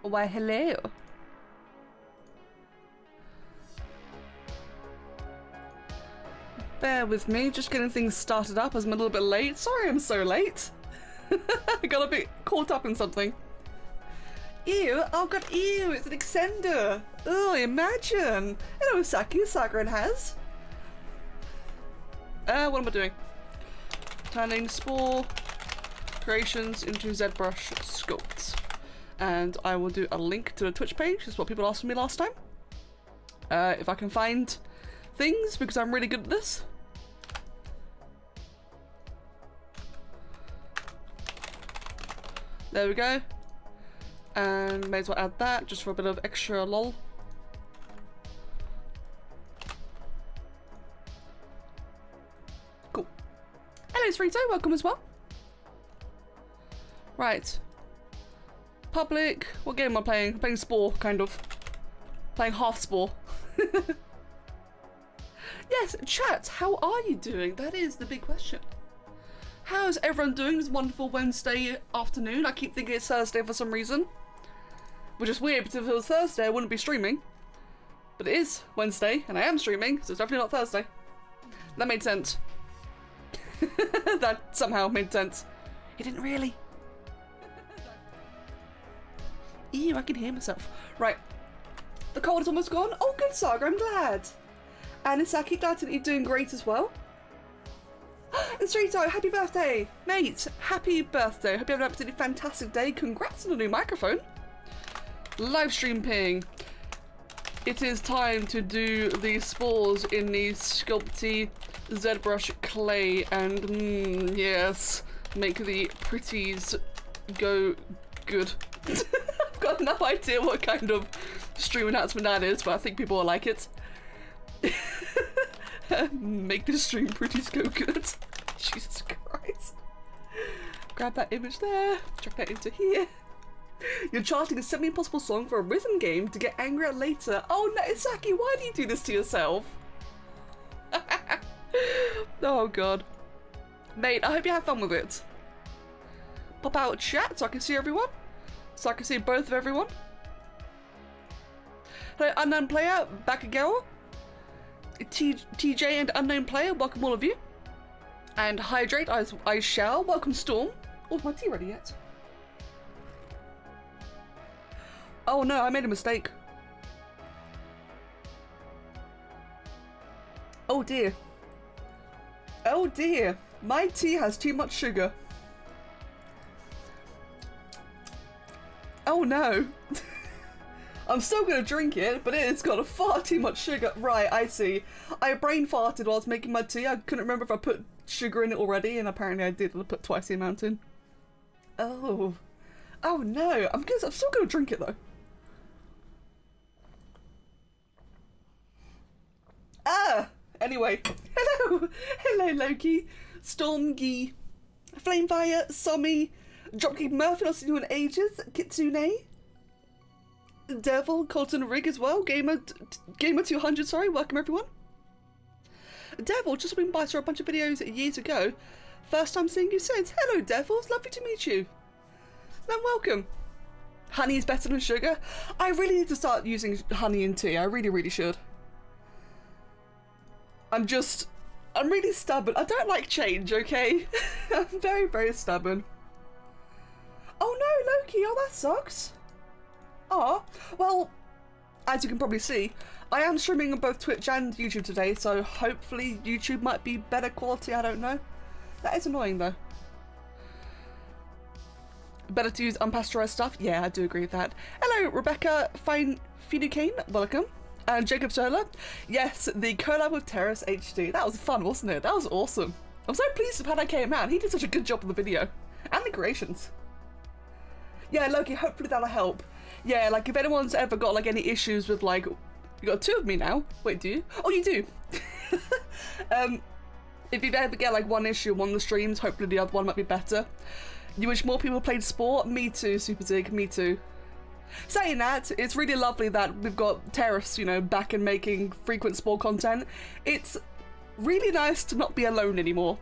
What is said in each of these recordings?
Why, hello. Bear with me, just getting things started up as I'm a little bit late. Sorry I'm so late. I got a bit caught up in something. Ew, oh god, ew, it's an extender. Oh, imagine. Hello, Saki, Saga and Haz. What am I doing? Turning Spore creations into ZBrush Sculpts. And I will do a link to the Twitch page. That's what people asked for me last time. If I can find things, because I'm really good at this. There we go. And may as well add that just for a bit of extra lol. Cool. Hello Srito, welcome as well. Right. Public, what game am I playing? I'm playing Spore, kind of. Playing half Spore. Yes, chat, how are you doing? That is the big question. How's everyone doing this wonderful Wednesday afternoon? I keep thinking it's Thursday for some reason. Which is weird, because if it was Thursday I wouldn't be streaming. But it is Wednesday, and I am streaming, so it's definitely not Thursday. That made sense. That somehow made sense. It didn't really. Ew, I can hear myself. Right. The cold is almost gone. Oh, good, Saga, I'm glad. And Isaki, glad that you're doing great as well. And Srito, happy birthday. Mate, happy birthday. Hope you have an absolutely fantastic day. Congrats on the new microphone. Live stream ping. It is time to do the spores in the Sculpty ZBrush clay and yes, make the pretties go good. I've got no idea what kind of stream announcement that is, but I think people will like it. Make the stream pretties go good. Jesus Christ. Grab that image there, drag that into here. You're charting a semi-impossible song for a rhythm game to get angry at later. Oh no, Isaki, why do you do this to yourself? Oh god. Mate, I hope you have fun with it. Pop out chat so I can see everyone. So I can see both of everyone. Hello, Unknown Player, back again. TJ and Unknown Player, welcome all of you. And Hydrate, I shall. Welcome Storm. Oh, is my tea ready yet? Oh no, I made a mistake. Oh dear. Oh dear. My tea has too much sugar. Oh no. I'm still gonna drink it, but it's got far too much sugar. Right, I see. I brain farted while I was making my tea. I couldn't remember if I put sugar in it already, and apparently I did. I put twice the amount in. Oh. Oh no. I'm still gonna drink it though. Ah! Anyway. Hello! Hello, Loki. Stormgy. Flamefire. Somi. Dropkick Murphy, not seen you in ages. Kitsune. Devil. Colton Rig as well. Gamer 200, sorry. Welcome, everyone. Devil, just been by, saw a bunch of videos years ago. First time seeing you since. Hello, Devil. It's lovely to meet you. And welcome. Honey is better than sugar. I really need to start using honey in tea. I really, really should. I'm really stubborn. I don't like change, okay? I'm very, very stubborn. Oh no, Loki. Oh, that sucks. Oh, well, as you can probably see, I am streaming on both Twitch and YouTube today, so hopefully YouTube might be better quality, I don't know. That is annoying though. Better to use unpasteurized stuff? Yeah, I do agree with that. Hello, Rebecca Finucane, welcome. And Jacob Sola. Yes, the collab with Terrace HD. That was fun, wasn't it? That was awesome. I'm so pleased with how that came out. He did such a good job of the video. And the creations. Yeah, Loki, hopefully that'll help. Yeah, like if anyone's ever got like any issues with like, you got two of me now. Wait, do you? Oh, you do. If you ever get like one issue on the streams, hopefully the other one might be better. You wish more people played Sport? Me too, Super Zig, me too. Saying that, it's really lovely that we've got Terrace, you know, back and making frequent Sport content. It's really nice to not be alone anymore.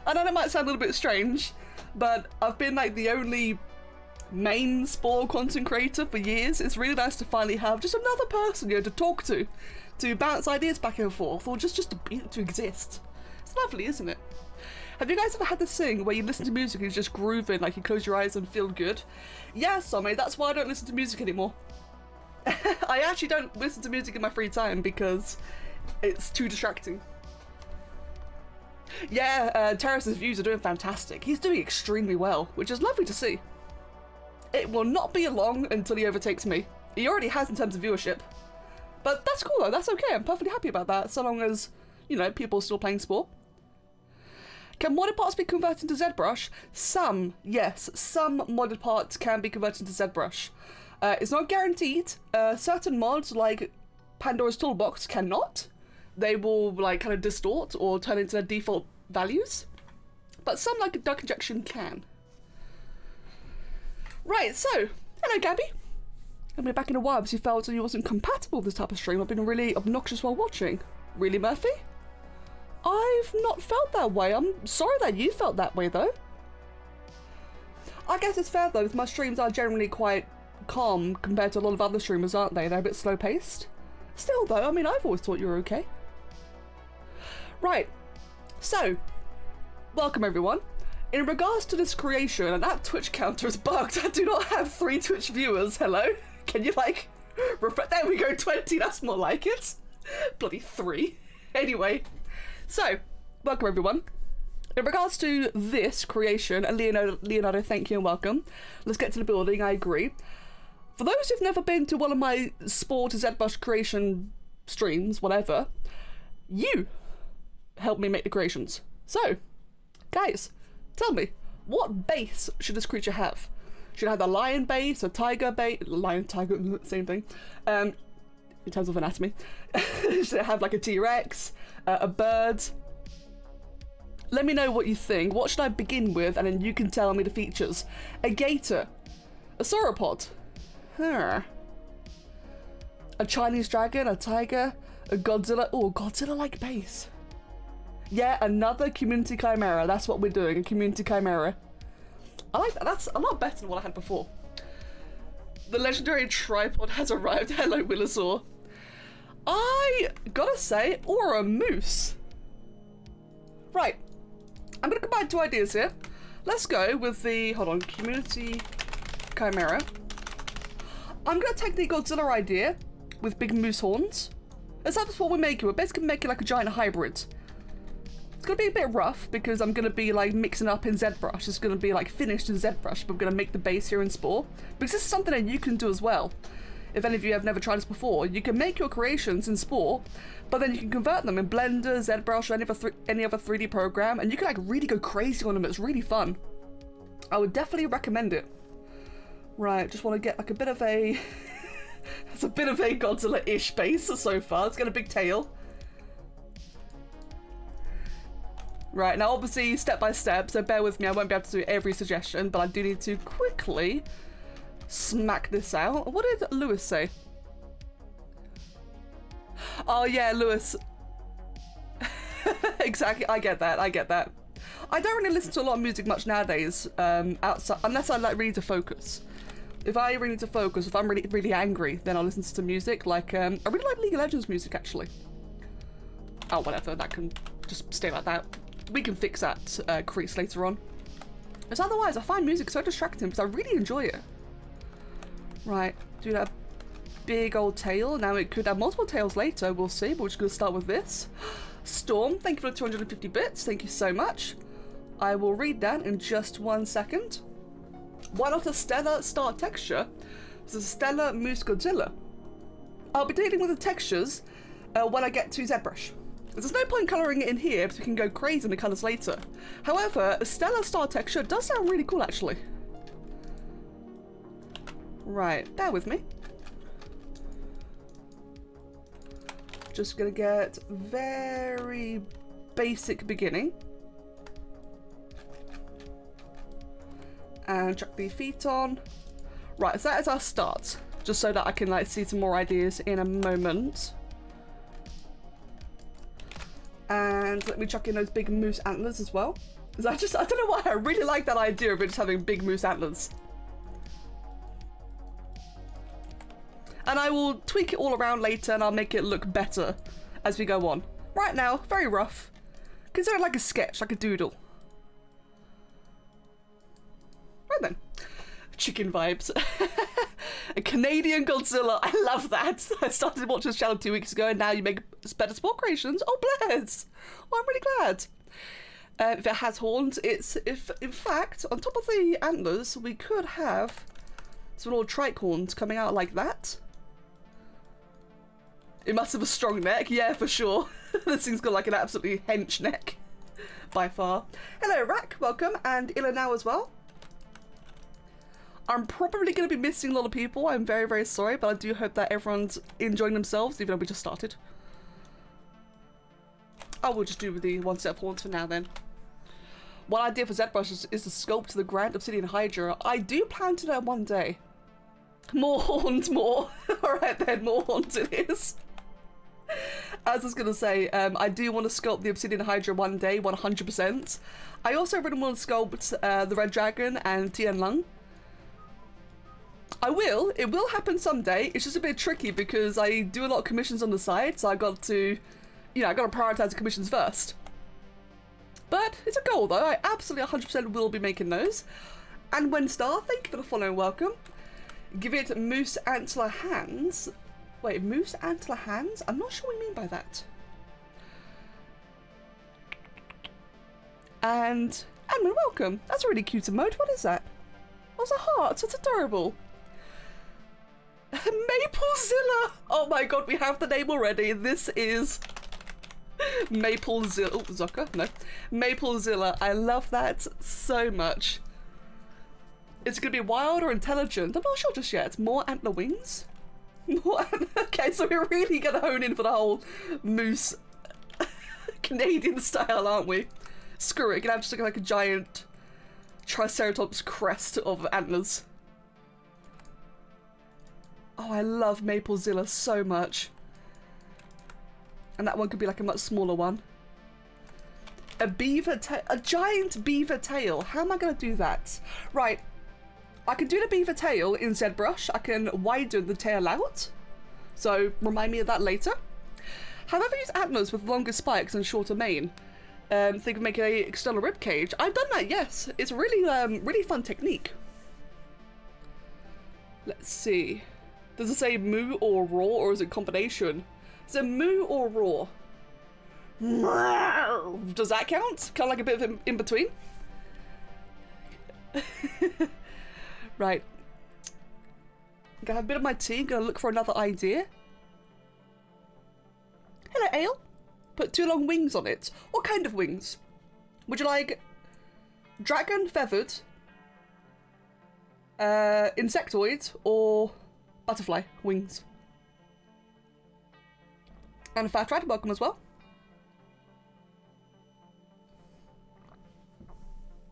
I know that might sound a little bit strange, but I've been like the only main Spore content creator for years, it's really nice to finally have just another person, you know, to talk to bounce ideas back and forth, or just to exist. It's lovely, isn't it? Have you guys ever had this thing where you listen to music and you just groove in, like you close your eyes and feel good? Yeah, Somme, that's why I don't listen to music anymore. I actually don't listen to music in my free time because it's too distracting. Yeah, Terrace's views are doing fantastic. He's doing extremely well, which is lovely to see. It will not be long until he overtakes me. He already has in terms of viewership. But that's cool though, that's okay, I'm perfectly happy about that, so long as, you know, people are still playing Spore. Can modded parts be converted to ZBrush? Some, yes, some modded parts can be converted to ZBrush. It's not guaranteed. Certain mods, like Pandora's Toolbox, cannot. They will, like, kind of distort or turn into their default values. But some, like Duck Injection, can. Right, so, hello Gabby. I've been back in a while because you felt that you wasn't compatible with this type of stream. I've been really obnoxious while watching. Really, Murphy? I've not felt that way. I'm sorry that you felt that way, though. I guess it's fair, though, because my streams are generally quite calm compared to a lot of other streamers, aren't they? They're a bit slow-paced. Still, though, I mean, I've always thought you were okay. Right. So, welcome, everyone. In regards to this creation, and that Twitch counter is bugged. I do not have 3 Twitch viewers. Hello? Can you, like, refresh? There we go, 20. That's more like it. Bloody 3. Anyway, so, welcome, everyone. In regards to this creation, and Leonardo, thank you and welcome. Let's get to the building, I agree. For those who've never been to one of my Spore to ZBrush creation streams, whatever, you helped me make the creations. So, guys, tell me, what base should this creature have? Should it have a lion base, a tiger base? Lion, tiger, same thing. In terms of anatomy. Should it have like a T-Rex, a bird? Let me know what you think. What should I begin with? And then you can tell me the features. A gator. A sauropod. A Chinese dragon, a tiger, a Godzilla. Oh, Godzilla-like base. Yeah, another community chimera. That's what we're doing, a community chimera. I like that. That's a lot better than what I had before. The legendary tripod has arrived. Hello, Willisaur. I gotta say, or a moose. Right. I'm gonna combine 2 ideas here. Let's go with the, hold on, community chimera. I'm gonna take the Godzilla idea with big moose horns. That's what we're making. We're basically making like a giant hybrid. It's gonna be a bit rough because I'm gonna be like mixing up in ZBrush. It's gonna be like finished in ZBrush, but we're gonna make the base here in Spore. Because this is something that you can do as well. If any of you have never tried this before, you can make your creations in Spore, but then you can convert them in Blender, ZBrush, or any other 3D program, and you can like really go crazy on them. It's really fun. I would definitely recommend it. Right, just want to get like a bit of a... It's a bit of a Godzilla-ish base so far. It's got a big tail. Right, now obviously step by step, so bear with me, I won't be able to do every suggestion, but I do need to quickly smack this out. What did Lewis say? Oh yeah, Lewis. Exactly, I get that. I don't really listen to a lot of music much nowadays, outside, unless I like really need to focus. If I really need to focus, if I'm really angry, then I'll listen to some music, like, I really like League of Legends music, actually. Oh, whatever, that can just stay like that. We can fix that crease later on. Because otherwise, I find music so distracting because I really enjoy it. Right, do that big old tail. Now it could have multiple tails later, we'll see, but we're just going to start with this. Storm, thank you for the 250 bits, thank you so much. I will read that in just 1 second. Why not a stellar star texture? It's a stellar moose Godzilla. I'll be dealing with the textures when I get to ZBrush. There's no point colouring it in here because we can go crazy in the colours later. However, a stellar star texture does sound really cool actually. Right, bear with me. Just gonna get very basic beginning. And chuck the feet on. Right, so that is our start. Just so that I can like see some more ideas in a moment. And let me chuck in those big moose antlers as well. Because I don't know why, I really like that idea of it just having big moose antlers. And I will tweak it all around later and I'll make it look better as we go on. Right now, very rough. Consider it like a sketch, like a doodle. Right then. Chicken vibes. A Canadian Godzilla. I love that. I started watching this channel 2 weeks ago and now you make better Spore creations. Oh, bless. Well, I'm really glad. If it has horns, if in fact, on top of the antlers, we could have some little trike horns coming out like that. It must have a strong neck. Yeah, for sure. This thing's got like an absolutely hench neck. By far. Hello, Rack. Welcome. And Illa now as well. I'm probably going to be missing a lot of people. I'm very, very sorry, but I do hope that everyone's enjoying themselves, even though we just started. I will just do the one set of horns for now then. What I did for ZBrush is to sculpt the Grand Obsidian Hydra. I do plan to do that one day. More horns, more. Alright then, more horns it is. As I was going to say, I do want to sculpt the Obsidian Hydra one day, 100%. I also really want to sculpt the Red Dragon and Tian Lung. I will. It will happen someday. It's just a bit tricky because I do a lot of commissions on the side, so I got to, you know, I got to prioritize the commissions first. But it's a goal though. I absolutely 100% will be making those. And Wenstar, thank you for the follow and welcome. Give it moose antler hands. Wait, moose antler hands? I'm not sure what you mean by that. And Admin, welcome. That's a really cute emote. What is that? Oh, it's a heart. It's adorable. Maplezilla! Oh my god, we have the name already. This is Maplezilla. Oh, Zucker, no. Maplezilla. I love that so much. It's gonna be wild or intelligent. I'm not sure just yet. More antler wings? More okay, so we're really gonna hone in for the whole moose Canadian style, aren't we? Screw it, you're gonna have just look like a giant Triceratops crest of antlers. Oh, I love Maplezilla so much. And that one could be like a much smaller one. A giant beaver tail. How am I going to do that? Right. I can do the beaver tail in ZBrush. I can widen the tail out. So remind me of that later. However, use antlers with longer spikes and shorter mane. Think of making an external rib cage. I've done that, yes. It's really, really fun technique. Let's see. Does it say moo or raw, or is it combination? Is it moo or raw? Does that count? Kind of like a bit of in between? Right. Gonna have a bit of my tea, gonna look for another idea. Hello, Ale. Put 2 long wings on it. What kind of wings? Would you like dragon feathered, insectoid, or butterfly wings? And Fat Rat, welcome as well.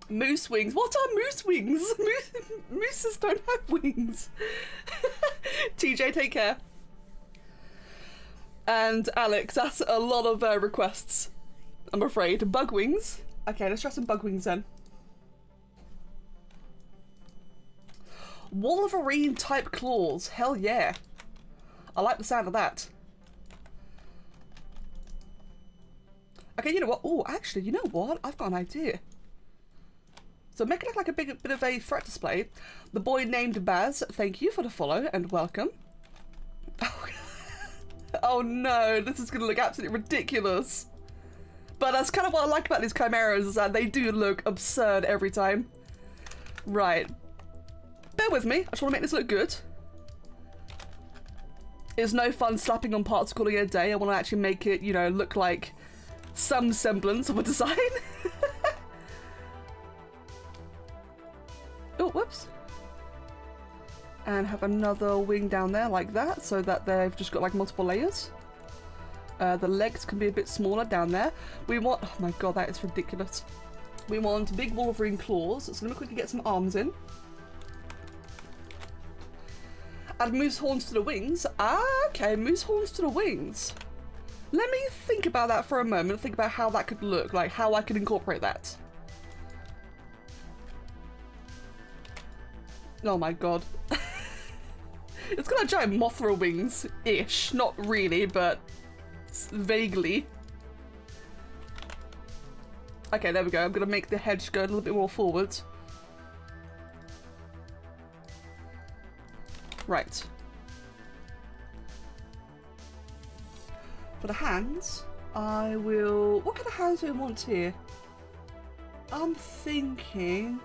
Moose wings. What are moose wings? Mooses don't have wings. TJ, take care. And Alex, that's a lot of requests, I'm afraid. Bug wings. Okay, let's try some bug wings then. Wolverine type claws. Hell yeah. I like the sound of that. Okay, you know what? Oh, actually, you know what? I've got an idea. So make it look like a bit of a threat display. The boy named Baz, thank you for the follow and welcome. Oh no, this is going to look absolutely ridiculous. But that's kind of what I like about these chimeras, is that they do look absurd every time. Right. Bear with me, I just want to make this look good. It's no fun slapping on parts calling it a day. I want to actually make it, you know, look like some semblance of a design. Oh, whoops. And have another wing down there like that, so that they've just got like multiple layers. The legs can be a bit smaller down there. We want, oh my god, that is ridiculous. We want big Wolverine claws, so let me quickly get some arms in. Add moose horns to the wings. Ah, okay, moose horns to the wings. Let me think about that for a moment, think about how that could look, like how I could incorporate that. Oh my god. It's got like giant Mothra wings-ish. Not really, but vaguely. Okay, there we go. I'm gonna make the head go a little bit more forward. Right. For the hands, I will... What kind of hands do I want here? I'm thinking...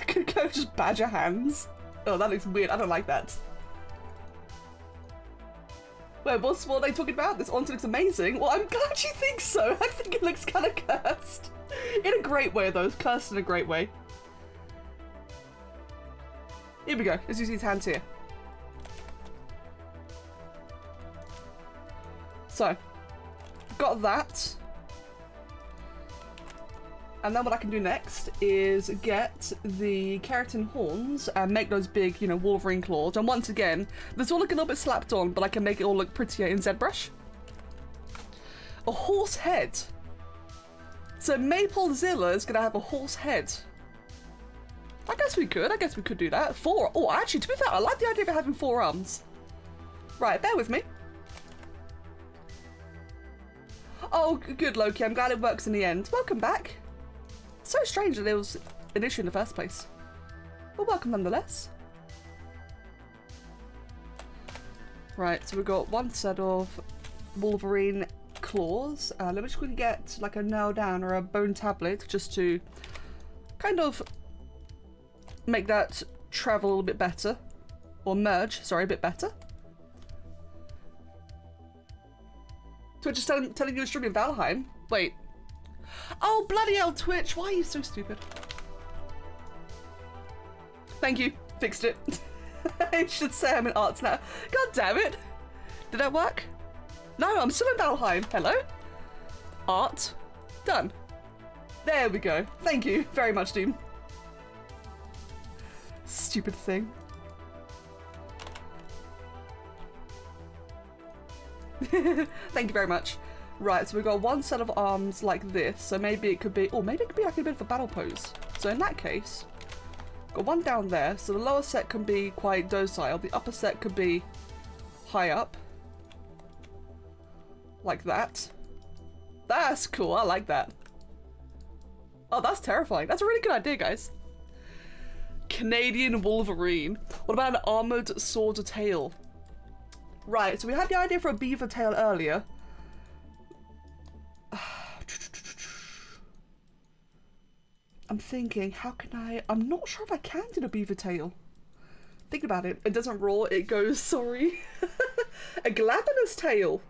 Could go just badger hands. Oh, that looks weird. I don't like that. Wait, what are they talking about? This honestly looks amazing. Well, I'm glad you think so. I think it looks kind of cursed. In a great way, though. It's cursed in a great way. Here we go. Let's use these hands here. So, got that. And then what I can do next is get the keratin horns and make those big, you know, Wolverine claws. And once again, this will look a little bit slapped on, but I can make it all look prettier in ZBrush. A horse head. So Maplezilla is going to have a horse head. I guess we could do that. Oh, actually, to be fair, I like the idea of it having 4 arms. Right, bear with me. Oh, good, Loki. I'm glad it works in the end. Welcome back. So strange that there was an issue in the first place. But welcome nonetheless. Right, so we've got one set of Wolverine claws. Let me just quickly get like a nail down or a bone tablet just to kind of make that travel a little bit better. Or merge, sorry, a bit better. Twitch is telling you you're streaming Valheim. Wait. Oh, bloody hell, Twitch. Why are you so stupid? Thank you. Fixed it. I should say I'm in arts now. God damn it. Did that work? No, I'm still in Valheim. Hello? Art. Done. There we go. Thank you very much, Doom. Stupid thing. Thank you very much. Right, so we've got one set of arms like this, so maybe it could be, oh, maybe it could be like a bit of a battle pose. So in that case, got one down there, so the lower set can be quite docile, the upper set could be high up. Like that. That's cool, I like that. Oh, that's terrifying. That's a really good idea, guys. Canadian Wolverine. What about an armored sword tail? Right, so we had the idea for a beaver tail earlier. I'm thinking, how can I'm not sure if I can do the beaver tail. Think about it. It doesn't roar, it goes, sorry. A glavinous tail.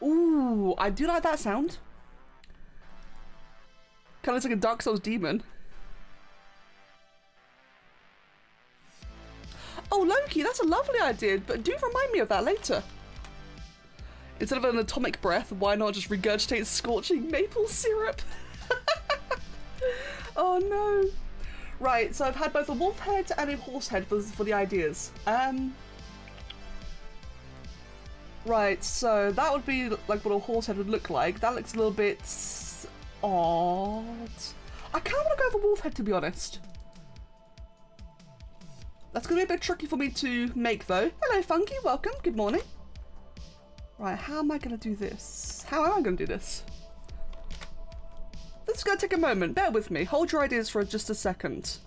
Ooh, I do like that sound. Kind of looks like a Dark Souls demon. Oh, Loki, that's a lovely idea, but do remind me of that later. Instead of an atomic breath, why not just regurgitate scorching maple syrup? Oh no. Right, so I've had both a wolf head and a horse head for the ideas. Right, so that would be like what a horse head would look like. That looks a little bit odd. I kind of want to go for wolf head, to be honest. That's going to be a bit tricky for me to make, though. Hello, Funky. Welcome. Good morning. Right, how am I going to do this? How am I going to do this? This is going to take a moment. Bear with me. Hold your ideas for just a second.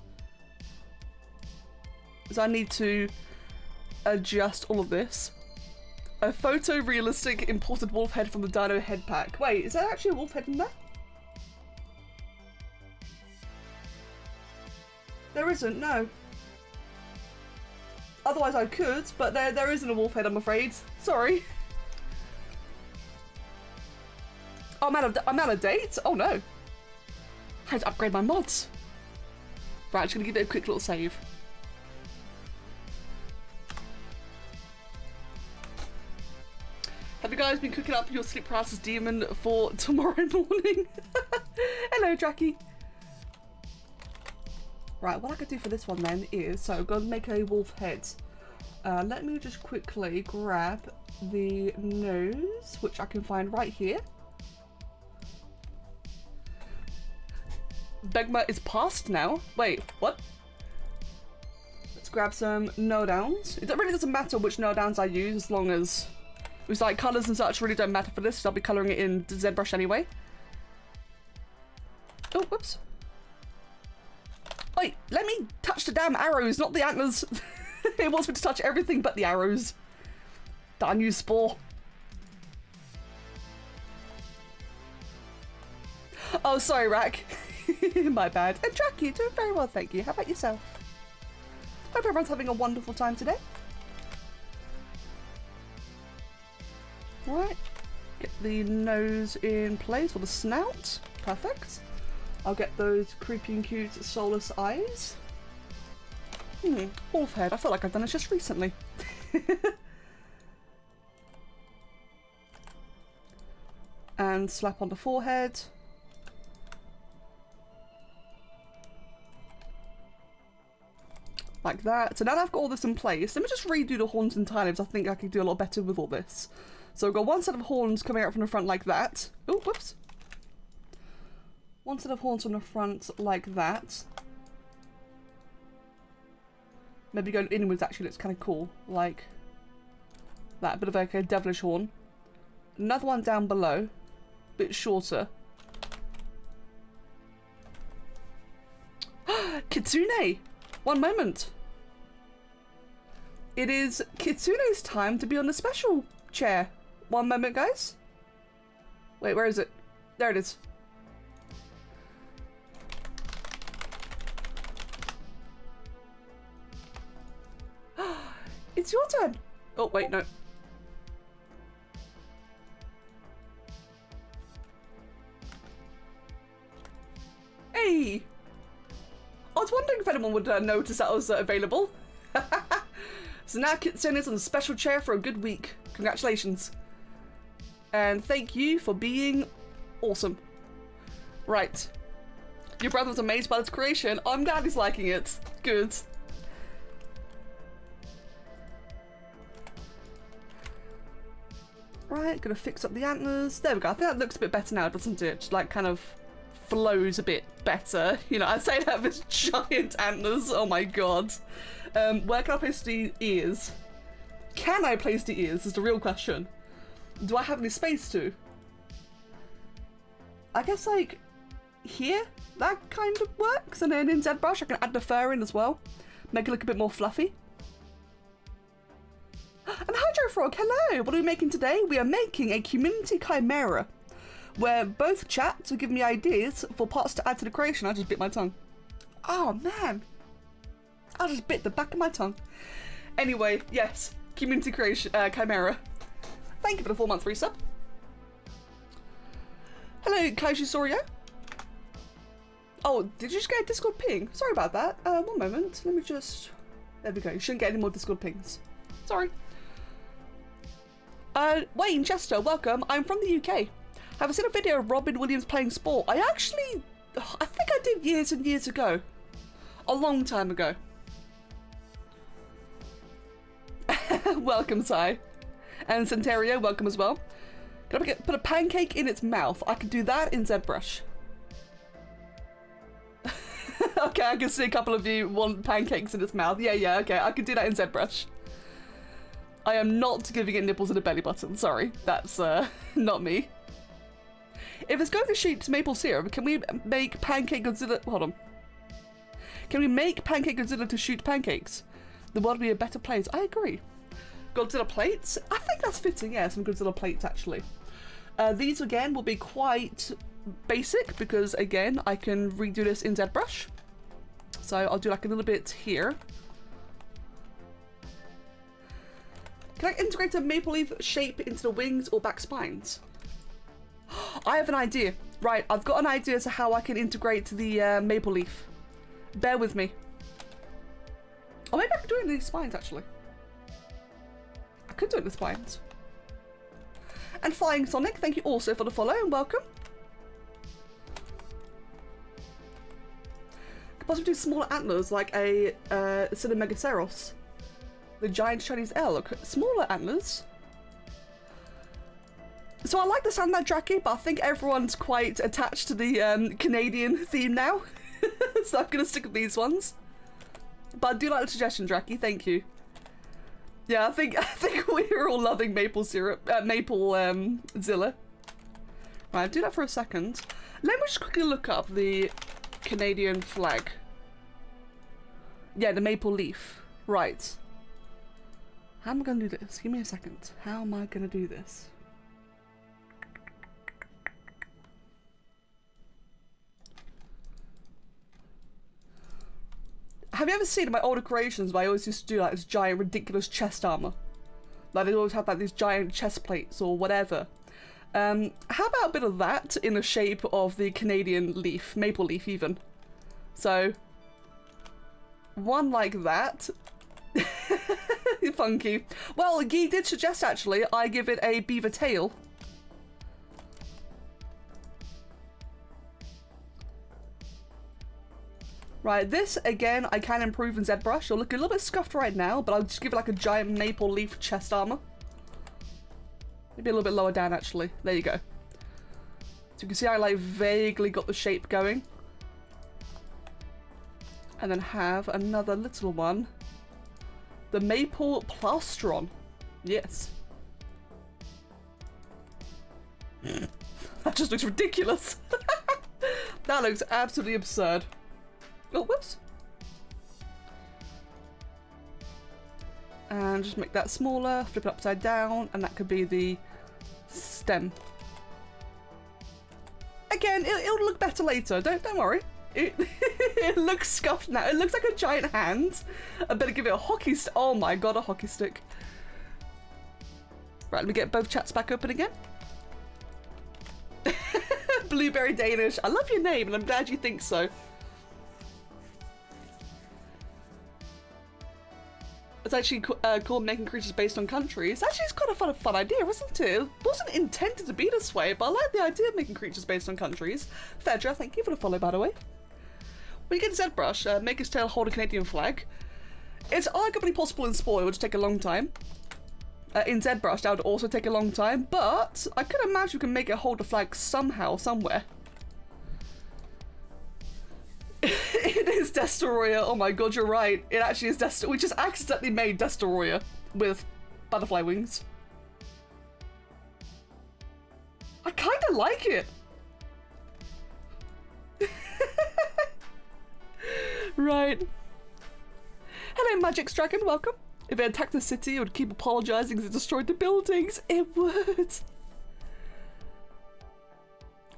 Because I need to adjust all of this. A photorealistic imported wolf head from the Dino Head Pack. Wait, is there actually a wolf head in there? There isn't, no. Otherwise I could, but there isn't a wolf head, I'm afraid. Sorry. Oh, I'm out of date? Oh no. I had to upgrade my mods. Right, I'm just gonna give it a quick little save. Have you guys been cooking up your sleep paralysis demon for tomorrow morning? Hello, Jackie. Right, what I could do for this one then is, so I'm going to make a wolf head. Let me just quickly grab the nose, which I can find right here. Begma is past now. Wait, what? to grab some no downs. It really doesn't matter which no downs I use as long as it's like colours and such really don't matter for this, because I'll be colouring it in ZBrush anyway. Oh, whoops. Wait, let me touch the damn arrows, not the antlers. It wants me to touch everything but the arrows. Darn you, Spore. Oh, sorry, Rack. My bad. And Jack, you're doing very well, thank you. How about yourself? Hope everyone's having a wonderful time today. Right. Get the nose in place, or the snout. Perfect. I'll get those creepy and cute soulless eyes. Wolf head. I feel like I've done it just recently. And slap on the forehead. Like that. So now that I've got all this in place, let me just redo the horns entirely, because I think I can do a lot better with all this. So I've got one set of horns coming out from the front like that. Oh, whoops. One set of horns from the front like that. Maybe going inwards actually looks kind of cool. Like that. Bit of like a devilish horn. Another one down below. Bit shorter. Kitsune! One moment. It is Kitsune's time to be on the special chair. One moment, guys. Wait, where is it? There it is. It's your turn. Oh, wait, no. Hey! I was wondering if anyone would notice that I was available. So now Kitsune is on a special chair for a good week. Congratulations. And thank you for being awesome. Right. Your brother was amazed by this creation. I'm glad he's liking it. Good. Right, gonna fix up the antlers. There we go. I think that looks a bit better now, doesn't it? Just like kind of flows a bit better. You know, I say that with giant antlers. Oh my god. Where can I place the ears? Can I place the ears is the real question. Do I have any space to? I guess like here, that kind of works. And then in ZBrush I can add the fur in as well. Make it look a bit more fluffy. And Hydrofrog, hello! What are we making today? We are making a community chimera, where both chats will give me ideas for parts to add to the creation. I just bit my tongue. Oh man! I just bit the back of my tongue. Anyway, yes, community creation, chimera. Thank you for the 4-month resub. Hello, Kaiji Sorio. Oh, did you just get a Discord ping? Sorry about that. One moment. Let me just... There we go. You shouldn't get any more Discord pings. Sorry. Wayne Chester, welcome. I'm from the UK. Have I seen a video of Robin Williams playing Spore? I think I did years and years ago. A long time ago. Welcome, Sai. And Centerio, welcome as well. Can I put a pancake in its mouth? I can do that in ZBrush. Okay, I can see a couple of you want pancakes in its mouth. Yeah, okay, I can do that in ZBrush. I am not giving it nipples and a belly button, sorry. That's not me. If it's going to shoot maple syrup, can we make Pancake Godzilla... Hold on. Can we make Pancake Godzilla to shoot pancakes? The world would be a better place. I agree. Godzilla plates? I think that's fitting, yeah, some Godzilla plates actually. These again will be quite basic because again, I can redo this in ZBrush. So I'll do like a little bit here. Can I integrate a maple leaf shape into the wings or back spines? I have an idea. Right, I've got an idea as to how I can integrate the maple leaf. Bear with me. Or maybe I could do it in these spines, actually. I could do it in the spines. And Flying Sonic, thank you also for the follow and welcome. Could possibly do smaller antlers like a Cynomegaloceros. The giant Chinese elk. Smaller antlers. So I like the sound of that Draki, but I think everyone's quite attached to the Canadian theme now. So I'm going to stick with these ones. But I do like the suggestion, Draki. Thank you. Yeah, I think we're all loving maple syrup, Zilla. Right, do that for a second. Let me just quickly look up the Canadian flag. Yeah, the maple leaf. Right. How am I going to do this? Give me a second. How am I going to do this? Have you ever seen in my older creations where I always used to do like this giant ridiculous chest armor? Like they always have like these giant chest plates or whatever. How about a bit of that in the shape of the Canadian leaf, maple leaf even? So, one like that. Funky. Well, Guy did suggest actually I give it a beaver tail. Right, this again I can improve in ZBrush. It'll look a little bit scuffed right now, but I'll just give it like a giant maple leaf chest armor. Maybe a little bit lower down actually. There you go. So you can see I like vaguely got the shape going. And then have another little one. The maple plastron. Yes. That just looks ridiculous. That looks absolutely absurd. Oh, whoops. And just make that smaller, flip it upside down, and that could be the stem. Again, it'll look better later, don't worry. It looks scuffed now. It looks like a giant hand. I better give it a hockey stick. Oh my god, a hockey stick. Right, let me get both chats back open again. Blueberry Danish. I love your name and I'm glad you think so. It's actually called Making Creatures Based on Countries. Actually, it's kind of a fun idea, isn't it? It wasn't intended to be this way, but I like the idea of making creatures based on countries. Fedra, thank you for the follow, by the way. When you get to ZBrush, make his tail hold a Canadian flag. It's arguably possible in Spore, it would take a long time. In ZBrush, that would also take a long time, but I could imagine you can make it hold a flag somehow, somewhere. It is Destoroyah. Oh my god, you're right. It actually is Destoroyah. We just accidentally made Destoroyah with butterfly wings. I kind of like it. Right. Hello, Magic's Dragon. Welcome. If it attacked the city, it would keep apologizing because it destroyed the buildings. It would.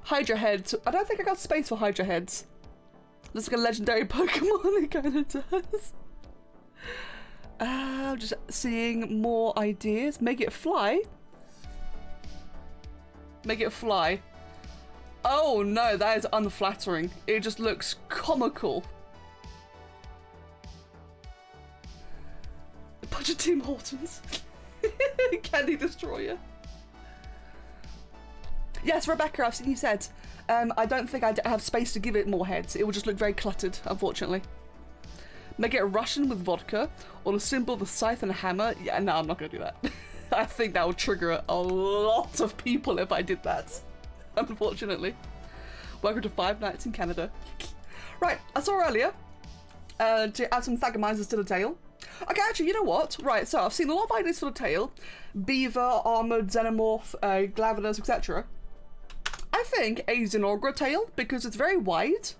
Hydra heads. I don't think I got space for Hydra heads. Looks like a legendary Pokemon, it kind of does. I'm just seeing more ideas. Make it fly. Make it fly. Oh no, that is unflattering. It just looks comical. A bunch of Tim Hortons. Candy Destroyer. Yes, Rebecca, I've seen you said. I don't think I have space to give it more heads. It will just look very cluttered, unfortunately. Make it a Russian with vodka, or the symbol of the scythe and a hammer. Yeah, no, I'm not going to do that. I think that would trigger a lot of people if I did that, unfortunately. Welcome to 5 Nights in Canada. Right, I saw earlier to add some Thagomisers to the tail. Okay, actually, you know what? Right, so I've seen a lot of ideas for the tail. Beaver, armoured, xenomorph, glavenus, etc. I think a Xenogra tail, because it's very wide.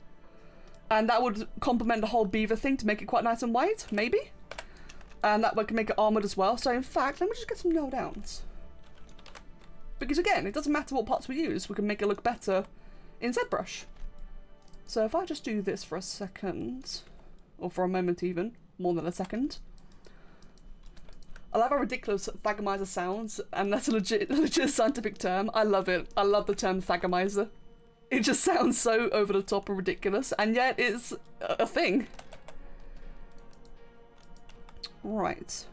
And that would complement the whole beaver thing to make it quite nice and wide, maybe. And that way can make it armoured as well. So in fact, let me just get some nail downs. Because again, it doesn't matter what parts we use, we can make it look better in ZBrush. So if I just do this for a second, or for a moment even, more than a second. I love how ridiculous Thagomizer sounds, and that's a legit scientific term. I love it. I love the term Thagomizer. It just sounds so over the top and ridiculous, and yet it's a thing. Right.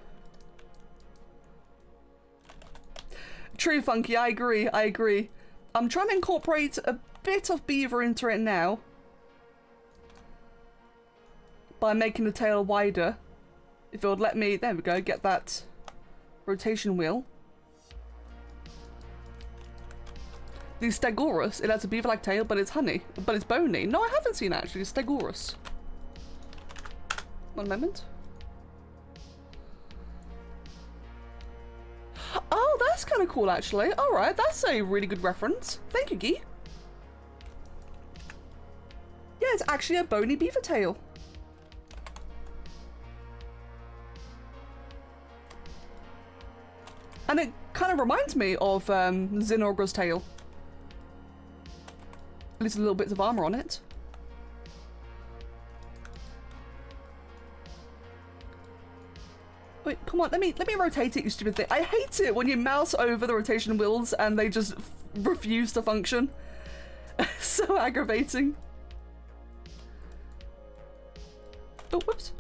True, Funky, I agree, I agree. I'm trying to incorporate a bit of beaver into it now. By making the tail wider. If it would let me, there we go, get that rotation wheel. The Stegosaurus, it has a beaver-like tail, but it's honey, but it's bony. No, I haven't seen actually, Stegosaurus. One moment. Oh, that's kind of cool, actually. All right, that's a really good reference. Thank you, Guy. Yeah, it's actually a bony beaver tail. And it kind of reminds me of Zinogre's tail. At least a little bits of armor on it. Wait, come on, let me rotate it, you stupid thing. I hate it when you mouse over the rotation wheels and they just refuse to function. So aggravating. Oh, whoops.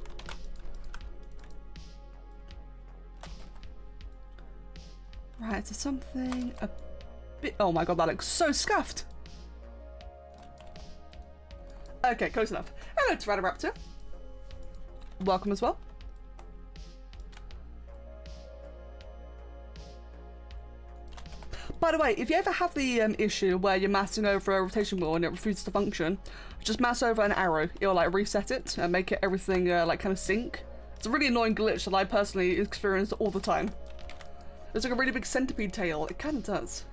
Right, so something a bit... Oh my god, that looks so scuffed. Okay, close enough. Hello, Pteranodaptor. Welcome as well. By the way, if you ever have the issue where you're mousing over a rotation wheel and it refuses to function, just mouse over an arrow. It'll like reset it and make it everything like kind of sync. It's a really annoying glitch that I personally experience all the time. It's like a really big centipede tail. It kind of does.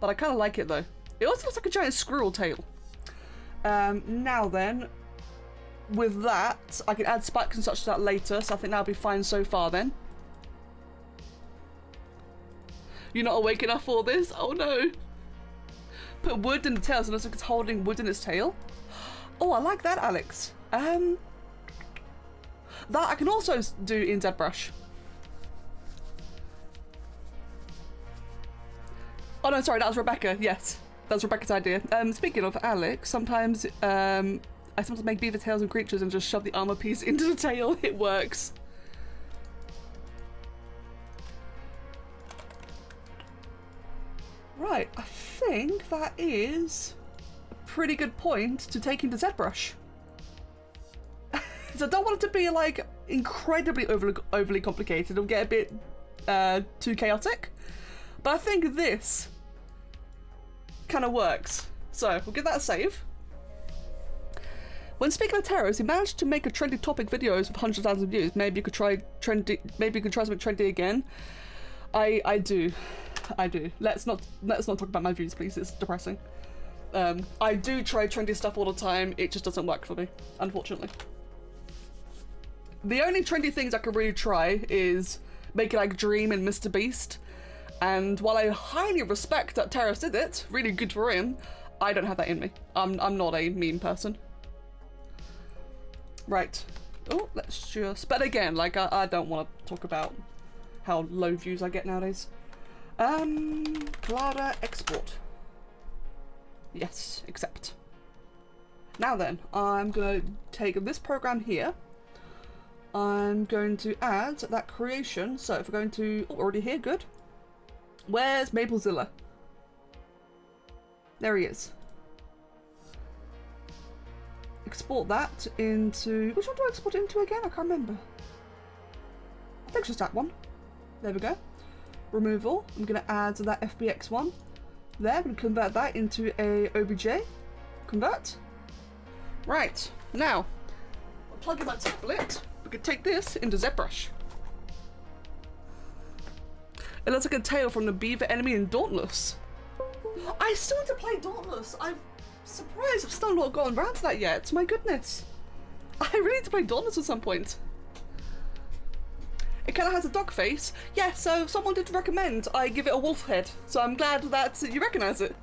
But I kind of like it though. It also looks like a giant squirrel tail. Now then, with that, I can add spikes and such to that later, so I think that'll be fine so far then. You're not awake enough for this? Oh no. Put wood in the tail so it looks like it's holding wood in its tail. Oh, I like that, Alex. That I can also do in ZBrush. Oh no, sorry, that was Rebecca. Yes, that was Rebecca's idea. Speaking of Alex, sometimes I sometimes make beaver tails and creatures and just shove the armor piece into the tail. It works. Right, I think that is a pretty good point to take into ZBrush. So I don't want it to be like incredibly overly complicated. It'll get a bit too chaotic. But I think this kind of works. So we'll give that a save. When speaking of terrors, he managed to make a trendy topic videos with hundreds of thousands of views. Maybe you could try trendy. Maybe you could try something trendy again. I do. Let's not talk about my views, please. It's depressing. I do try trendy stuff all the time. It just doesn't work for me, unfortunately. The only trendy things I could really try is making like Dream and Mr. Beast. And while I highly respect that Terrace did it, really good for him, I don't have that in me. I'm not a meme person. Right. Oh, let's just... But again, like, I don't want to talk about how low views I get nowadays. Clara export. Yes, accept. Now then, I'm going to take this program here. I'm going to add that creation. So if we're going to... Oh, already here, good. Where's Maplezilla? There he is. Export that into... Which one do I export it into again? I can't remember. I think it's just that one. There we go. Removal. I'm going to add that FBX one. There, I'm going to convert that into a OBJ. Convert. Right. Now, I'll plug in my tablet. We can take this into ZBrush. It looks like a tail from the beaver enemy in Dauntless. I still need to play Dauntless. I'm surprised I've still not gotten around to that yet. My goodness. I really need to play Dauntless at some point. It kind of has a dog face. Yeah, so someone did recommend I give it a wolf head. So I'm glad that you recognise it.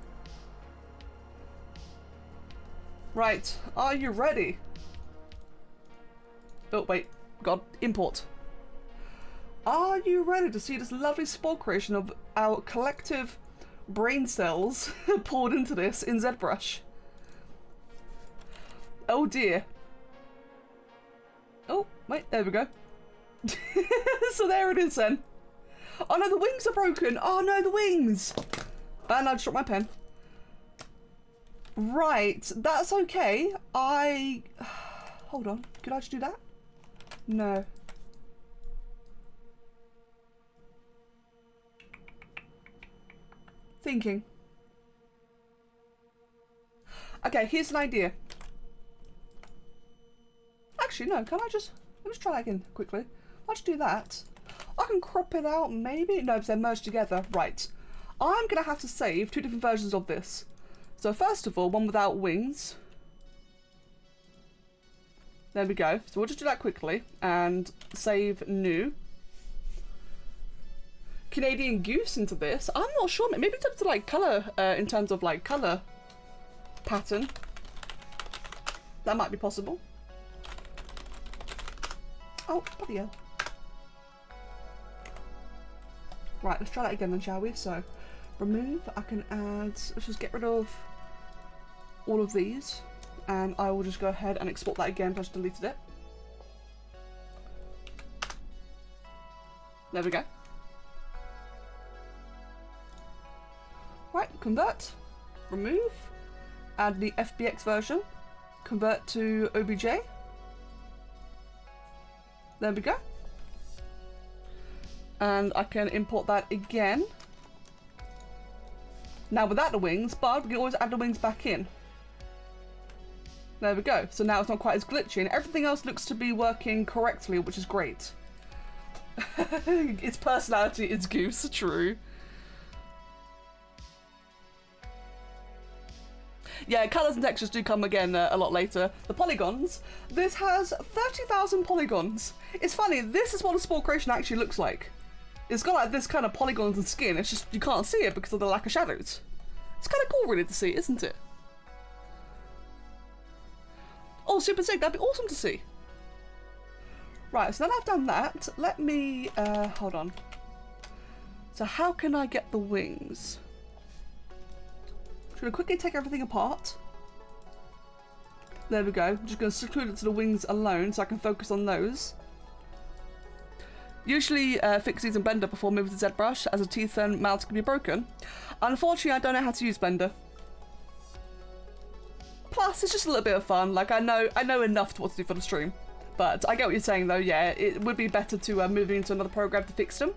Right, are you ready? Oh, wait. God, import. Are you ready to see this lovely spore creation of our collective brain cells poured into this in ZBrush? Oh dear. Oh, wait, there we go. So there it is then. Oh no, the wings are broken. Oh no, the wings. And I just dropped my pen. Right, that's okay. Hold on, could I just do that? No. Thinking. Okay, here's an idea. Actually, actually, no, can I just, let me just try that again quickly. I'll just do that. I can crop it out, maybe? No, because they're merged together. Right. I'm going to have to save 2 different versions of this. So first of all, one without wings. There we go. So we'll just do that quickly and save new. Canadian goose into this. I'm not sure. Maybe in terms of like colour, in terms of like colour pattern. That might be possible. Oh, bloody hell. Right, let's try that again then, shall we? So, remove, I can add, let's just get rid of all of these. And I will just go ahead and export that again, because I just deleted it. There we go. Right, convert, remove, add the FBX version, convert to OBJ. There we go. And I can import that again. Now without the wings, but we can always add the wings back in. There we go. So now it's not quite as glitchy and everything else looks to be working correctly, which is great. Its personality is goose, true. Yeah, colours and textures do come again a lot later. The polygons. This has 30,000 polygons. It's funny, this is what a Spore creation actually looks like. It's got like this kind of polygons and skin, it's just you can't see it because of the lack of shadows. It's kind of cool really to see, isn't it? Oh, super sick, that'd be awesome to see. Right, so now that I've done that, let me, hold on. So how can I get the wings? I'm going to quickly take everything apart. There we go. I'm just going to seclude it to the wings alone so I can focus on those. Usually fix these in Blender before moving to ZBrush as the teeth and mouths can be broken. Unfortunately, I don't know how to use Blender. Plus, it's just a little bit of fun. Like, I know enough to what to do for the stream. But I get what you're saying though, yeah, it would be better to move into another program to fix them.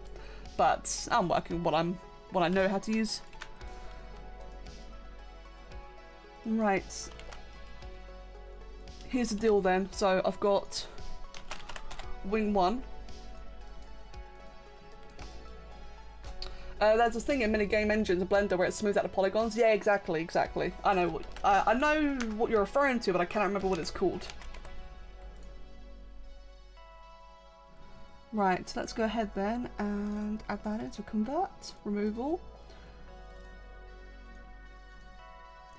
But I'm working what I know how to use. Right. Here's the deal then. So I've got wing 1. There's this thing in many game engines in Blender where it smooths out the polygons. Yeah, exactly. I know what you're referring to, but I cannot remember what it's called. Right, so let's go ahead then and add that into convert, removal,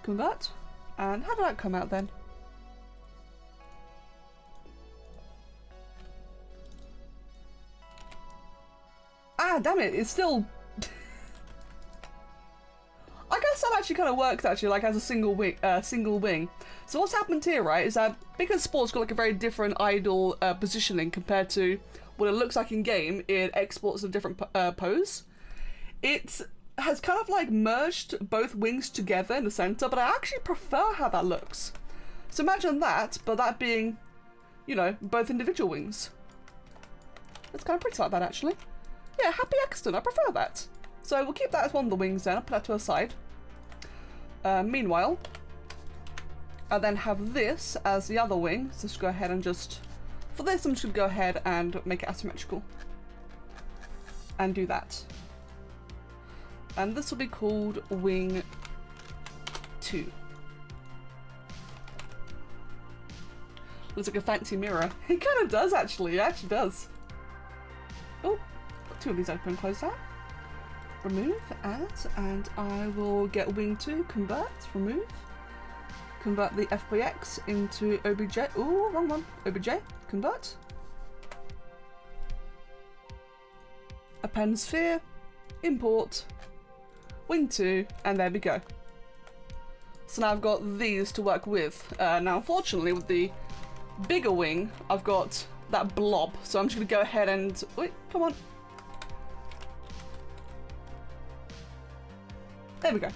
convert, and how did that come out then? Ah, damn it, it's still... I guess that actually kind of works actually, like as a single wing. So what's happened here, right, is that because Spore's got like a very different idle positioning compared to what it looks like in game, it exports a different pose. It has kind of like merged both wings together in the center, but I actually prefer how that looks. So imagine that, but that being, you know, both individual wings. It's kind of pretty like that actually. Yeah, happy accident, I prefer that. So we'll keep that as one of the wings then, I'll put that to a side. Meanwhile, I'll then have this as the other wing, so just go ahead and just, for this I'm just going to go ahead and make it asymmetrical. And do that. And this will be called wing 2. Looks like a fancy mirror. It kind of does actually, it actually does. Oh, got 2 of these open, close that. Remove, add, and I will get wing 2, convert, remove. Convert the FBX into OBJ. Ooh, wrong one. OBJ, convert. Append sphere, import, wing 2, and there we go. So now I've got these to work with. Now unfortunately with the bigger wing, I've got that blob. So I'm just gonna go ahead and, wait, come on. There we go.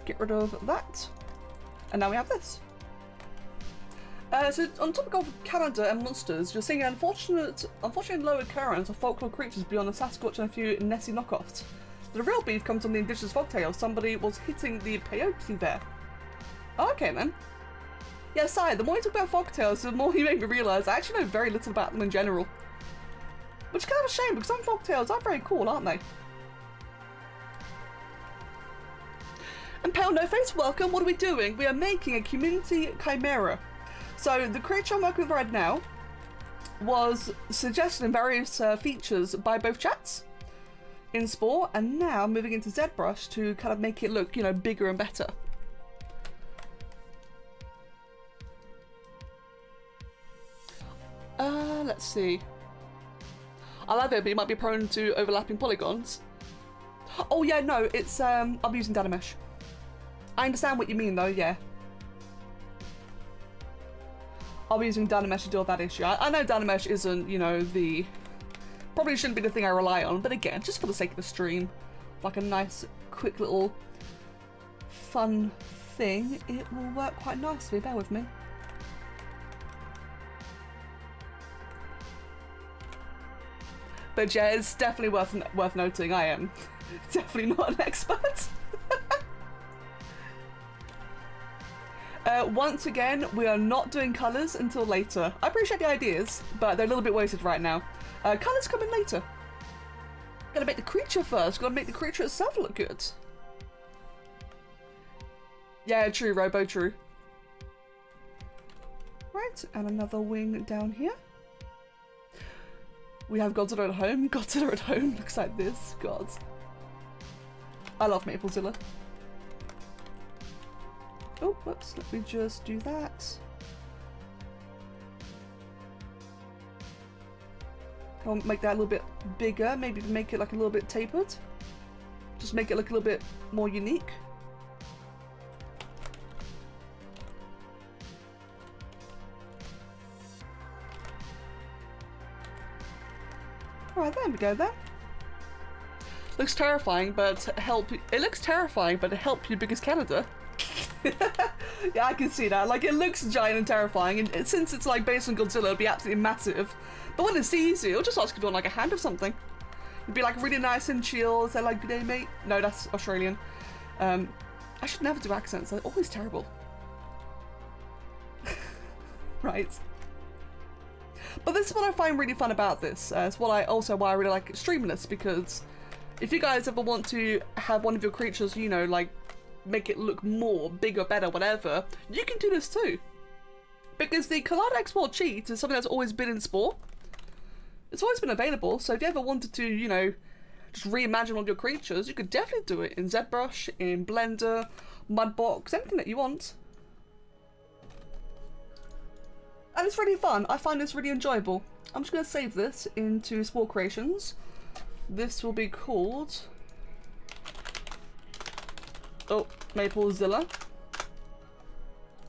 Get rid of that. And now we have this. So on topic of Canada and monsters, you're seeing an unfortunately low occurrence of folklore creatures beyond the Sasquatch and a few Nessie knockoffs. The real beef comes from the indigenous folktale. Somebody was hitting the peyote there. Oh, okay then. Yeah, Sai, the more you talk about fogtails, the more you make me realise I actually know very little about them in general. Which is kind of a shame, because some fogtails are very cool, aren't they? And Pale No Face, welcome. What are we doing? We are making a community chimera. So the creature I'm working with right now was suggested in various features by both chats in Spore, and now moving into ZBrush to kind of make it look, you know, bigger and better. Let's see. I love it, but you might be prone to overlapping polygons. Oh yeah, no, it's I'm using data mesh. I understand what you mean though, yeah. I'll be using data mesh to deal with that issue. I know data mesh isn't, you know, probably shouldn't be the thing I rely on, but again, just for the sake of the stream, like a nice, quick little fun thing, it will work quite nicely, bear with me. But yeah, it's definitely worth noting, I am definitely not an expert. Once again, we are not doing colours until later. I appreciate the ideas, but they're a little bit wasted right now. Colours come in later. Gotta make the creature first, gotta make the creature itself look good. Yeah, true, Robo, true. Right, and another wing down here. We have Godzilla at home. Godzilla at home looks like this. God. I love Maplezilla. Oh, whoops. Let me just do that. I'll make that a little bit bigger. Maybe make it like a little bit tapered. Just make it look a little bit more unique. Alright, there we go then. Looks terrifying, but it looks terrifying, but it helped you because Canada. Yeah, I can see that. Like, it looks giant and terrifying, and since it's like based on Godzilla, it'd be absolutely massive. But when it's easy, it'll just ask you to do like a hand of something. It'd be like really nice and chill. Say like, "Good day, mate." No, that's Australian. I should never do accents. They're always terrible. Right. But this is what I find really fun about this. It's why I really like Streamless, because if you guys ever want to have one of your creatures, you know, like make it look more, bigger, better, whatever, you can do this too. Because the Collide Export cheat is something that's always been in Spore. It's always been available, so if you ever wanted to, you know, just reimagine all your creatures, you could definitely do it in ZBrush, in Blender, Mudbox, anything that you want. And it's really fun. I find this really enjoyable. I'm just going to save this into Spore Creations. This will be called... Oh, Maplezilla.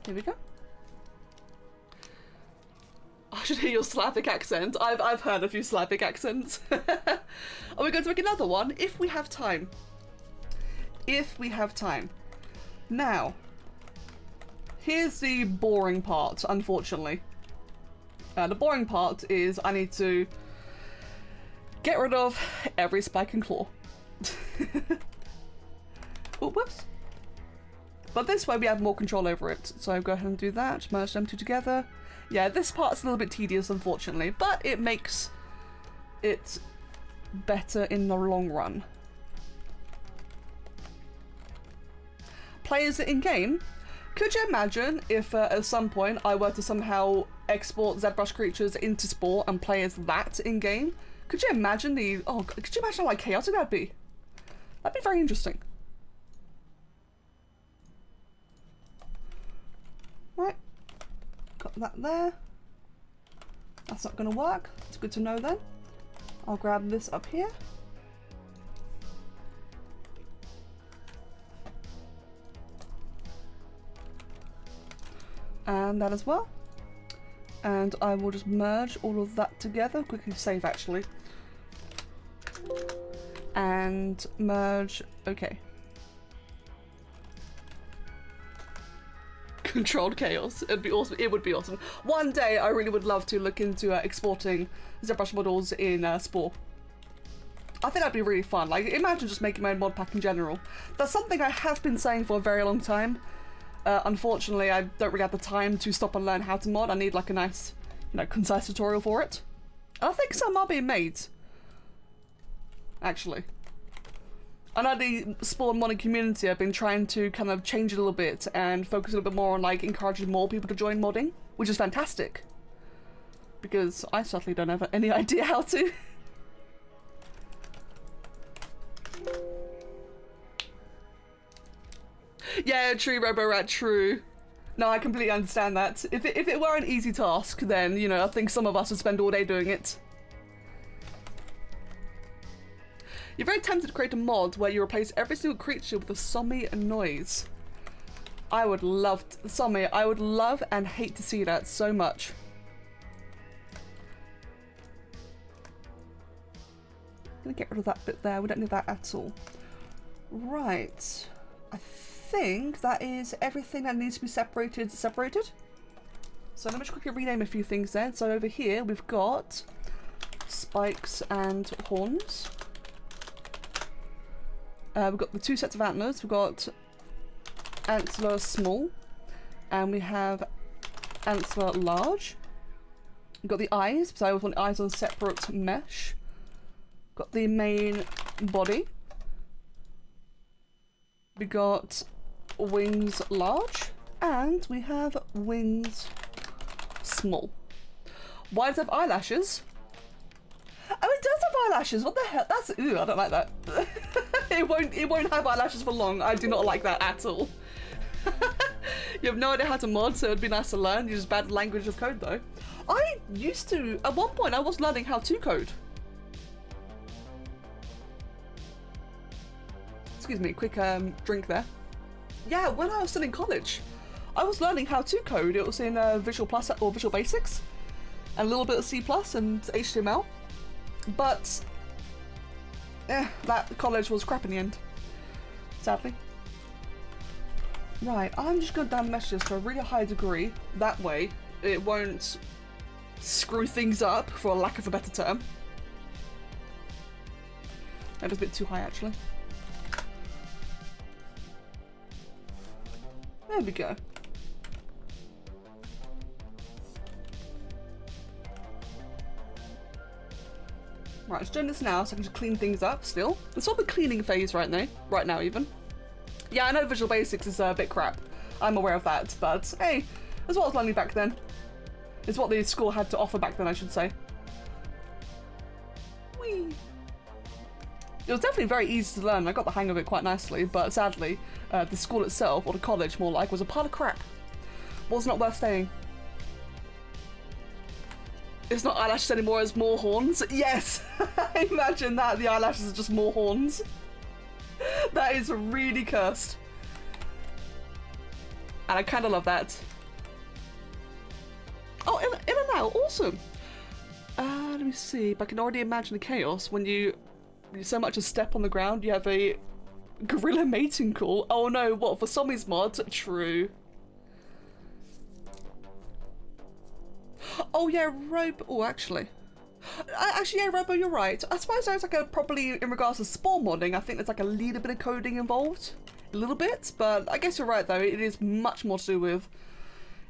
Here we go. I should hear your Slavic accent. I've heard a few Slavic accents. Are we going to make another one? If we have time. If we have time. Now, here's the boring part, unfortunately. The boring part is I need to get rid of every spike and claw. Oh, whoops. But this way we have more control over it. So go ahead and do that. Merge them two together. Yeah, this part's a little bit tedious, unfortunately, but it makes it better in the long run. Players in-game. Could you imagine if at some point I were to somehow export ZBrush creatures into Spore and play as that in-game? Could you imagine could you imagine how like chaotic that'd be? That'd be very interesting. Right, got that there. That's not gonna work. It's good to know then. I'll grab this up here. And that as well. And I will just merge all of that together. Quickly save actually. And merge, okay. Controlled chaos. It'd be awesome. It would be awesome. One day I really would love to look into exporting ZBrush models in Spore. I think that'd be really fun. Like, imagine just making my own mod pack in general. That's something I have been saying for a very long time. Unfortunately, I don't really have the time to stop and learn how to mod. I need like a nice, you know, concise tutorial for it. And I think some are being made, actually. I know the Spore modding community have been trying to kind of change it a little bit and focus a little bit more on like encouraging more people to join modding, which is fantastic. Because I certainly don't have any idea how to. Yeah, true, Roborat, true. No, I completely understand that. If it were an easy task, then, you know, I think some of us would spend all day doing it. You're very tempted to create a mod where you replace every single creature with a Sommy noise. I would love Sommy. I would love and hate to see that so much. I'm gonna get rid of that bit there. We don't need that at all. Right. I think that is everything that needs to be separated. So let me just quickly rename a few things then. So over here we've got spikes and horns. We've got the two sets of antlers. We've got antler small, and we have antler large. We've got the eyes, so I always want the eyes on separate mesh. Got the main body. We got wings large, and we have wings small. Why does it have eyelashes? Oh, it does have eyelashes. What the hell? That's ew. I don't like that. It won't have eyelashes for long. I do not like that at all. You have no idea how to mod, so it'd be nice to learn. You're just bad at language of code, though. I used to. At one point, I was learning how to code. Excuse me, quick drink there. Yeah, when I was still in college, I was learning how to code. It was in Visual Plus or Visual Basics, and a little bit of C+ and HTML. But that college was crap in the end, sadly. Right, I'm just going to down mesh this to a really high degree. That way, it won't screw things up, for lack of a better term. That was a bit too high, actually. There we go. Right, just doing this now so I can just clean things up still. It's on the cleaning phase right now even. Yeah, I know Visual Basics is a bit crap. I'm aware of that, but hey, that's what I was learning back then. It's what the school had to offer back then, I should say. Whee! It was definitely very easy to learn. I got the hang of it quite nicely, but sadly, the school itself, or the college more like, was a pile of crap. Was not worth staying. It's not eyelashes anymore, it's more horns. Yes! Imagine that, the eyelashes are just more horns. That is really cursed. And I kind of love that. Oh, in and out, awesome. Let me see, but I can already imagine the chaos when you so much as step on the ground, you have a gorilla mating call. Oh no, what, for Sommy's mod? True. Oh yeah, Robo. Oh, actually, yeah, Robo, you're right. I suppose there's like a probably in regards to Spore modding. I think there's like a little bit of coding involved, a little bit. But I guess you're right though. It is much more to do with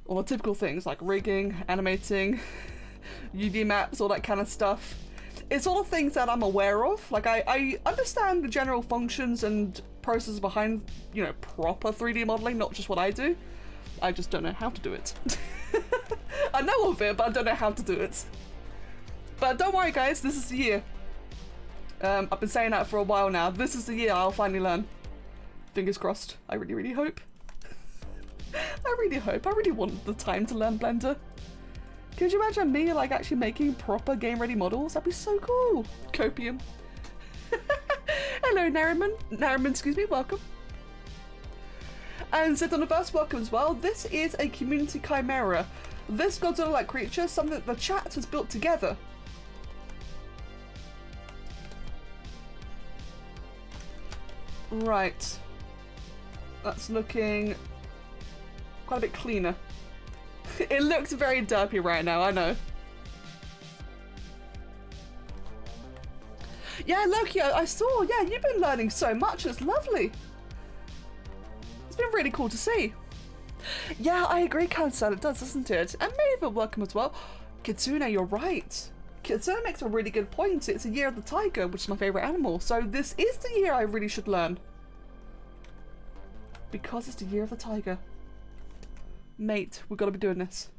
all the typical things like rigging, animating, UV maps, all that kind of stuff. It's all the things that I'm aware of. Like I understand the general functions and processes behind, you know, proper 3D modeling, not just what I do. I just don't know how to do it. I know of it, but I don't know how to do it. But don't worry guys, this is the year. I've been saying that for a while now. This is the year I'll finally learn. Fingers crossed. I really, really hope. I really hope. I really want the time to learn Blender. Could you imagine me like actually making proper game-ready models? That'd be so cool. Copium. Hello, Nariman. Nariman, excuse me, welcome. And Zed on the first, welcome as well. This is a community chimera. This Godzilla-like creature is something that the chat has built together. Right. That's looking quite a bit cleaner. It looks very derpy right now, I know. Yeah, Loki, I saw. Yeah, you've been learning so much. It's lovely. It's been really cool to see. Yeah, I agree, Cancer. It does, doesn't it? And may even welcome as well. Kitsune, you're right. Kitsune makes a really good point. It's a year of the tiger, which is my favourite animal. So this is the year I really should learn. Because it's the year of the tiger. Mate, we've got to be doing this.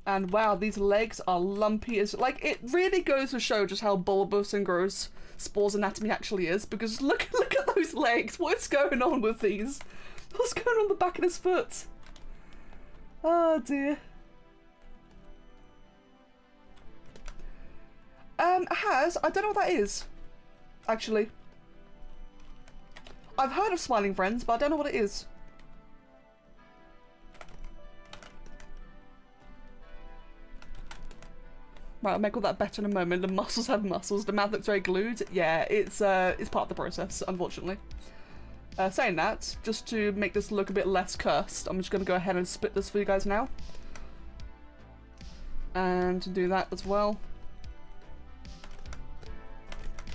And wow, these legs are lumpy as... Like, it really goes to show just how bulbous and gross Spore's anatomy actually is. Because look at those legs. What's going on with these? What's going on the back of his foot? Oh dear. I don't know what that is. Actually. I've heard of Smiling Friends, but I don't know what it is. Right, I'll make all that better in a moment. The muscles have muscles. The mouth looks very glued. Yeah, it's part of the process, unfortunately. Saying that, just to make this look a bit less cursed, I'm just going to go ahead and split this for you guys now. And to do that as well.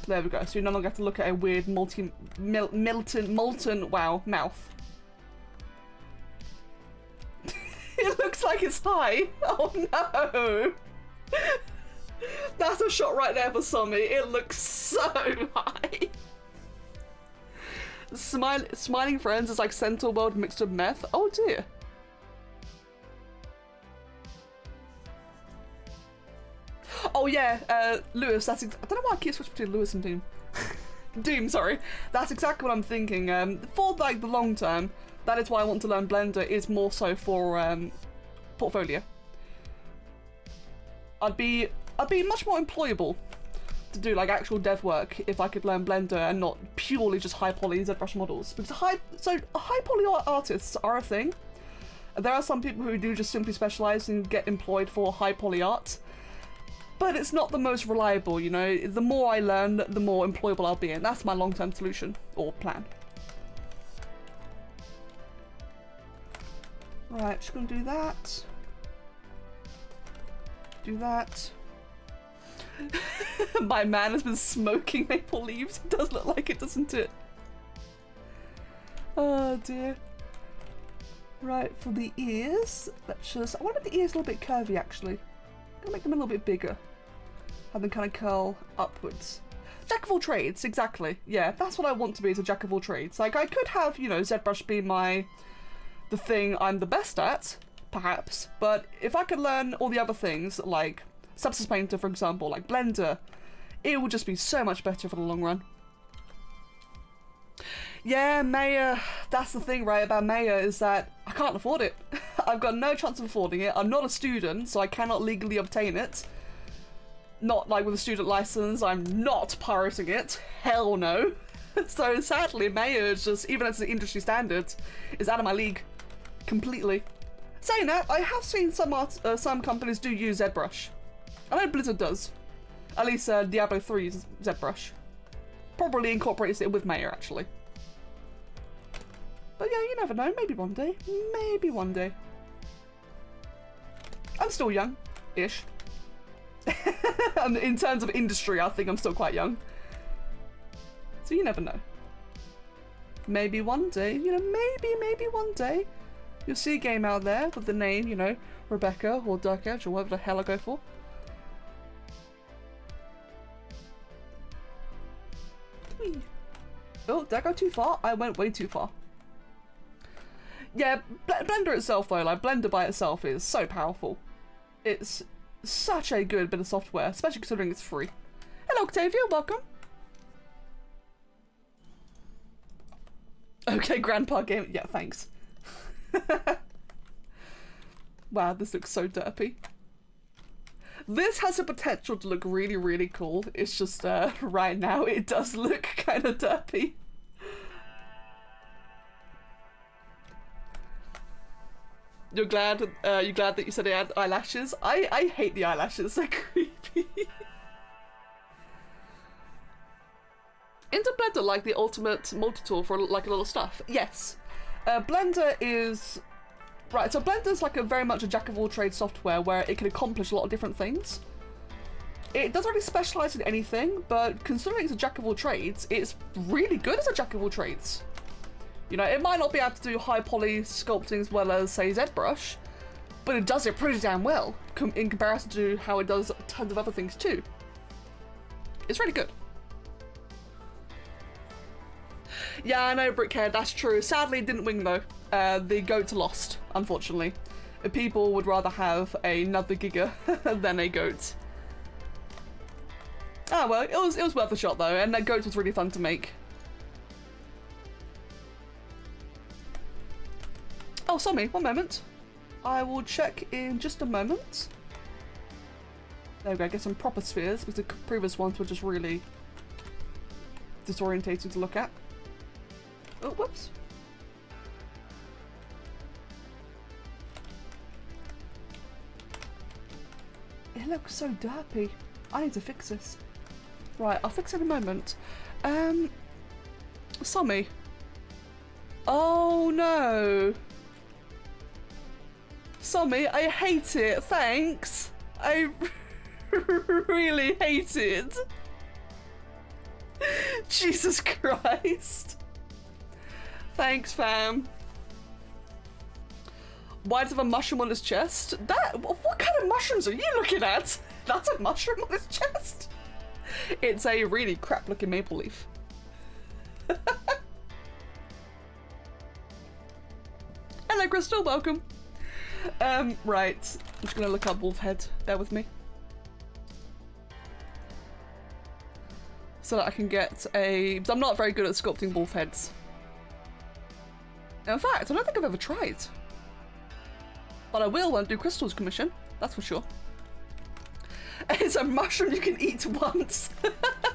There we go. So you no longer have to look at a weird molten, wow, mouth. It looks like it's high. Oh no! That's a shot right there for Somi. It looks so high. Smiling Friends is like Centaur World mixed with meth. Oh dear. Oh yeah, Lewis, I don't know why I keep switching between Lewis and Doom. Doom, sorry. That's exactly what I'm thinking. For like the long term, that is why I want to learn Blender, is more so for portfolio. I'd be much more employable to do like actual dev work if I could learn Blender and not purely just high poly ZBrush models. Because high poly artists are a thing. There are some people who do just simply specialize and get employed for high poly art. But it's not the most reliable, you know. The more I learn, the more employable I'll be, and that's my long-term solution, or plan. Right, just gonna do that. Do that. My man has been smoking maple leaves. It does look like it, doesn't it? Oh dear. Right, for the ears, let's just... I want to make the ears a little bit curvy, actually. I'm gonna make them a little bit bigger. Have them kind of curl upwards. Jack of all trades, exactly. Yeah, that's what I want to be, as a jack of all trades. Like, I could have, you know, ZBrush be the thing I'm the best at, perhaps, but if I could learn all the other things, like Substance Painter, for example, like Blender, it would just be so much better for the long run. Yeah, Maya, that's the thing, right, about Maya, is that I can't afford it. I've got no chance of affording it. I'm not a student, so I cannot legally obtain it. Not like with a student license, I'm not pirating it. Hell no. So sadly, Maya is just, even as an industry standard, is out of my league. Completely. Saying that, I have seen some companies do use ZBrush. I know Blizzard does. At least Diablo 3 uses ZBrush. Probably incorporates it with Maya, actually. But yeah, you never know. Maybe one day. Maybe one day. I'm still young-ish. In terms of industry, I think I'm still quite young. So you never know. Maybe one day, you know, maybe one day, you'll see a game out there with the name, you know, Rebecca or Dark Edge or whatever the hell I go for. Whee. Oh, did I go too far? I went way too far. Yeah, Blender itself though, like Blender by itself is so powerful. It's such a good bit of software, especially considering it's free. Hello Octavia, welcome. Okay, Grandpa Game, yeah, thanks. Wow, this looks so derpy. This has the potential to look really, really cool. It's just, right now it does look kind of derpy. You're glad that you said it had eyelashes? I hate the eyelashes, they're creepy. Isn't Blender like the ultimate multi-tool for like a lot of stuff? Yes. Blender is... Right, so Blender's like very much a jack-of-all-trades software where it can accomplish a lot of different things. It doesn't really specialise in anything, but considering it's a jack-of-all-trades, it's really good as a jack-of-all-trades. You know, it might not be able to do high poly sculpting as well as, say, ZBrush, but it does it pretty damn well in comparison to how it does tons of other things too. It's really good. Yeah, I know, Brickhead, that's true. Sadly, it didn't win though. The goat lost, unfortunately. People would rather have another Giga than a goat. Ah well, it was worth a shot though, and that goat was really fun to make. Oh, sorry, one moment. I will check in just a moment. There we go, get some proper spheres, because the previous ones were just really disorientating to look at. Oh, whoops. It looks so derpy. I need to fix this. Right, I'll fix it in a moment. Sammy. Oh no. Sammy, I hate it. Thanks. I really hate it. Jesus Christ. Thanks, fam. Why does it have a mushroom on his chest? What kind of mushrooms are you looking at? That's a mushroom on his chest? It's a really crap looking maple leaf. Hello, Crystal, welcome. Right, I'm just gonna look up wolf head. Bear with me. So that I can get because I'm not very good at sculpting wolf heads. In fact, I don't think I've ever tried. But I will when I do Crystal's commission, that's for sure. It's a mushroom you can eat once.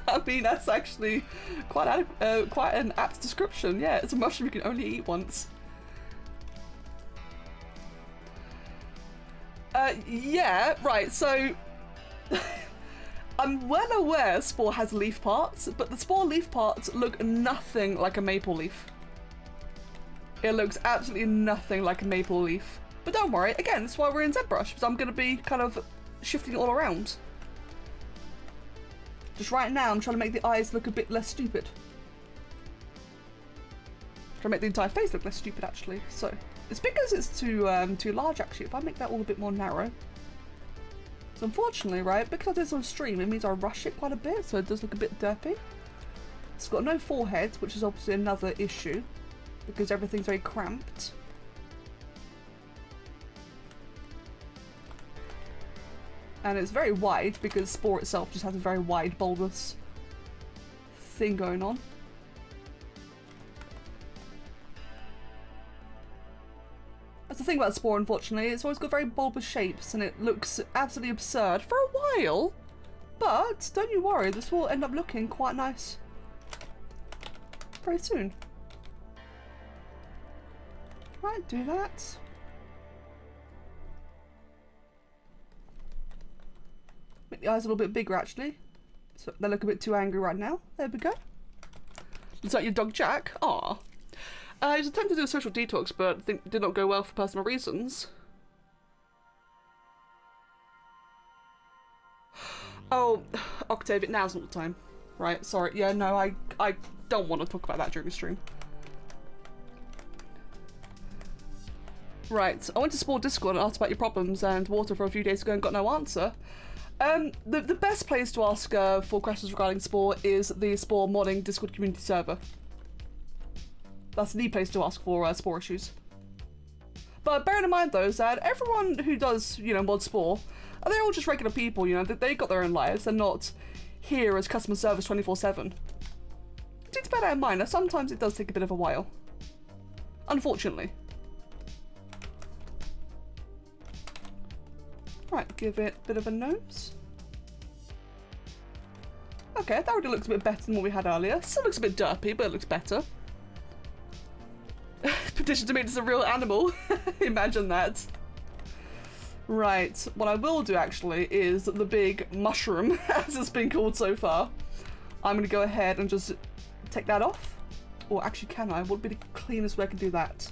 I mean, that's actually quite an apt description. Yeah, it's a mushroom you can only eat once. Yeah, right, so I'm well aware Spore has leaf parts, but the Spore leaf parts look nothing like a maple leaf. It looks absolutely nothing like a maple leaf. But don't worry, again, that's why we're in ZBrush, because I'm going to be kind of shifting it all around. Just right now, I'm trying to make the eyes look a bit less stupid. Trying to make the entire face look less stupid, actually. So, it's because it's too large, actually. If I make that all a bit more narrow. So unfortunately, right, because I did this on stream, it means I rush it quite a bit, so it does look a bit derpy. It's got no foreheads, which is obviously another issue, because everything's very cramped. And it's very wide because Spore itself just has a very wide bulbous thing going on. That's the thing about Spore, unfortunately. It's always got very bulbous shapes and it looks absolutely absurd for a while. But don't you worry, this will end up looking quite nice very soon. Right, do that. Make the eyes a little bit bigger, actually. So they look a bit too angry right now. There we go. Looks like your dog Jack. Aww. He was attempting to do a social detox, but did not go well for personal reasons. Oh, Octave, now's not the time. Right, sorry. Yeah, no, I don't want to talk about that during the stream. Right, I went to Spore Discord and asked about your problems and water for a few days ago and got no answer. The best place to ask for questions regarding Spore is the Spore modding Discord community server. That's the place to ask for Spore issues. But bearing in mind though, that everyone who does, you know, mod Spore, they're all just regular people, you know, they got their own lives, they're not here as customer service 24/7. Need to bear that in mind, that sometimes it does take a bit of a while. Unfortunately. Right, give it a bit of a nose. Okay, that already looks a bit better than what we had earlier. Still looks a bit derpy, but it looks better. Petition to make this a real animal. Imagine that. Right, what I will do actually is the big mushroom, as it's been called so far. I'm going to go ahead and just take that off. Or actually, can I? What would be the cleanest way I can do that?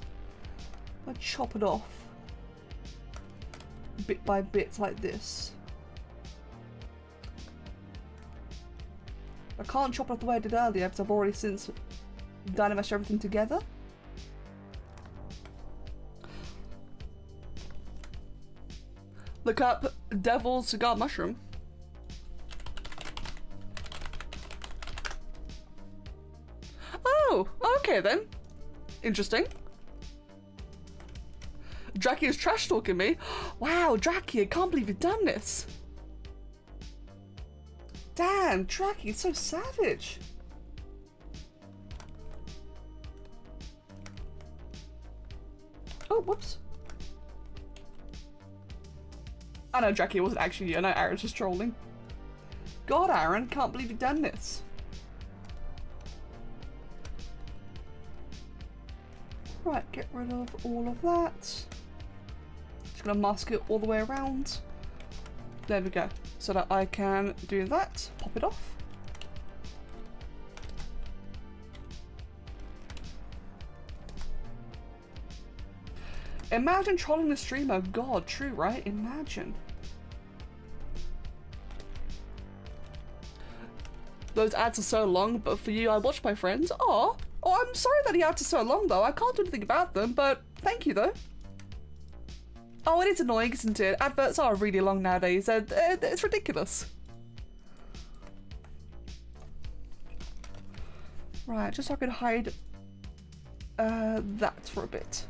I chop it off. Bit by bit like this. I can't chop it off the way I did earlier because I've already since dynameshed everything together. Look up Devil's Cigar Mushroom. Oh, okay then. Interesting. Dracky is trash talking me. Wow, Dracky, I can't believe you've done this. Damn, Dracky, it's so savage. Oh, whoops. I know, Dracky, it wasn't actually you. I know Aaron's just trolling. God, Aaron, can't believe you've done this. Right, get rid of all of that. Just gonna mask it all the way around. There we go. So that I can do that. Pop it off. Imagine trolling the streamer. God, true, right? Imagine. Those ads are so long, but for you, I watch my friends. Oh, I'm sorry that the ads are so long, though. I can't do anything about them, but thank you, though. Oh, it is annoying, isn't it? Adverts are really long nowadays. It's ridiculous. Right, just so I can hide that for a bit.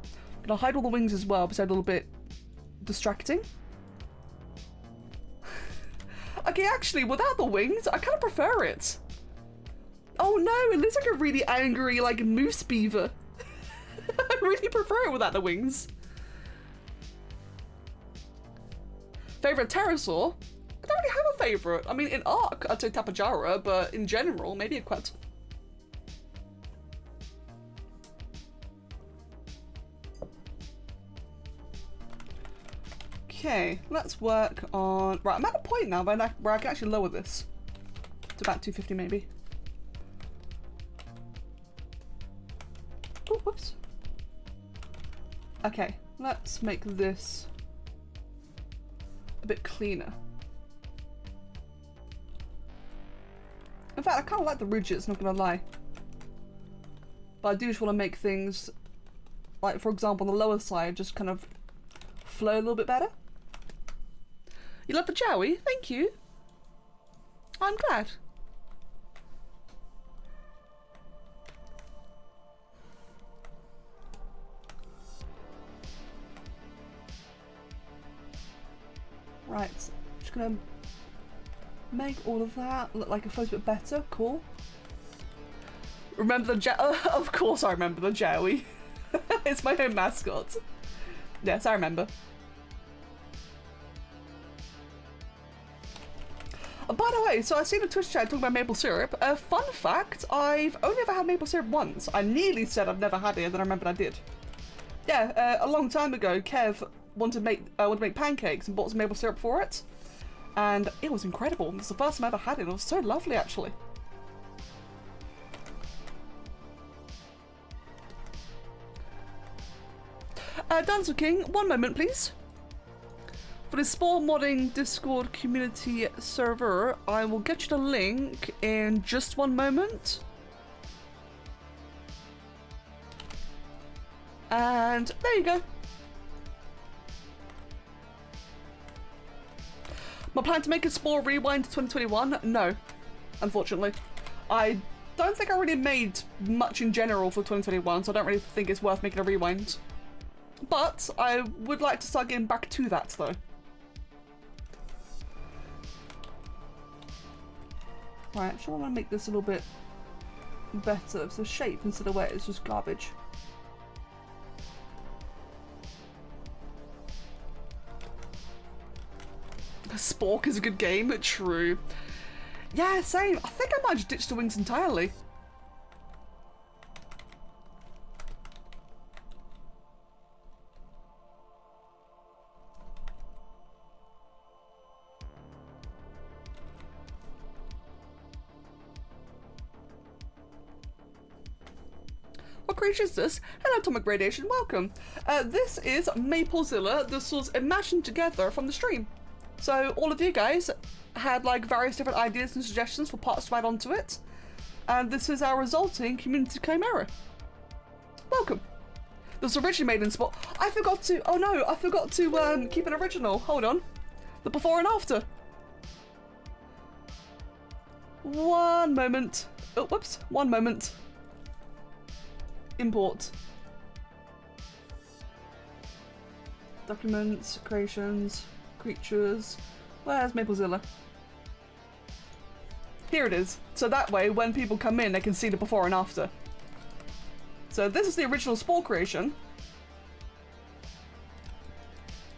I'm gonna hide all the wings as well, because they're a little bit distracting. Okay, actually, without the wings, I kind of prefer it. Oh no, it looks like a really angry, like, moose beaver. I really prefer it without the wings. Favorite pterosaur? I don't really have a favorite. I mean, in art, I'd say Tapajara, but in general, maybe a quad. Okay, let's work on... Right, I'm at a point now where I can actually lower this to about 250 maybe. Oh, whoops. Okay, let's make this a bit cleaner. In fact, I kind of like the ridges, not gonna lie. But I do just want to make things, like for example, on the lower side, just kind of flow a little bit better. You love the Jowie? Thank you. I'm glad. Right, just gonna make all of that look like it flows a bit better. Cool. Remember the of course I remember the Jowie. It's my home mascot. Yes, I remember. By the way, so I seen a Twitch chat talking about maple syrup. Fun fact, I've only ever had maple syrup once. I nearly said I've never had it, and then I remembered I did. Yeah, a long time ago, Kev wanted to make pancakes and bought some maple syrup for it. And it was incredible. It was the first time I ever had it. It was so lovely, actually. Dancer King, one moment, please. For the Spore modding Discord community server, I will get you the link in just one moment. And there you go. My plan to make a Spore rewind to 2021? No, unfortunately. I don't think I really made much in general for 2021, so I don't really think it's worth making a rewind. But I would like to start getting back to that, though. Right, I actually want to make this a little bit better. So shape and silhouette is just garbage. Spork is a good game, true. Yeah, same. I think I might just ditch the wings entirely. What creature is this? Hello, Atomic Radiation, welcome. This is Maplezilla. This was imagined together from the stream. So all of you guys had like various different ideas and suggestions for parts to add onto it. And this is our resulting community chimera. Welcome. was originally made in Spore. I forgot to, oh no, I forgot to keep an original. Hold on. The before and after. One moment. Oh, whoops. One moment. Import. Documents, creations, creatures. Where's Maplezilla? Here it is. So that way, when people come in, they can see the before and after. So this is the original Spore creation.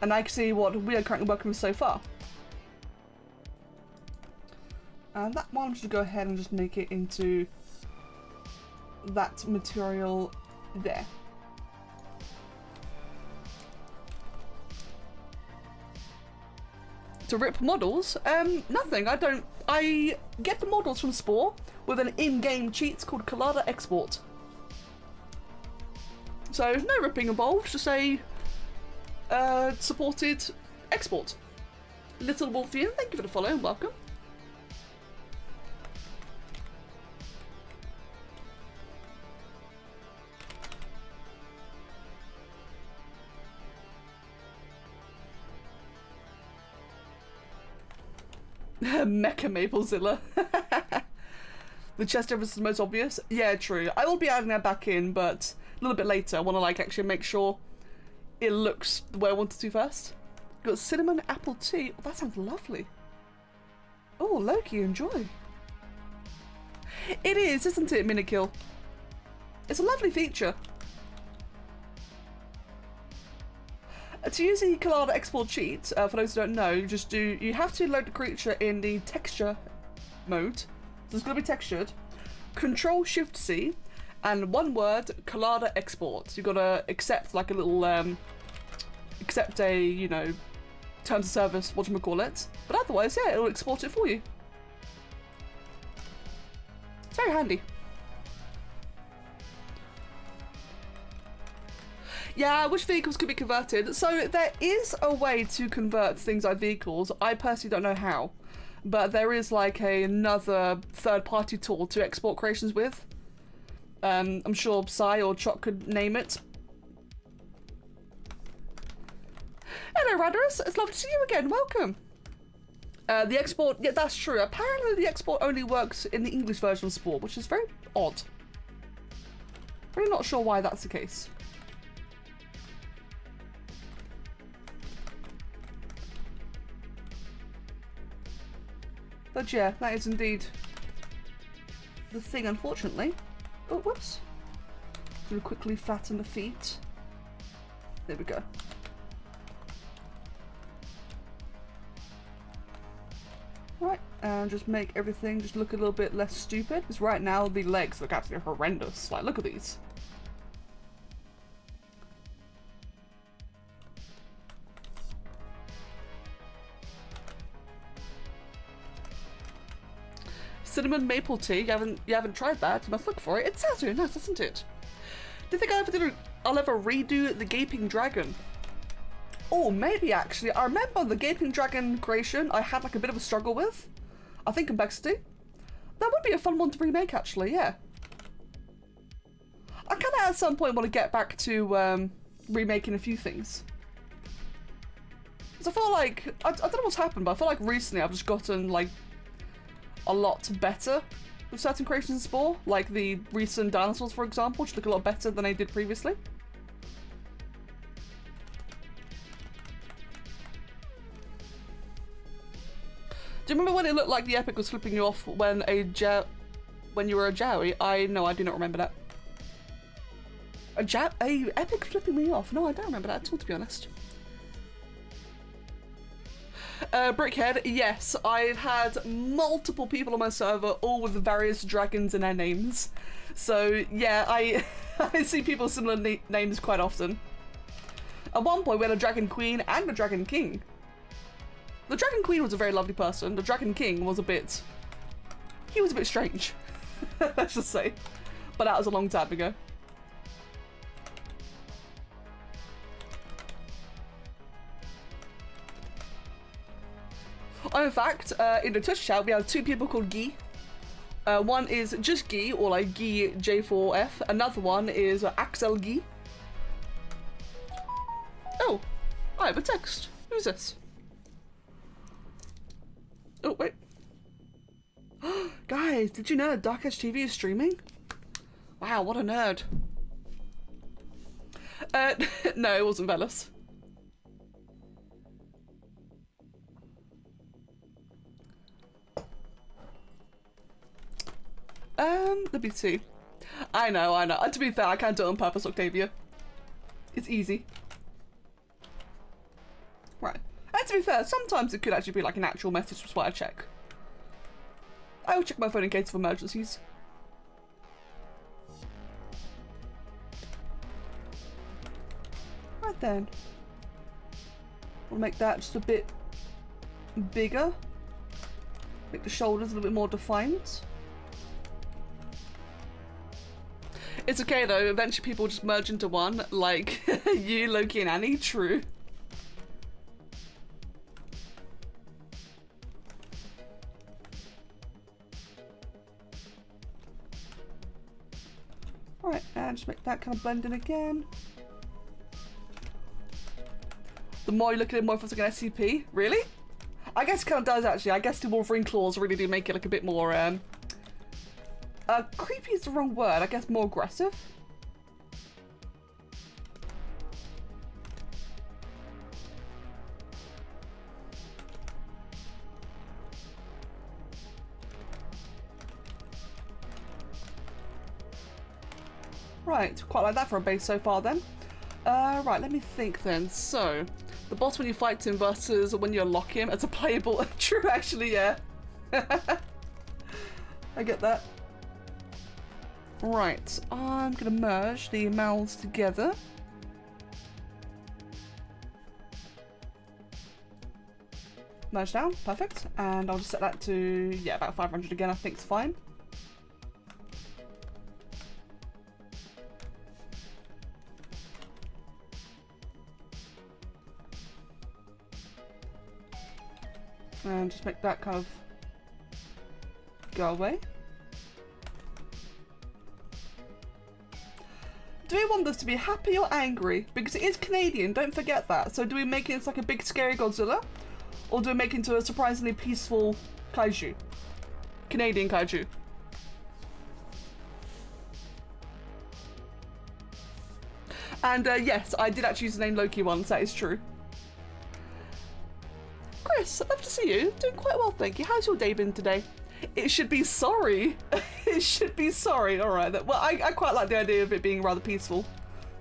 And I can see what we are currently working with so far. And that one, I'm just go ahead and just make it into that material there. To rip models? Nothing. I get the models from Spore with an in-game cheat called Collada Export. So no ripping involved, just a supported export. Little Wolfian, thank you for the follow and welcome. Mecha Maplezilla. The chest difference is the most obvious. Yeah, true. I will be adding that back in, but a little bit later. I want to like actually make sure it looks the way I want it to first. Got cinnamon apple tea. Oh, that sounds lovely. Oh, Loki, enjoy. It is, isn't it, Minikill? It's a lovely feature. To use the Collada export cheat, for those who don't know, you have to load the creature in the texture mode. So it's going to be textured. Control-Shift-C, and one word, Collada export. You've got to accept like a little, accept a, you know, terms of service, whatchamacallit. But otherwise, yeah, it'll export it for you. It's very handy. Yeah, which vehicles could be converted? So there is a way to convert things like vehicles. I personally don't know how, but there is like another third-party tool to export creations with. I'm sure Psy or Choc could name it. Hello, Radarus. It's lovely to see you again. Welcome. The export, yeah, that's true. Apparently the export only works in the English version of Spore, which is very odd. Really not sure why that's the case. But yeah, that is indeed the thing, unfortunately. Oh, whoops. Gonna quickly flatten the feet. There we go. Right, and just make everything just look a little bit less stupid. Because right now the legs look absolutely horrendous. Like, look at these. Cinnamon maple tea. You haven't tried that. You must look for it. It sounds really nice, doesn't it? Do you think I'll ever redo the Gaping Dragon? Oh, maybe actually. I remember the Gaping Dragon creation I had like a bit of a struggle with. I think Complexity. That would be a fun one to remake actually, yeah. I kind of at some point want to get back to remaking a few things. Because I feel like, I don't know what's happened, but I feel like recently I've just gotten like a lot better with certain creations in Spore, like the recent dinosaurs, for example, which look a lot better than they did previously. Do you remember when it looked like the epic was flipping you off when you were a Jowie? No, I do not remember that. A epic flipping me off? No, I don't remember that at all, to be honest. Brickhead, yes, I've had multiple people on my server, all with various dragons in their names. So yeah, I see people with similar names quite often. At one point we had a Dragon Queen and a Dragon King. The Dragon Queen was a very lovely person. The Dragon King was a bit strange, let's just say. But that was a long time ago. In fact, in the Twitch chat, we have two people called Guy. One is just Guy, or like Guy J4F. Another one is Axel Guy. I have a text. Who's this? Oh, wait. Guys, did you know Dark Edge TV is streaming? Wow, what a nerd. No, it wasn't Velas. Let me see. I know. To be fair, I can't do it on purpose, Octavia. It's easy. Right. And to be fair, sometimes it could actually be like an actual message, that's why I check. I will check my phone in case of emergencies. Right then. We'll make that just a bit bigger. Make the shoulders a little bit more defined. It's okay though, eventually people just merge into one, like you, Loki, and Annie. True. Right, and just make that kind of blend in again. The more you look at it, more it feels like an SCP. Really? I guess it kind of does actually. I guess the Wolverine claws really do make it like a bit more, creepy is the wrong word. I guess more aggressive. Right, quite like that for a base so far then. Right, let me think then. So, the boss when you fight him versus when you unlock him as a playable... True, actually, yeah. I get that. Right, I'm gonna merge the mouths together. Merge down, perfect. And I'll just set that to, yeah, about 500 again, I think it's fine. And just make that kind of go away. Do we want this to be happy or angry? Because it is Canadian, don't forget that. So do we make it into like a big scary Godzilla? Or do we make it into a surprisingly peaceful kaiju? Canadian kaiju. And yes, I did actually use the name Loki once, that is true. Chris, love to see you. Doing quite well, thank you. How's your day been today? It should be sorry. It should be sorry. All right. Well, I quite like the idea of it being rather peaceful.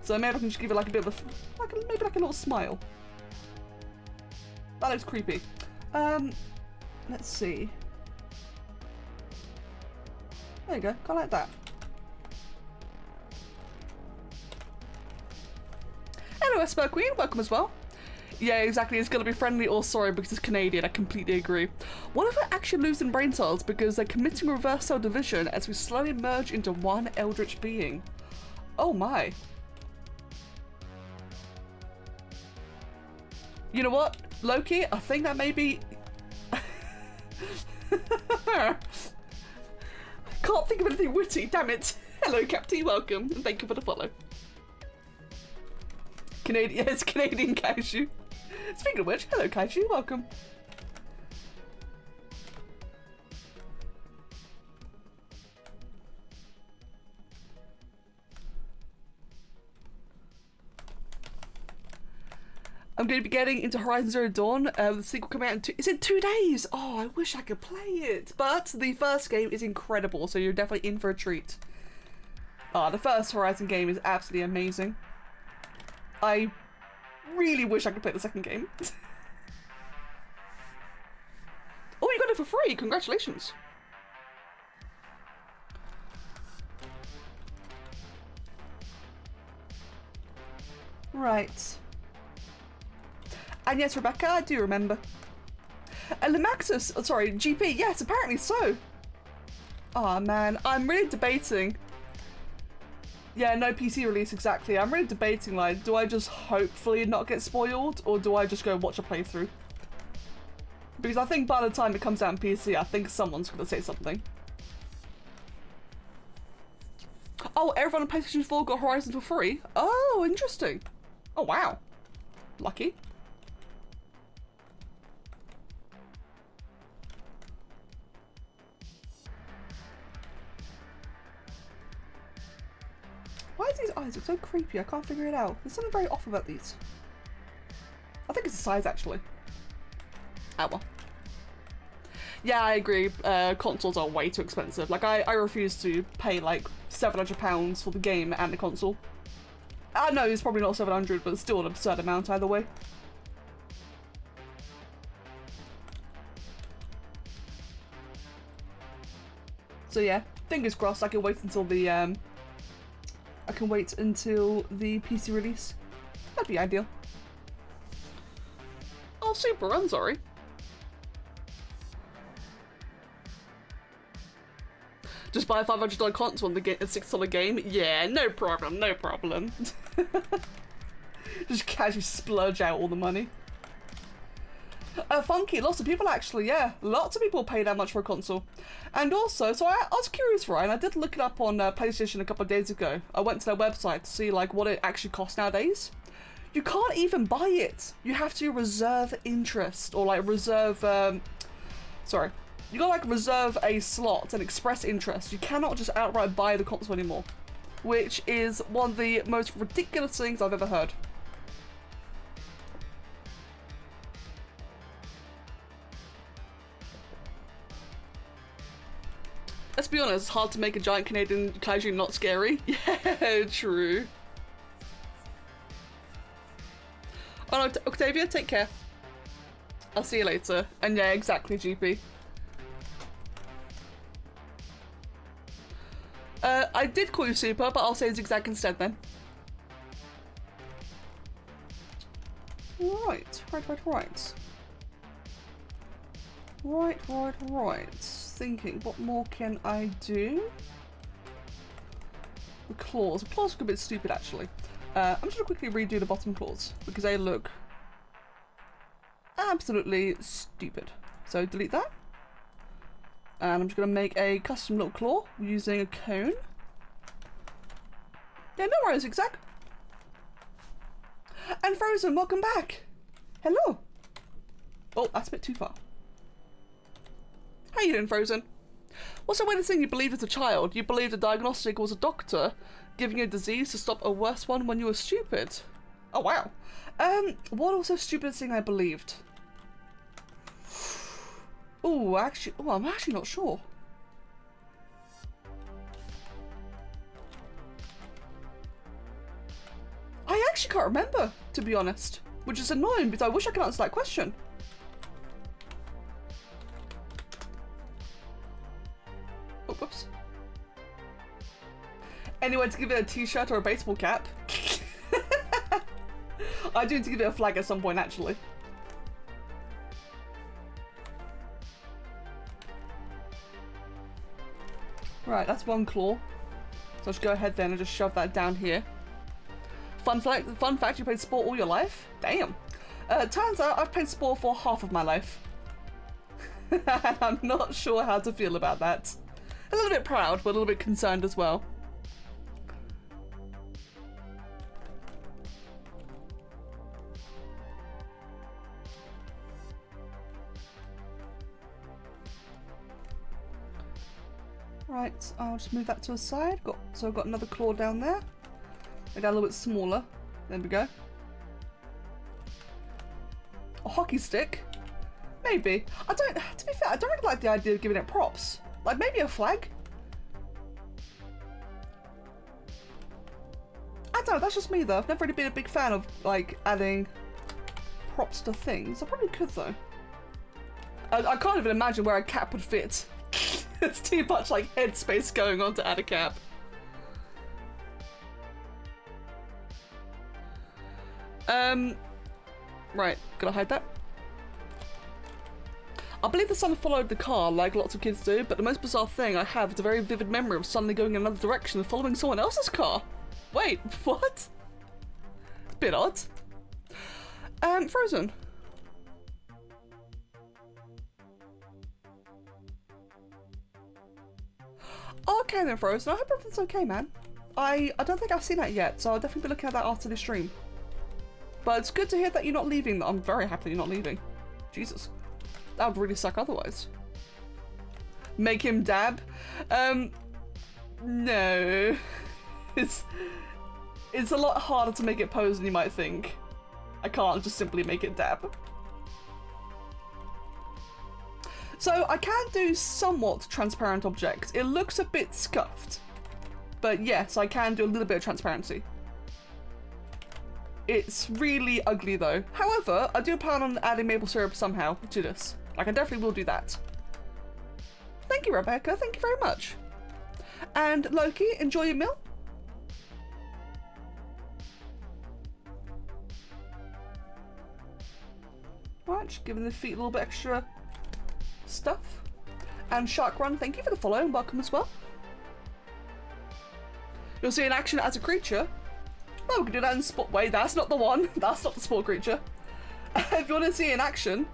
So maybe I can just give it like a bit of a, maybe like a little smile. That looks creepy. Let's see. There you go. Kind of like that. Hello, Esper Queen. Welcome as well. Yeah, exactly. It's gonna be friendly or sorry because it's Canadian. I completely agree. What if we're actually losing brain cells because they're committing reverse cell division as we slowly merge into one eldritch being? Oh my. You know what, Loki? I think that maybe... Can't think of anything witty, damn it. Hello, Captain. Welcome. And thank you for the follow. Canadian, it's Canadian kaiju. Speaking of which, hello kaiju, welcome. I'm going to be getting into Horizon Zero Dawn. The sequel coming out in 2 days. Oh, I wish I could play it. But the first game is incredible, so you're definitely in for a treat. The first Horizon game is absolutely amazing. I really wish I could play the second game. Oh, you got it for free! Congratulations! Right. And yes, Rebecca, I do remember. Lemaxis, oh, sorry, GP, yes, apparently so. Oh man, I'm really debating. Yeah, no PC release, exactly. I'm really debating, like, do I just hopefully not get spoiled, or do I just go watch a playthrough? Because I think by the time it comes out on PC, I think someone's gonna say something. Oh, everyone on PlayStation 4 got Horizon for free? Oh, interesting. Oh, wow. Lucky. do these eyes look so creepy? I can't figure it out. There's something very off about these. I think it's the size, actually. Ah, well. Yeah, I agree. Consoles are way too expensive. Like, I refuse to pay, like, £700 for the game and the console. I know it's probably not 700, but it's still an absurd amount either way. So yeah, fingers crossed. I can wait until the PC release. That'd be ideal. Oh, super! I'm sorry. Just buy a $500 console and a $6 game. Yeah, no problem, no problem. Just casually splurge out all the money. Funky, lots of people actually, yeah. Lots of people pay that much for a console. And also, so I was curious, Ryan, I did look it up on PlayStation a couple of days ago. I went to their website to see like what it actually costs nowadays. You can't even buy it. You have to reserve interest or like reserve, sorry. You gotta like reserve a slot and express interest. You cannot just outright buy the console anymore. Which is one of the most ridiculous things I've ever heard. Let's be honest, it's hard to make a giant Canadian kaiju not scary. Yeah, true. Oh no, Octavia, take care. I'll see you later. And yeah, exactly, GP. I did call you Super, but I'll say Zigzag instead then. Right. Thinking, what more can I do? The claws. The claws look a bit stupid, actually. I'm just gonna quickly redo the bottom claws because they look absolutely stupid. So delete that. And I'm just gonna make a custom little claw using a cone. Yeah, no worries, Zigzag. And Frozen, welcome back. Hello. Oh, that's a bit too far. How you doing, Frozen? What's the weirdest thing you believed as a child? You believed a diagnostic was a doctor giving you a disease to stop a worse one when you were stupid. Oh, wow. What was the stupidest thing I believed? Oh, actually, I'm actually not sure. I actually can't remember, to be honest, which is annoying because I wish I could answer that question. Oh, whoops. Anyway, to give it a t-shirt or a baseball cap. I do need to give it a flag at some point, actually. Right, that's one claw. So I'll just go ahead then and just shove that down here. Fun fact, you played Spore all your life? Damn. Turns out I've played Spore for half of my life. And I'm not sure how to feel about that. A little bit proud, but a little bit concerned as well. Right, I'll just move that to the side. So I've got another claw down there. Make that a little bit smaller. There we go. A hockey stick? Maybe. To be fair, I don't really like the idea of giving it props. Like maybe a flag? I don't know, that's just me though. I've never really been a big fan of like adding props to things. I probably could though. I can't even imagine where a cap would fit. It's too much like headspace going on to add a cap. Right, gotta hide that. I believe the sun followed the car like lots of kids do, but the most bizarre thing I have is a very vivid memory of suddenly going in another direction and following someone else's car. Wait, what? Bit odd. Frozen. Okay then, Frozen. I hope everything's okay, man. I don't think I've seen that yet, so I'll definitely be looking at that after the stream. But it's good to hear that you're not leaving. I'm very happy you're not leaving. Jesus. That would really suck otherwise. Make him dab? No. It's a lot harder to make it pose than you might think. I can't just simply make it dab. So I can do somewhat transparent objects. It looks a bit scuffed. But yes, I can do a little bit of transparency. It's really ugly though. However, I do plan on adding maple syrup somehow to this. Like, I definitely will do that. Thank you, Rebecca. Thank you very much. And Loki, enjoy your meal. Right, just giving the feet a little bit extra stuff. And Shark Run, thank you for the follow and welcome as well. You'll see in action as a creature. Oh, we can do that in Spore. Wait, that's not the one. That's not the Spore creature. If you want to see it in action,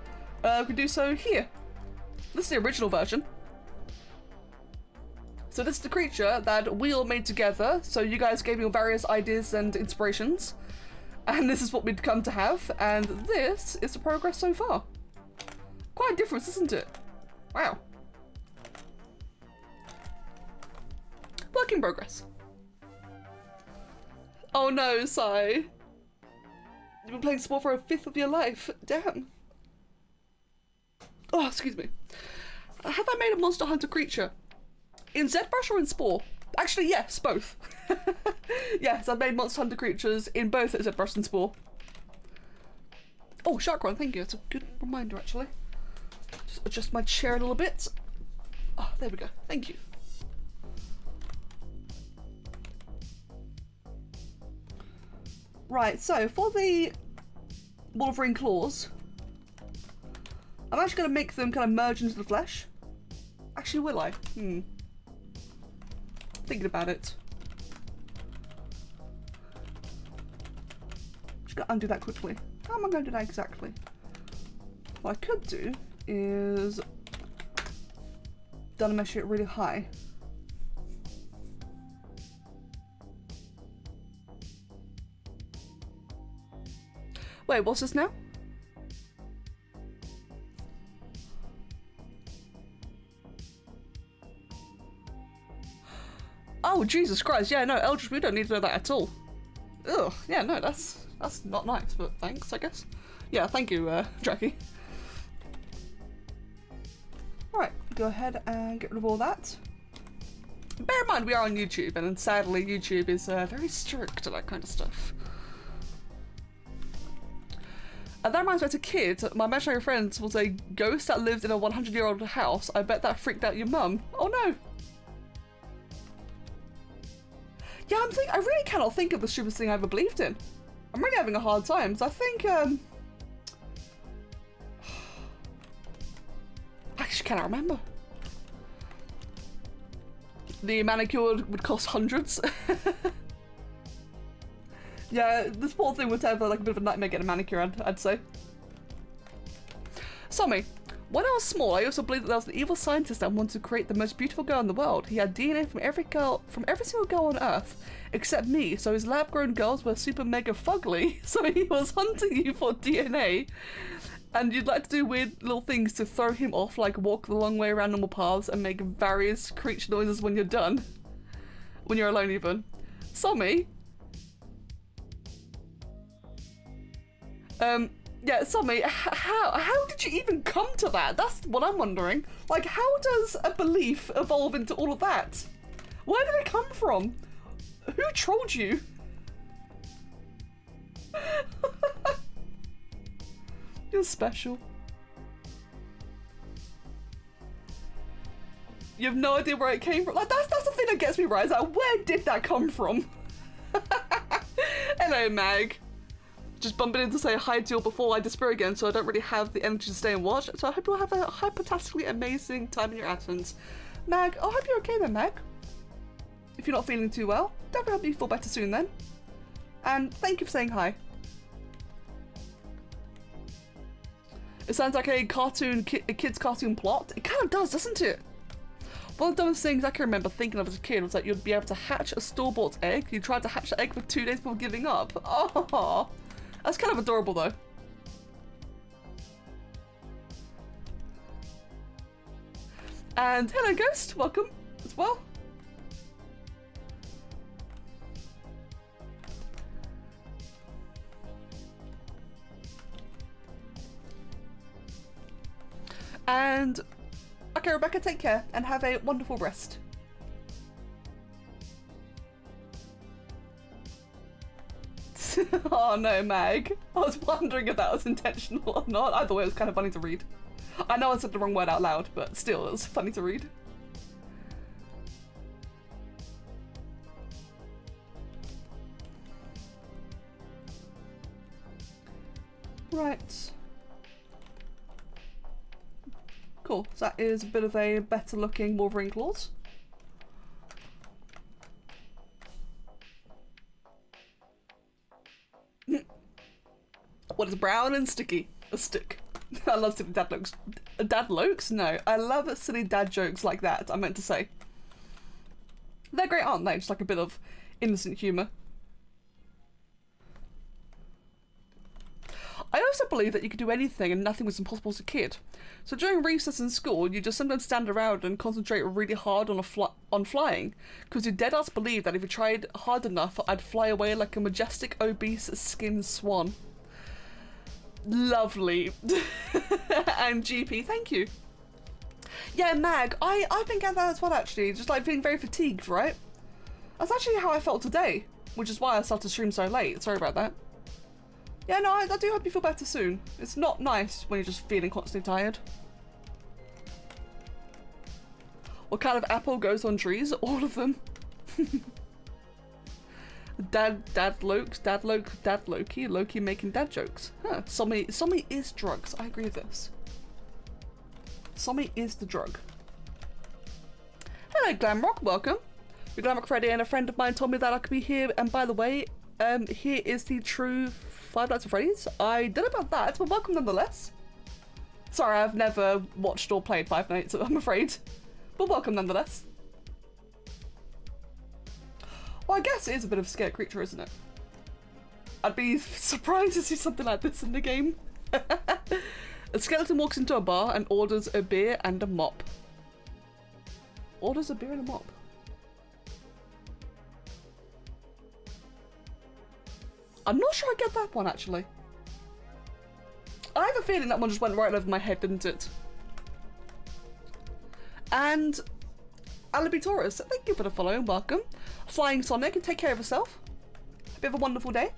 we can do so here. This is the original version. So this is the creature that we all made together. So you guys gave me various ideas and inspirations. And this is what we'd come to have. And this is the progress so far. Quite a difference, isn't it? Wow. Work in progress. Oh no, Sai. You've been playing Spore for a fifth of your life. Damn. Oh, excuse me. Have I made a Monster Hunter creature? In ZBrush or in Spore? Actually, yes, both. Yes, I've made Monster Hunter creatures in both ZBrush and Spore. Oh, Shark Run, thank you. That's a good reminder, actually. Just adjust my chair a little bit. Oh, there we go. Thank you. Right, so for the Wolverine claws, I'm actually going to make them kind of merge into the flesh. Actually, will I? Thinking about it. Just going to undo that quickly. How am I going to do that exactly? What I could do is mesh it really high. Wait, what's this now? Oh, Jesus Christ. Yeah, no, Eldritch, we don't need to know that at all. Ugh, yeah, no, that's not nice, but thanks, I guess. Yeah, thank you, Jackie. Right, go ahead and get rid of all that. Bear in mind, we are on YouTube, and sadly, YouTube is very strict to that kind of stuff. And that reminds me, as a kid, my imaginary friend was a ghost that lived in a 100-year-old house. I bet that freaked out your mum. Oh no! Yeah, I really cannot think of the stupidest thing I ever believed in. I'm really having a hard time. So I think, I actually cannot remember. The manicured would cost hundreds. Yeah, this poor thing would have like a bit of a nightmare getting a manicure, I'd say. Somi, when I was small, I also believed that there was an evil scientist that wanted to create the most beautiful girl in the world. He had DNA from every single girl on Earth, except me, so his lab-grown girls were super mega fugly, so he was hunting you for DNA. And you'd like to do weird little things to throw him off, like walk the long way around normal paths and make various creature noises when you're done. When you're alone even. Somi, yeah, Somi, how did you even come to that? That's what I'm wondering. Like, how does a belief evolve into all of that? Where did it come from? Who trolled you? You're special. You have no idea where it came from. Like, that's the thing that gets me right, is like, where did that come from? Hello, Mag. Just bumping in to say hi to you before I disappear again, so I don't really have the energy to stay and watch. So I hope you'll have a hypotastically amazing time in your absence. Mag, I hope you're okay then, Mag. If you're not feeling too well, definitely hope you feel better soon then. And thank you for saying hi. It sounds like a kid's cartoon plot. It kind of does, doesn't it? One of the dumbest things I can remember thinking of as a kid was that you'd be able to hatch a store-bought egg. You tried to hatch the egg for 2 days before giving up. Oh. That's kind of adorable though. And hello Ghost, welcome as well. And okay, Rebecca, take care and have a wonderful rest. Oh no, Mag. I was wondering if that was intentional or not. Either way, it was kind of funny to read. I know I said the wrong word out loud, but still, it was funny to read. Right. Cool. So that is a bit of a better looking Wolverine claws. What is brown and sticky? A stick. I love silly dad jokes. Dad jokes? No. I love silly dad jokes like that, I meant to say. They're great, aren't they? Just like a bit of innocent humour. I also believe that you could do anything and nothing was impossible as a kid. So during recess in school, you just sometimes stand around and concentrate really hard on flying, because you deadass believe that if you tried hard enough, I'd fly away like a majestic, obese, skinned swan. Lovely. And GP, thank you. Yeah, Mag, I've been getting that as well, actually. Just like feeling very fatigued, right? That's actually how I felt today, which is why I started to stream so late. Sorry about that. Yeah, no, I do hope you feel better soon. It's not nice when you're just feeling constantly tired. What kind of apple goes on trees? All of them. Dad Loki, Loki making dad jokes. Huh, Somi is drugs. I agree with this. Somi is the drug. Hello, Glamrock, welcome. You're Glamrock Freddy, and a friend of mine told me that I could be here, and by the way, here is the true Five Nights at Freddy's. I don't know about that, but welcome nonetheless. Sorry, I've never watched or played Five Nights, I'm afraid. But welcome nonetheless. Well, I guess it is a bit of a scared creature, isn't it? I'd be surprised to see something like this in the game. A skeleton walks into a bar and orders a beer and a mop. Orders a beer and a mop. I'm not sure I get that one, actually. I have a feeling that one just went right over my head, didn't it? And Alibi Taurus, thank you for the follow and welcome. Flying Sonic, and take care of yourself. Hope you have a wonderful day.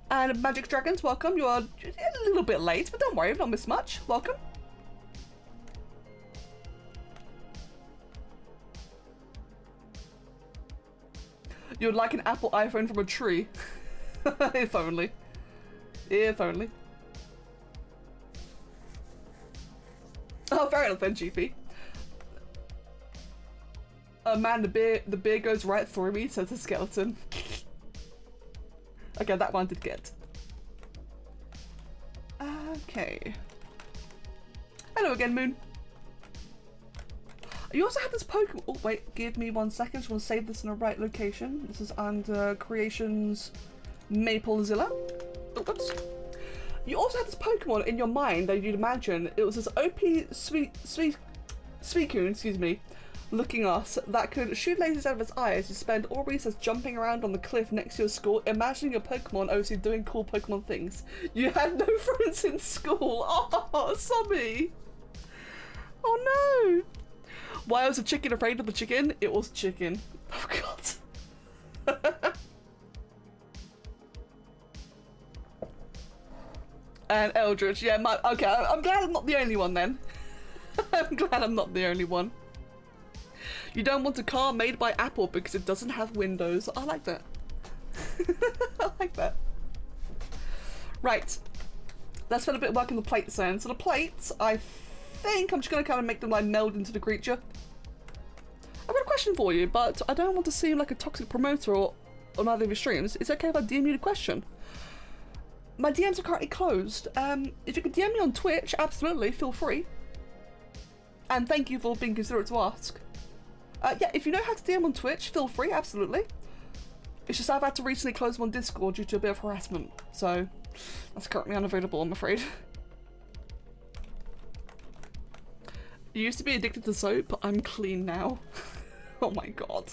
And Magic Dragons, welcome. You are a little bit late, but don't worry, you've not missed much. Welcome. You'd like an Apple iPhone from a tree. If only. If only. Oh, fair enough then, GP. Oh man, the beer goes right through me, says the skeleton. Okay, that one did get. Okay. Hello again, Moon. You also have this Pokemon. Oh wait, give me 1 second. Just want to save this in the right location. This is under Creations Maplezilla. Oh, whoops. You also had this Pokemon in your mind that you'd imagine it was this OP Suicune, excuse me, looking us that could shoot lasers out of its eyes. You spend all recess jumping around on the cliff next to your school, imagining your Pokemon obviously doing cool Pokemon things. You had no friends in school. Oh, Sobby. Oh no. Why was a chicken afraid of the chicken? It was chicken. Oh god. And Eldritch, yeah, okay, I'm glad I'm not the only one then. I'm glad I'm not the only one. You don't want a car made by Apple because it doesn't have windows. I like that. I like that. Right. Let's spend a bit of work on the plates then. So the plates, I think I'm just going to kind of make them like meld into the creature. I've got a question for you, but I don't want to seem like a toxic promoter on either of your streams. It's okay if I DM you the question. My DMs are currently closed. If you could DM me on Twitch, absolutely, feel free. And thank you for being considerate to ask. Yeah, if you know how to DM on Twitch, feel free, absolutely. It's just I've had to recently close my Discord due to a bit of harassment, so that's currently unavailable, I'm afraid. You used to be addicted to soap, but I'm clean now. Oh my god.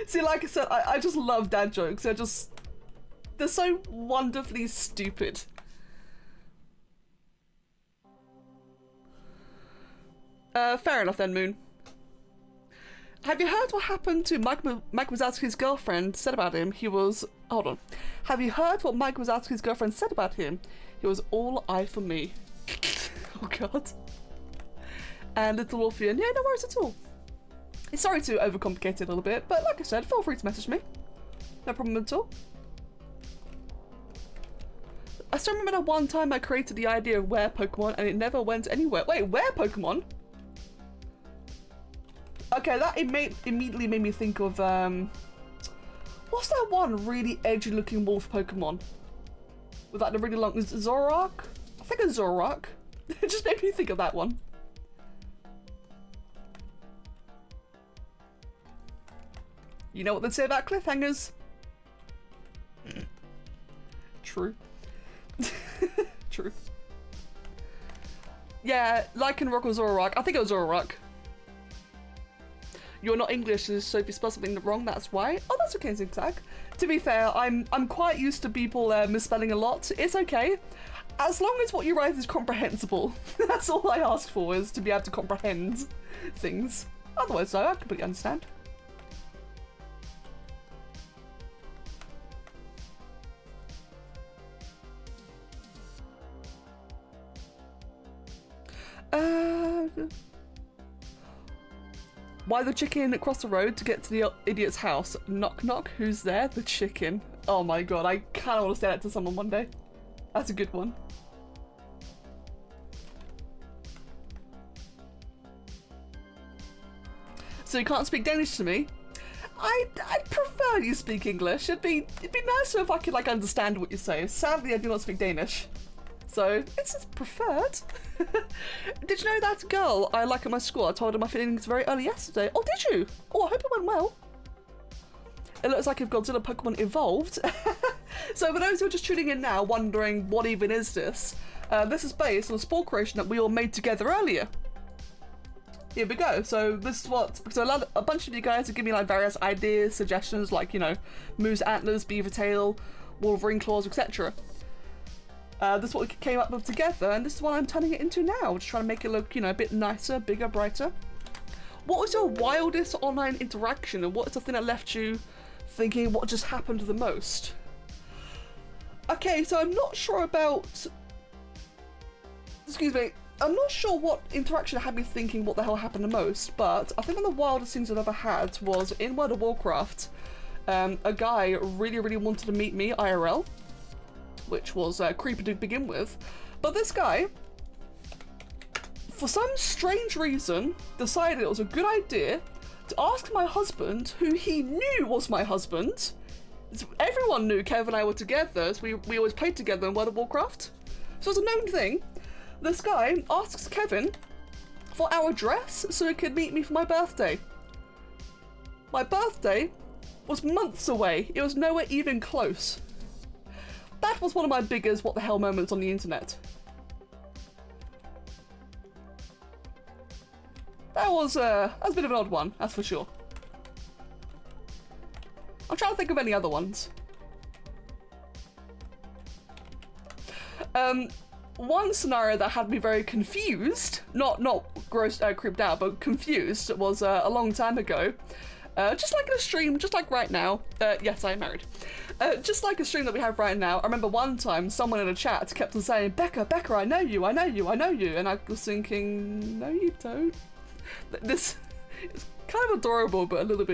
See, like I said, I just love dad jokes. They're so wonderfully stupid. Fair enough then, Moon. Have you heard what happened to Mike Wazowski's girlfriend said about him? He was... Hold on. Have you heard what Mike Wazowski's girlfriend said about him? He was all eye for me. Oh god. And Little Wolfian, yeah, no worries at all. Sorry to overcomplicate it a little bit, but like I said, feel free to message me. No problem at all. I still remember that one time I created the idea of where Pokemon and it never went anywhere. Wait, where Pokemon? Okay, that immediately made me think of, what's that one really edgy looking wolf Pokemon? With like the really long, Zoroark? I think it's Zoroark. It just made me think of that one. You know what they say about cliffhangers? True. True. Yeah, Lycanroc or Zoroark. I think it was Zoroark. You're not English, so if you spell something wrong, that's why. Oh, that's okay, Zigzag. To be fair, I'm quite used to people misspelling a lot. It's okay. As long as what you write is comprehensible. That's all I ask for, is to be able to comprehend things. Otherwise, though, I completely understand. Why the chicken across the road to get to the idiot's house? Knock knock, who's there? The chicken. Oh my god, I kinda want to say that to someone one day. That's a good one. So you can't speak Danish to me? I'd prefer you speak English. It'd be nicer if I could like understand what you say. Sadly, I do not speak Danish. So, it's preferred. Did you know that girl I like at my school? I told her my feelings very early yesterday. Oh, did you? Oh, I hope it went well. It looks like if Godzilla Pokemon evolved. So for those who are just tuning in now, wondering what even is this, this is based on a Spore creation that we all made together earlier. Here we go. So this is what, so a bunch of you guys have given me like various ideas, suggestions, like, you know, Moose Antlers, Beaver Tail, Wolverine Claws, etc. This is what we came up with together, and this is what I'm turning it into now. Just trying to make it look, you know, a bit nicer, bigger, brighter. What was your wildest online interaction, and what is the thing that left you thinking what just happened the most? Okay, so I'm not sure about... Excuse me. I'm not sure what interaction had me thinking what the hell happened the most, but I think one of the wildest things I've ever had was in World of Warcraft. A guy really wanted to meet me IRL, which was creepy to begin with. But this guy, for some strange reason, decided it was a good idea to ask my husband, who he knew was my husband. Everyone knew Kev and I were together, so we always played together in World of Warcraft. So it's a known thing. This guy asks Kevin for our address so he could meet me for my birthday. My birthday was months away. It was nowhere even close. That was one of my biggest what the hell moments on the internet. That was a bit of an odd one, that's for sure. I'm trying to think of any other ones. One scenario that had me very confused, not grossed, creeped out, but confused, was a long time ago. Just like in a stream, just like right now. Yes, I am married. Just like a stream that we have right now, I remember one time someone in a chat kept on saying, Becca, I know you, I know you, I know you. And I was thinking, no you don't. This is kind of adorable, but a little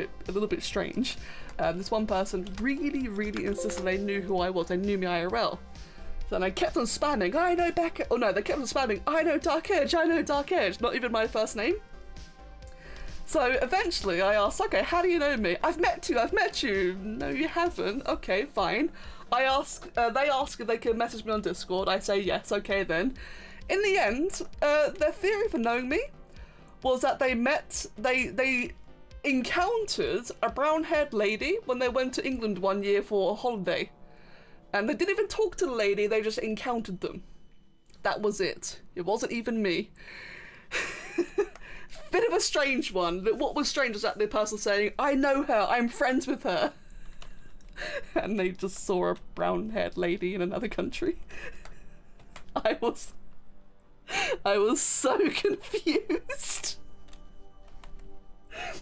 bit strange. This one person really insisted they knew who I was, they knew me IRL. So then I kept on spamming, I know Becca, oh no, they kept on spamming, I know Dark Edge, not even my first name. So eventually I asked, okay, how do you know me? I've met you. No, you haven't. Okay, fine. They ask if they can message me on Discord. I say yes, okay then. In the end, their theory for knowing me was that they encountered a brown-haired lady when they went to England one year for a holiday. And they didn't even talk to the lady, they just encountered them. That was it. It wasn't even me. Bit of a strange one. What was strange was that the person saying, I know her, I'm friends with her. And they just saw a brown-haired lady in another country. I was I was so confused.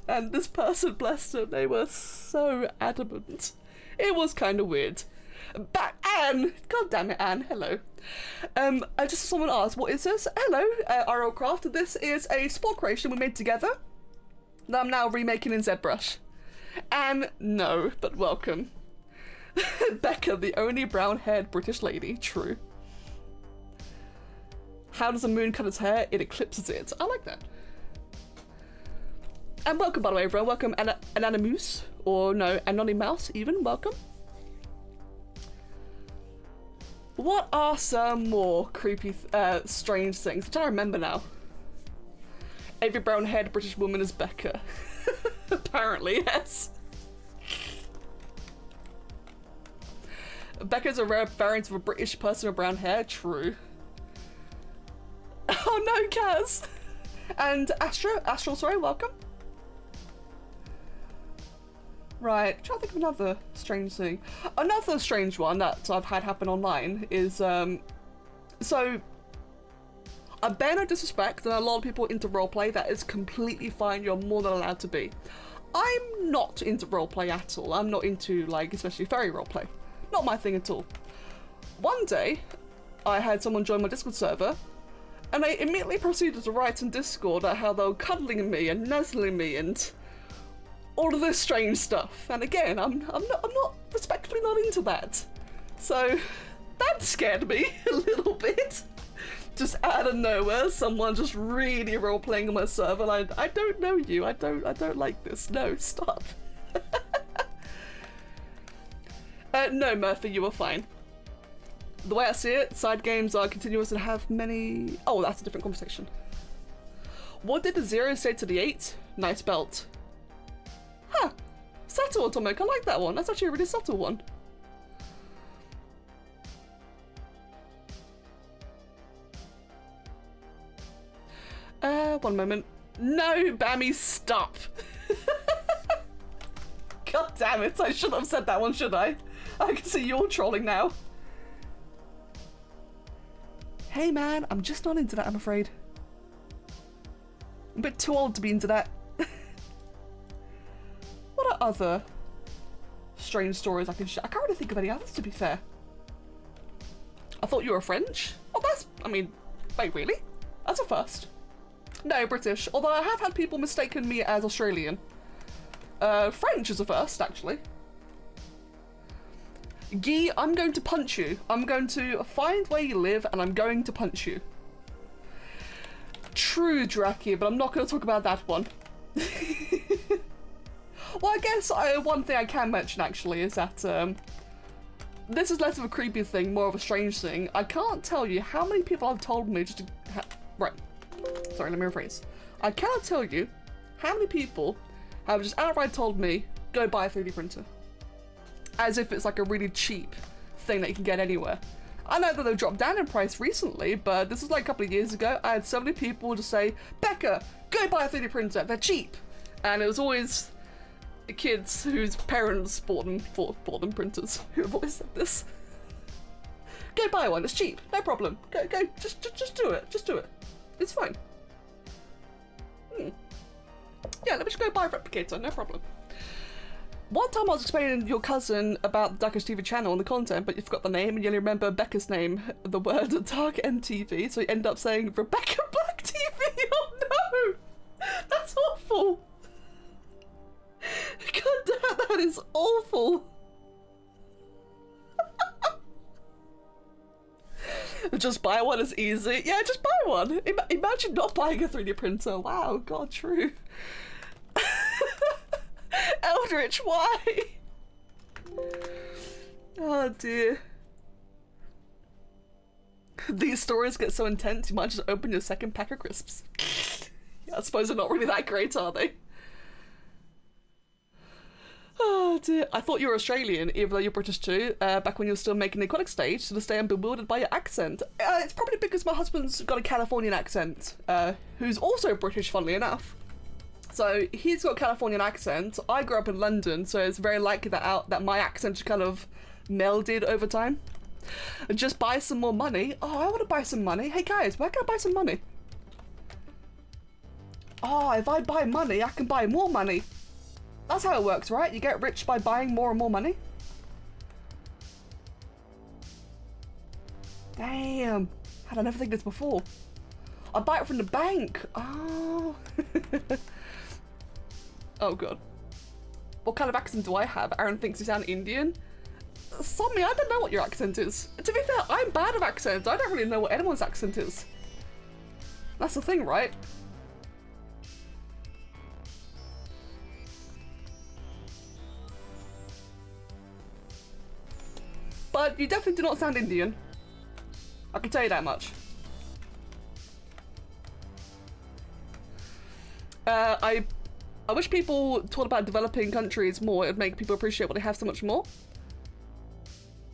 And this person, bless them, they were so adamant. It was kind of weird. Anne! God damn it, Anne. Hello. I just saw someone ask, what is this? Hello, RL Craft. This is a Spore creation we made together that I'm now remaking in ZBrush. And no, but welcome. Becca, the only brown-haired British lady. True. How does the moon cut its hair? It eclipses it. I like that. And welcome, by the way, everyone. Welcome, Anonymous, or no, Anonymous even. Welcome. What are some more creepy, strange things? I'm trying to remember now. Every brown-haired British woman is Becca. Apparently, yes. Becca's a rare variant of a British person with brown hair. True. Oh no, Kaz! And Astral, sorry, welcome. Right, I'm trying to think of another strange thing. Another strange one that I've had happen online is, so, I bear no disrespect, and a lot of people into roleplay, that is completely fine, you're more than allowed to be. I'm not into roleplay at all. I'm not into, like, especially fairy roleplay. Not my thing at all. One day, I had someone join my Discord server, and they immediately proceeded to write in Discord about how they were cuddling me and nuzzling me and all of this strange stuff. And again, I'm not respectfully not into that. So that scared me a little bit. Just out of nowhere, someone just really role playing on my server. And I don't know you. I don't like this. No, stop. No, Murphy, you are fine. The way I see it, side games are continuous and have many... Oh, that's a different conversation. What did the 0 say to the 8? Nice belt. Huh. Subtle, Atomic. I like that one. That's actually a really subtle one. One moment. No, Bammy, stop. God damn it. I shouldn't have said that one, should I? I can see you're trolling now. Hey man, I'm just not into that, I'm afraid. I'm a bit too old to be into that. What are other strange stories I can share? I can't really think of any others, to be fair. I thought you were French? Oh, that's... I mean, wait, really? That's a first. No, British. Although I have had people mistaken me as Australian. French is a first, actually. Guy, I'm going to punch you. I'm going to find where you live and I'm going to punch you. True, Draki, but I'm not going to talk about that one. Well, I guess one thing I can mention, actually, is that this is less of a creepy thing, more of a strange thing. I can't tell you how many people have told me just to... Right. Sorry, let me rephrase. I cannot tell you how many people have just outright told me, go buy a 3D printer. As if it's like a really cheap thing that you can get anywhere. I know that they've dropped down in price recently, but this was like a couple of years ago. I had so many people just say, Becca, go buy a 3D printer, they're cheap. And it was always the kids whose parents bought them printers who have always said this. Go buy one, it's cheap, no problem. Go, just do it, just do it. It's fine. Yeah, let me just go buy a replicator, no problem. One time I was explaining to your cousin about the Darkest TV channel and the content, but you forgot the name and you only remember Becca's name, the word Dark MTV, so you end up saying Rebecca Black TV. Oh no! That's awful! God damn, that is awful! Just buy one is easy. Yeah, just buy one! Imagine not buying a 3D printer. Wow, god, true. Eldritch, why? Oh dear. These stories get so intense you might just open your second pack of crisps. Yeah, I suppose they're not really that great, are they? Oh dear. I thought you were Australian, even though you're British too, back when you were still making the aquatic stage, to this day I'm bewildered by your accent. It's probably because my husband's got a Californian accent, who's also British, funnily enough. So he's got a Californian accent. I grew up in London, so it's very likely that my accent kind of melded over time. Just buy some more money. Oh, I want to buy some money. Hey guys, where can I buy some money? Oh, if I buy money, I can buy more money. That's how it works, right? You get rich by buying more and more money. Damn. How did I never think this before? I buy it from the bank. Oh. Oh god. What kind of accent do I have? Aaron thinks you sound Indian. Something, I don't know what your accent is. To be fair, I'm bad at accents. I don't really know what anyone's accent is. That's the thing, right? But you definitely do not sound Indian. I can tell you that much. I wish people taught about developing countries more. It would make people appreciate what they have so much more.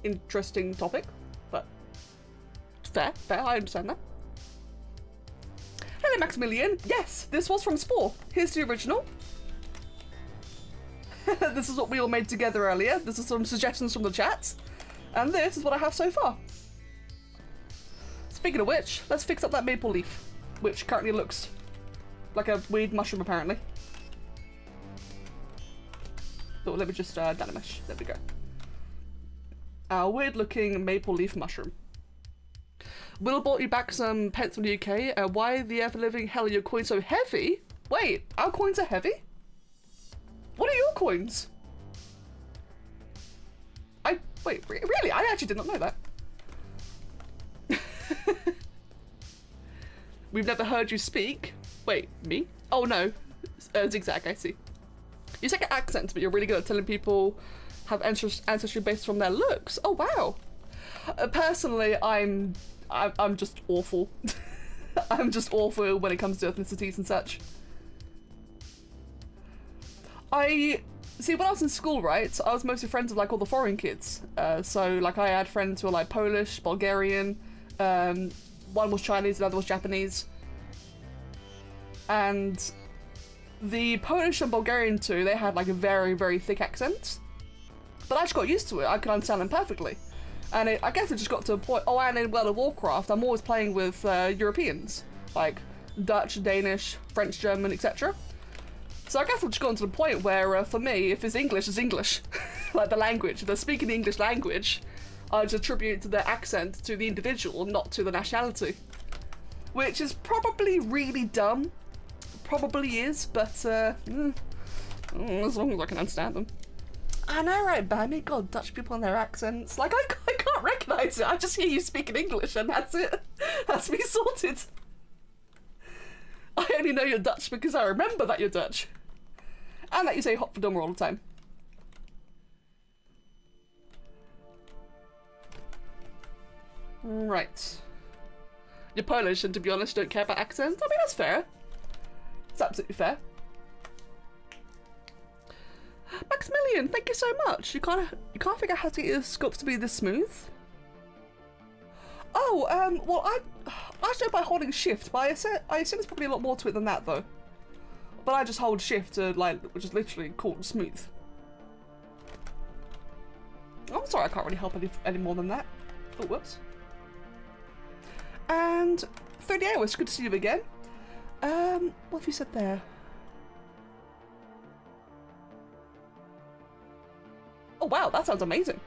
Interesting topic, but fair, I understand that. Hello, Maximilian. Yes, this was from Spore. Here's the original. This is what we all made together earlier. This is some suggestions from the chat. And this is what I have so far. Speaking of which, let's fix up that maple leaf, which currently looks like a weird mushroom, apparently. So let me just dynamish. There we go. Our weird-looking maple leaf mushroom. Will bought you back some pence from the UK. Why the ever-living hell are your coins so heavy? Wait, our coins are heavy? What are your coins? Wait, really? I actually did not know that. We've never heard you speak. Wait, me? Oh no, Zigzag, I see. You take an accent, but you're really good at telling people have ancestry based from their looks. Oh wow. Personally, I'm just awful. I'm just awful when it comes to ethnicities and such. See, when I was in school, right, I was mostly friends with like all the foreign kids. So like I had friends who were like Polish, Bulgarian, one was Chinese, the other was Japanese. And the Polish and Bulgarian two, they had like a very, very thick accent. But I just got used to it. I could understand them perfectly. And I guess it just got to a point, oh, and in World of Warcraft, I'm always playing with Europeans. Like Dutch, Danish, French, German, etc. So I guess I've just gotten to the point where, for me, if it's English, it's English. Like the language. If they're speaking the English language, I just attribute to their accent to the individual, not to the nationality. Which is probably really dumb. Probably is, but as long as I can understand them. I know, right, Bammy? God, Dutch people and their accents. Like, I can't recognise it. I just hear you speaking English and that's it. That's me sorted. I only know you're Dutch because I remember that you're Dutch. And that you say hot for dumber all the time. Right. You're Polish and to be honest don't care about accents. I mean, that's fair. It's absolutely fair. Maximilian, thank you so much. You can't figure out how to get your sculpts to be this smooth? Oh, well I do by holding shift, but I assume there's probably a lot more to it than that though. But I just hold shift to like, which is literally called smooth. I'm sorry, I can't really help any more than that. Oh, whoops. And 30 hours, good to see you again. What have you said there? Oh wow, that sounds amazing.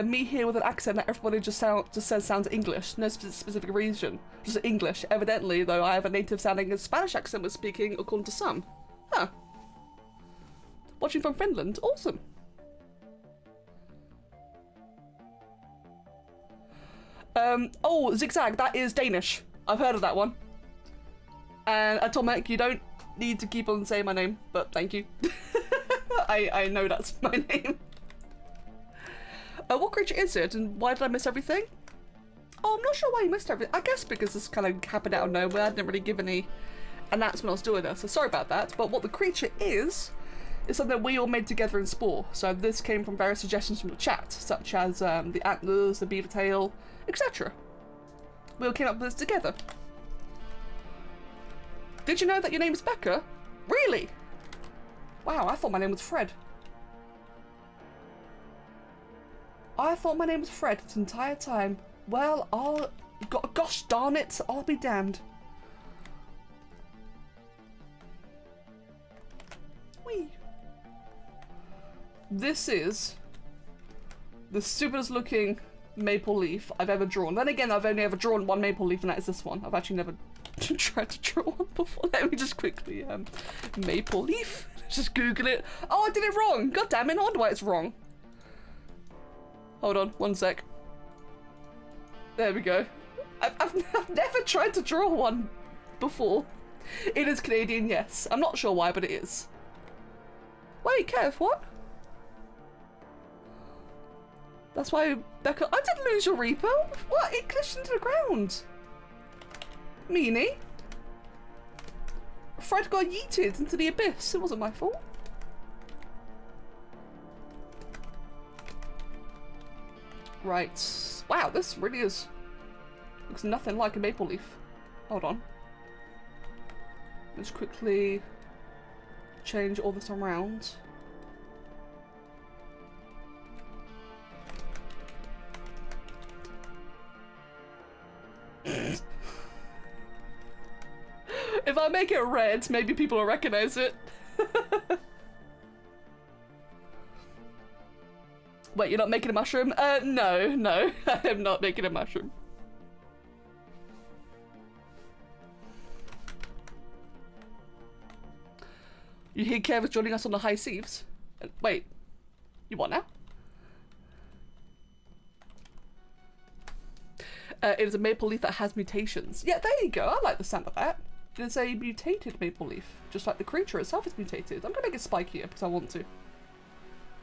Me here with an accent that everybody just says sounds English. No specific reason, just English. Evidently, though, I have a native sounding Spanish accent with speaking according to some. Huh. Watching from Finland, awesome. Oh, Zigzag, that is Danish. I've heard of that one. And Atomic, you don't need to keep on saying my name, but thank you. I know that's my name. What creature is it, and why did I miss everything? Oh, I'm not sure why you missed everything. I guess because this kind of happened out of nowhere. I didn't really give any announcement I was doing this, so sorry about that. But what the creature is something we all made together in Spore. So this came from various suggestions from the chat, such as the antlers, the beaver tail, etc. We all came up with this together. Did you know that your name is Becca? Really? Wow, I thought my name was Fred. I thought my name was Fred this entire time. Well, gosh darn it, I'll be damned. Whee! This is the stupidest looking maple leaf I've ever drawn. Then again, I've only ever drawn one maple leaf, and that is this one. I've actually never tried to draw one before. Let me just quickly, maple leaf. Just Google it. Oh, I did it wrong. God damn it, I wonder why it's wrong. Hold on, one sec. There we go. I've never tried to draw one before. It is Canadian, yes. I'm not sure why, but it is. Wait, Kev, what? That's why Becca... I didn't lose your repo. What? It glitched into the ground. Meanie. Fred got yeeted into the abyss. It wasn't my fault. Right. Wow, this really is... looks nothing like a maple leaf. Hold on. Let's quickly change all this around. If I make it red, maybe people will recognize it. Wait, you're not making a mushroom? No, I am not making a mushroom. You hear Kev is joining us on the high seas? Wait, you what now? It is a maple leaf that has mutations. Yeah, there you go. I like the sound of that. It is a mutated maple leaf, just like the creature itself is mutated. I'm gonna make it spikier because I want to.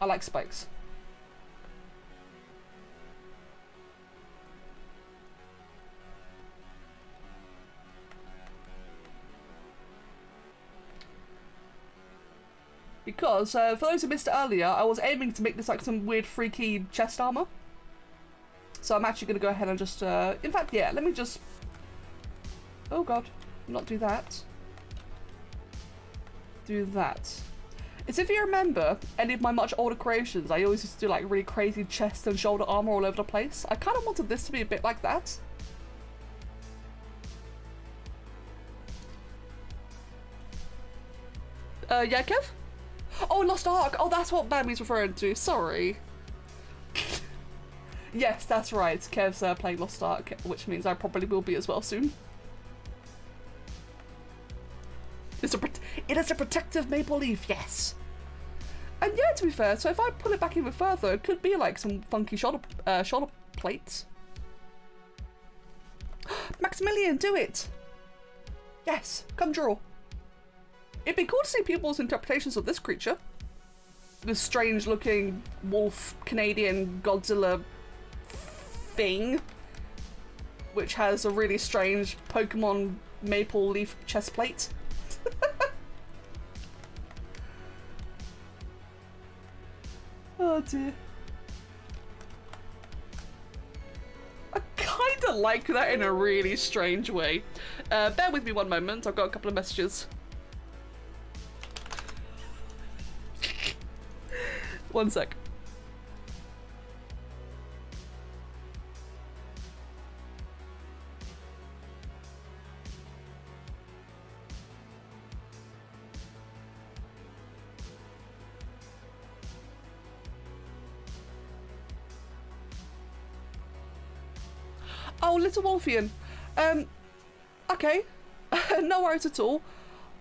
I like spikes. Because, for those who missed it earlier, I was aiming to make this like some weird freaky chest armor. So I'm actually going to go ahead and just, in fact, yeah, let me just... Oh god, not do that. Do that. It's if you remember any of my much older creations, I always used to do like really crazy chest and shoulder armor all over the place. I kind of wanted this to be a bit like that. Yeah, Kev? Oh, Lost Ark! Oh, that's what Bambi's referring to, sorry. Yes, that's right, Kev's playing Lost Ark, which means I probably will be as well soon. It is a protective maple leaf, yes! And yeah, to be fair, so if I pull it back even further, it could be like some funky shoulder plates. Maximilian, do it! Yes, come draw. It'd be cool to see people's interpretations of this creature. This strange looking wolf Canadian Godzilla thing, which has a really strange Pokemon maple leaf chest plate. Oh dear. I kinda like that in a really strange way. Bear with me one moment, I've got a couple of messages. One sec. Oh, Little Wolfian. Okay. No worries at all.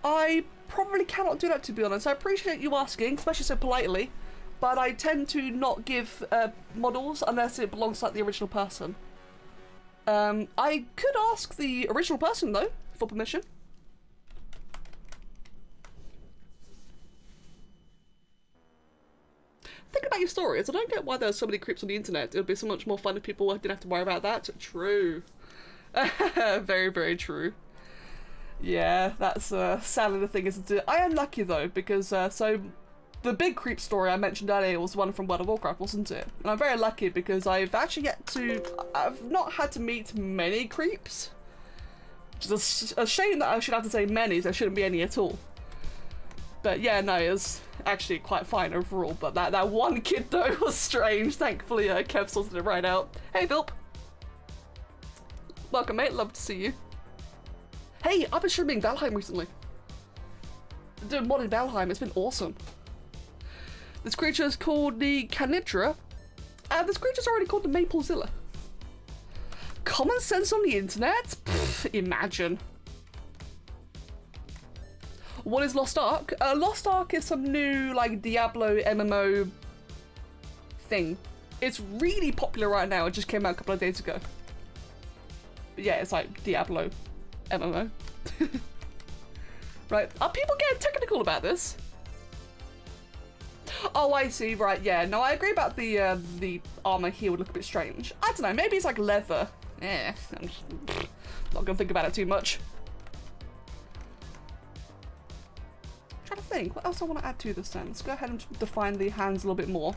I probably cannot do that, to be honest. I appreciate you asking, especially so politely. But I tend to not give models unless it belongs to like the original person. I could ask the original person though, for permission. Think about your stories. I don't get why there's so many creeps on the internet. It would be so much more fun if people didn't have to worry about that. True. Very, very true. Yeah, that's sadly the thing, isn't it? I am lucky though, because so the big creep story I mentioned earlier was one from World of Warcraft, wasn't it? And I'm very lucky because I've actually I've not had to meet many creeps. It's a shame that I should have to say many, there shouldn't be any at all. But yeah, no, actually quite fine overall, but that one kid though was strange. Thankfully, Kev sorted it right out. Hey, Vilp. Welcome, mate. Love to see you. Hey, I've been streaming Valheim recently. Doing modded Valheim. It's been awesome. This creature is called the Canidra, and this creature's already called the Maplezilla. Common sense on the internet? Pfft, imagine. What is Lost Ark? Lost Ark is some new, like, Diablo MMO thing. It's really popular right now. It just came out a couple of days ago. But yeah, it's like Diablo MMO. Right. Are people getting technical about this? Oh, I see. Right. Yeah. No, I agree about the armor here would look a bit strange. I don't know. Maybe it's like leather. I'm not gonna think about it too much. I'm trying to think. What else I want to add to this then? Let's go ahead and define the hands a little bit more.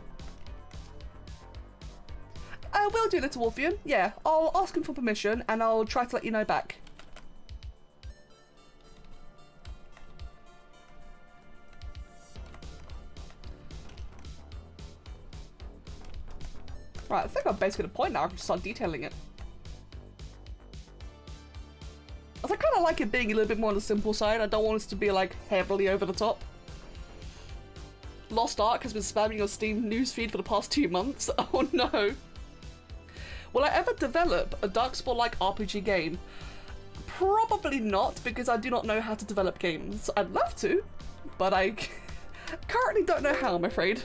Will do, Little Wolfian. Yeah, I'll ask him for permission and I'll try to let you know back. Right, I think I'm basically at a point now I can start detailing it. I kind of like it being a little bit more on the simple side. I don't want it to be like heavily over the top. Lost Ark has been spamming your Steam newsfeed for the past 2 months. Oh no. Will I ever develop a Darkspawn-like RPG game? Probably not, because I do not know how to develop games. I'd love to, but I currently don't know how, I'm afraid.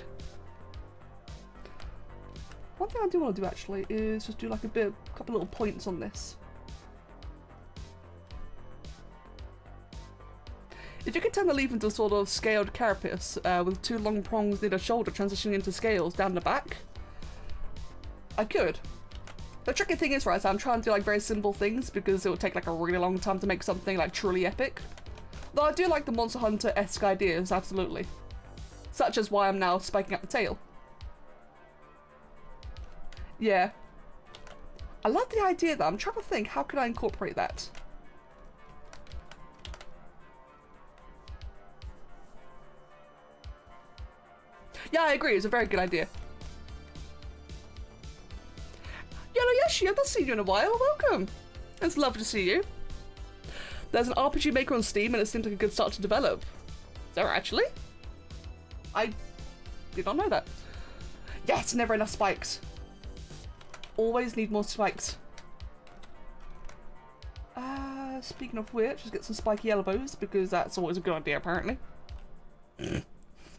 One thing I do want to do actually is just do like a couple little points on this. If you could turn the leaf into a sort of scaled carapace with 2 long prongs near the shoulder transitioning into scales down the back, I could. The tricky thing is, right, so I'm trying to do like very simple things because it would take like a really long time to make something like truly epic. Though I do like the Monster Hunter-esque ideas, absolutely. Such as why I'm now spiking up the tail. Yeah. I love the idea though. I'm trying to think, how could I incorporate that? Yeah, I agree. It's a very good idea. Yellow Yoshi, I've not seen you in a while. Welcome. It's lovely to see you. There's an RPG maker on Steam and it seems like a good start to develop. Is there actually? I did not know that. Yes, never enough spikes. Always need more spikes. Speaking of which, let's get some spiky elbows because that's always a good idea apparently. I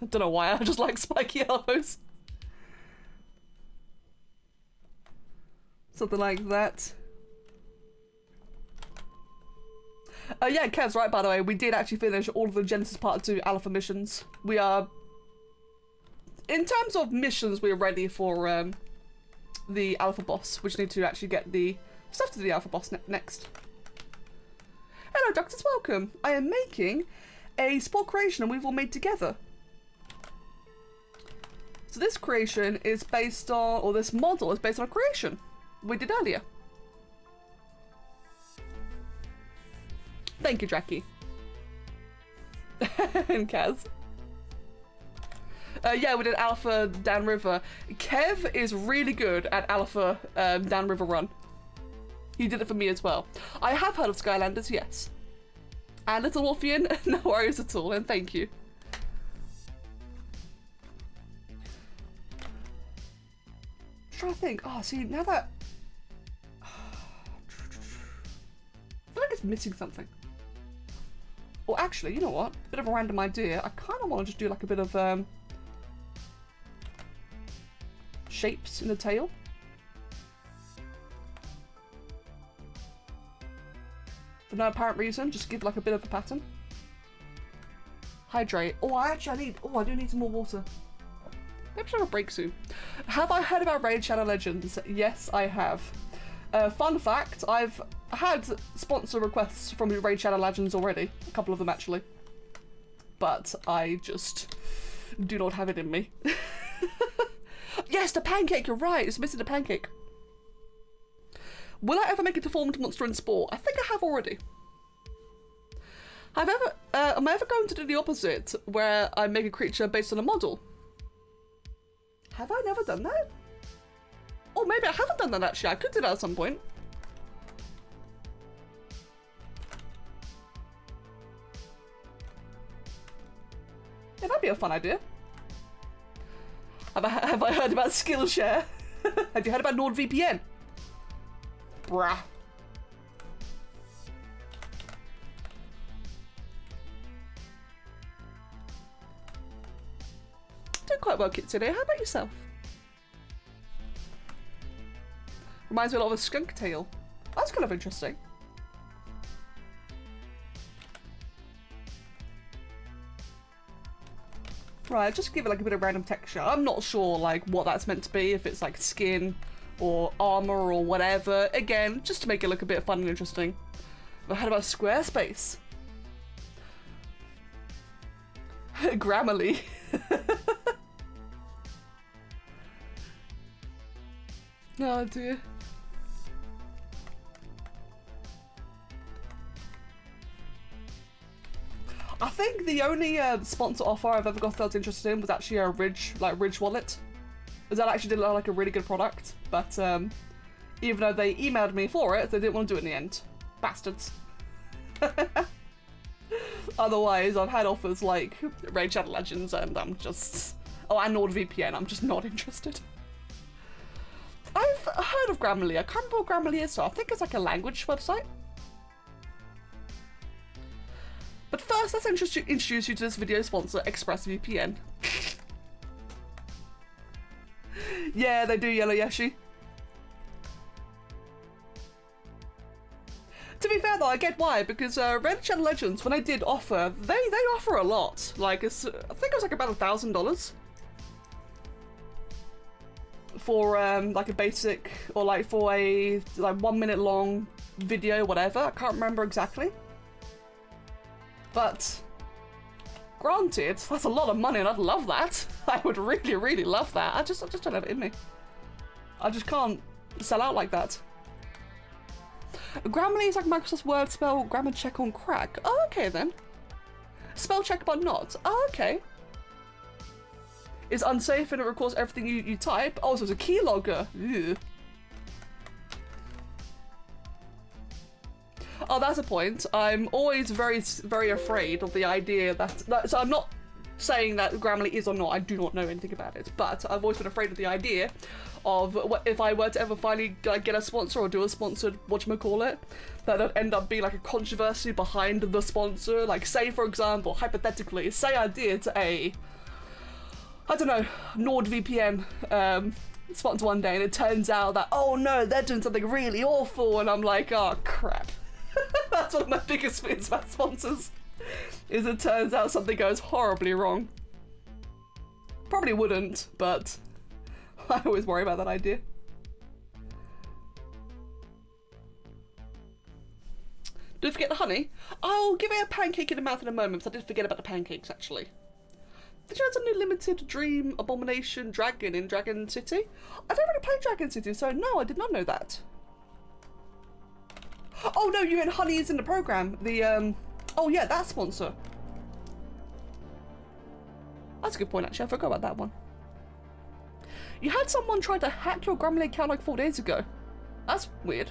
don't know why, I just like spiky elbows. Something like that. Yeah, Kev's right, by the way. We did actually finish all of the Genesis Part 2 alpha missions. We are... In terms of missions, we're ready for the alpha boss. We just need to actually get the stuff to the alpha boss next. Hello, Doctors. Welcome. I am making a Spore creation and we've all made together. So this creation is based on... Or this model is based on a creation we did earlier. Thank you, Jackie. And Kaz. Yeah, we did Alpha Downriver. Kev is really good at Alpha Downriver Run. He did it for me as well. I have heard of Skylanders, yes. And Little Wolfian, no worries at all, and thank you. I'm trying to think. Oh, see, now that... I feel like it's missing something. Or actually, you know what? Bit of a random idea. I kind of want to just do like a bit of shapes in the tail. For no apparent reason, just give like a bit of a pattern. Hydrate. Oh, I do need some more water. Maybe I should have a break soon. Have I heard about Raid Shadow Legends? Yes, I have. Fun fact, I've had sponsor requests from Raid Shadow Legends already. A couple of them, actually. But I just do not have it in me. Yes, the pancake, you're right. It's missing the pancake. Will I ever make a deformed monster in Spore? I think I have already. Am I ever going to do the opposite, where I make a creature based on a model? Have I never done that? Or maybe I haven't done that actually. I could do that at some point. Yeah, that'd be a fun idea. Have I heard about Skillshare? Have you heard about NordVPN? Bruh. Doing quite well today. How about yourself? Reminds me a lot of a skunk tail. That's kind of interesting. Right, just give it like a bit of random texture. I'm not sure like what that's meant to be, if it's like skin or armor or whatever. Again, just to make it look a bit fun and interesting. But how about Squarespace? Grammarly. Oh dear. I think the only sponsor offer I've ever got that I was interested in was actually a Ridge wallet. Because that actually did look like a really good product, but even though they emailed me for it, they didn't want to do it in the end. Bastards. Otherwise, I've had offers like Raid Shadow Legends, and I'm just... Oh, and NordVPN, I'm just not interested. I've heard of Grammarly. I can't remember what Grammarly is, so I think it's like a language website. But first, let's introduce you to this video sponsor, ExpressVPN. Yeah, they do, Yellow Yeshi. To be fair though, I get why, because Red Shadow Legends, when I did offer, they offer a lot. Like, I think it was like about $1,000 for like a basic, or like for a like 1 minute long video, whatever. I can't remember exactly. But granted, that's a lot of money, and I'd love that. I would really, really love that. I just don't have it in me. I just can't sell out like that. Grammarly is like Microsoft's word spell grammar check on crack. Oh, okay then. Spell check but not. Oh, okay. It's unsafe and it records everything you type. Oh, so it's a keylogger. Ew. Oh, that's a point. I'm always very, very afraid of the idea that so I'm not saying that Grammarly is or not. I do not know anything about it, but I've always been afraid of the idea of what if I were to ever finally like, get a sponsor or do a sponsored whatchamacallit, that would end up being like a controversy behind the sponsor. Like, say for example, hypothetically, say I did a, I don't know, NordVPN sponsor one day, and it turns out that, oh no, they're doing something really awful, and I'm like, oh crap. That's one of my biggest fears about sponsors, is it turns out something goes horribly wrong. Probably wouldn't, but I always worry about that idea. Don't forget the honey. I'll give it a pancake in the mouth in a moment, because I did forget about the pancakes actually. Did you have some new limited Dream Abomination Dragon in Dragon City? I don't really play Dragon City, so no, I did not know that. Oh no, you meant honey is in the program. The oh yeah, that sponsor. That's a good point actually, I forgot about that one. You had someone try to hack your Grammarly account like 4 days ago. That's weird.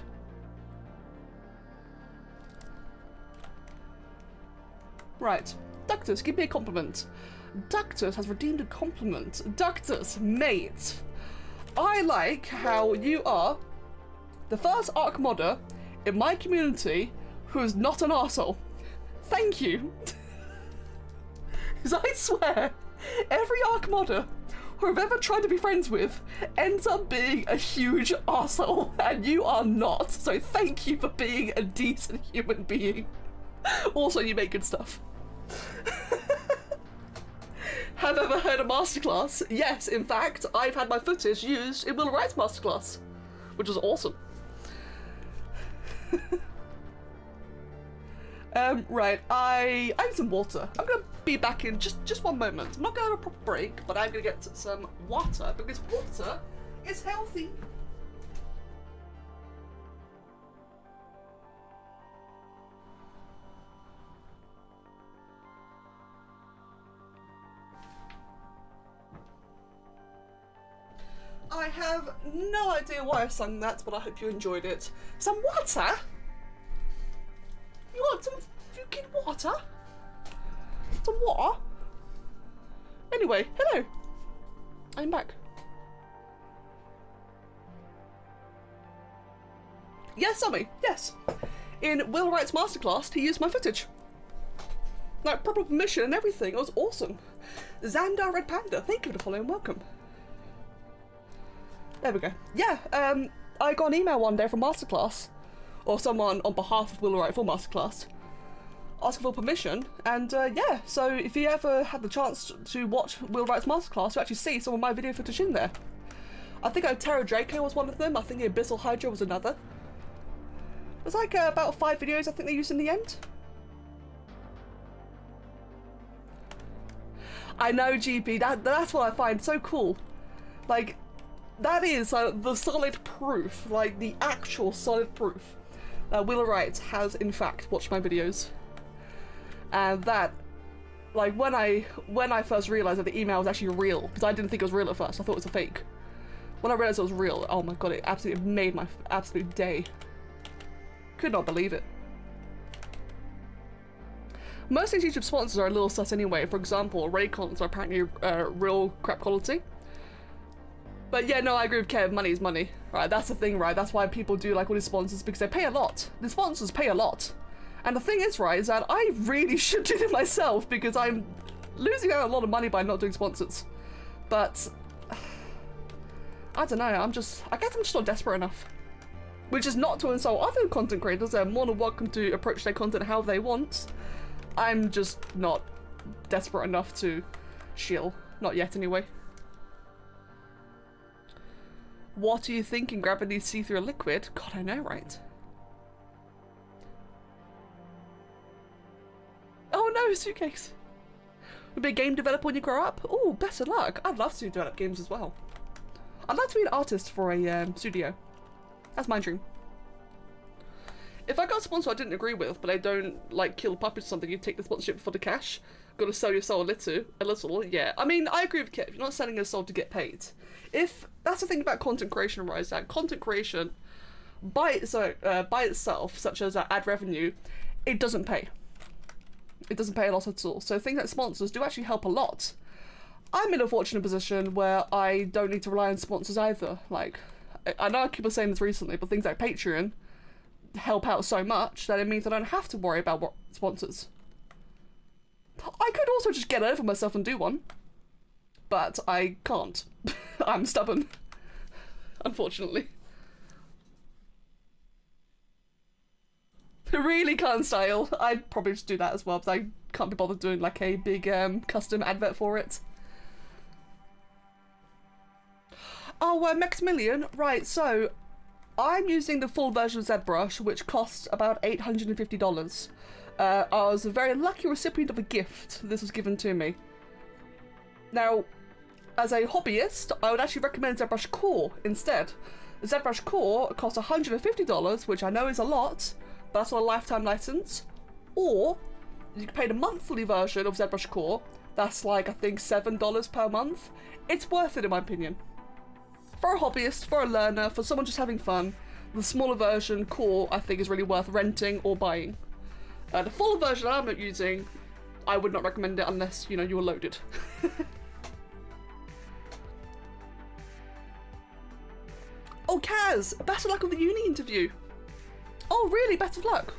Right, Ductus, give me a compliment. Ductus has redeemed a compliment. Ductus, mate. I like how you are the first Arc modder in my community who is not an arsehole. Thank you. Because I swear, every Arc modder who I've ever tried to be friends with ends up being a huge arsehole, and you are not. So thank you for being a decent human being. Also, you make good stuff. Have ever heard of Masterclass? Yes, in fact, I've had my footage used in Will Wright's Masterclass, which was awesome. Right, I need some water. I'm gonna be back in just 1 moment. I'm not gonna have a proper break, but I'm gonna get some water, because water is healthy. I have no idea why I sung that, but I hope you enjoyed it. Some water? You want some fucking water? Some water? Anyway, hello. I'm back. Yes, Sammy, yes. In Will Wright's masterclass, he used my footage. Like, proper permission and everything. It was awesome. Xandar Red Panda, thank you for the follow and welcome. There we go. Yeah, I got an email one day from masterclass, or someone on behalf of Will Wright for masterclass, asking for permission, and yeah, so if you ever had the chance to watch Will Wright's masterclass, you actually see some of my video footage in there. I think Terra Draco was one of them, I think the Abyssal Hydra was another. It was like about 5 videos I think they used in the end. I know, GP, that's what I find so cool. Like, that is the solid proof, like the actual solid proof that Will Wright has in fact watched my videos. And that, like, when I first realised that the email was actually real, because I didn't think it was real at first, I thought it was a fake. When I realised it was real, oh my god, it absolutely made my absolute day. Could not believe it. Most of these YouTube sponsors are a little sus anyway. For example, Raycons are apparently real crap quality. But yeah, no, I agree with Kev, money is money. Right, that's the thing, right? That's why people do like all these sponsors, because they pay a lot. The sponsors pay a lot. And the thing is, right, is that I really should do it myself, because I'm losing out a lot of money by not doing sponsors. But I don't know, I guess I'm just not desperate enough. Which is not to insult other content creators. They're more than welcome to approach their content how they want. I'm just not desperate enough to shill. Not yet, anyway. What are you thinking, grabbing these see-through liquid? God, I know, right? Oh no, suitcase! You'll be a game developer when you grow up? Oh, better luck. I'd love to develop games as well. I'd like to be an artist for a studio. That's my dream. If I got a sponsor I didn't agree with, but I don't like kill puppets or something, you take the sponsorship for the cash. Gotta sell your soul a little, yeah. I mean, I agree with Kip. You're not selling your soul to get paid. If that's the thing about content creation, right? Is that content creation by itself, such as ad revenue, it doesn't pay. It doesn't pay a lot at all. So things like sponsors do actually help a lot. I'm in a fortunate position where I don't need to rely on sponsors either. Like, I know I keep on saying this recently, but things like Patreon help out so much that it means I don't have to worry about what sponsors. I could also just get over myself and do one, but I can't. I'm stubborn, unfortunately. Really can't style. I'd probably just do that as well, but I can't be bothered doing like a big custom advert for it. Oh, Maximilian, right, so I'm using the full version of ZBrush, which costs about $850. I was a very lucky recipient of a gift. This was given to me. Now, as a hobbyist, I would actually recommend ZBrush Core instead. ZBrush Core costs $150, which I know is a lot, but that's on a lifetime license. Or you can pay the monthly version of ZBrush Core. That's like, I think, $7 per month. It's worth it in my opinion. For a hobbyist, for a learner, for someone just having fun, the smaller version, Core, I think is really worth renting or buying. The full version I'm not using, I would not recommend it unless, you know, you were loaded. Oh, Kaz, better luck with the uni interview. Oh, really? Better luck.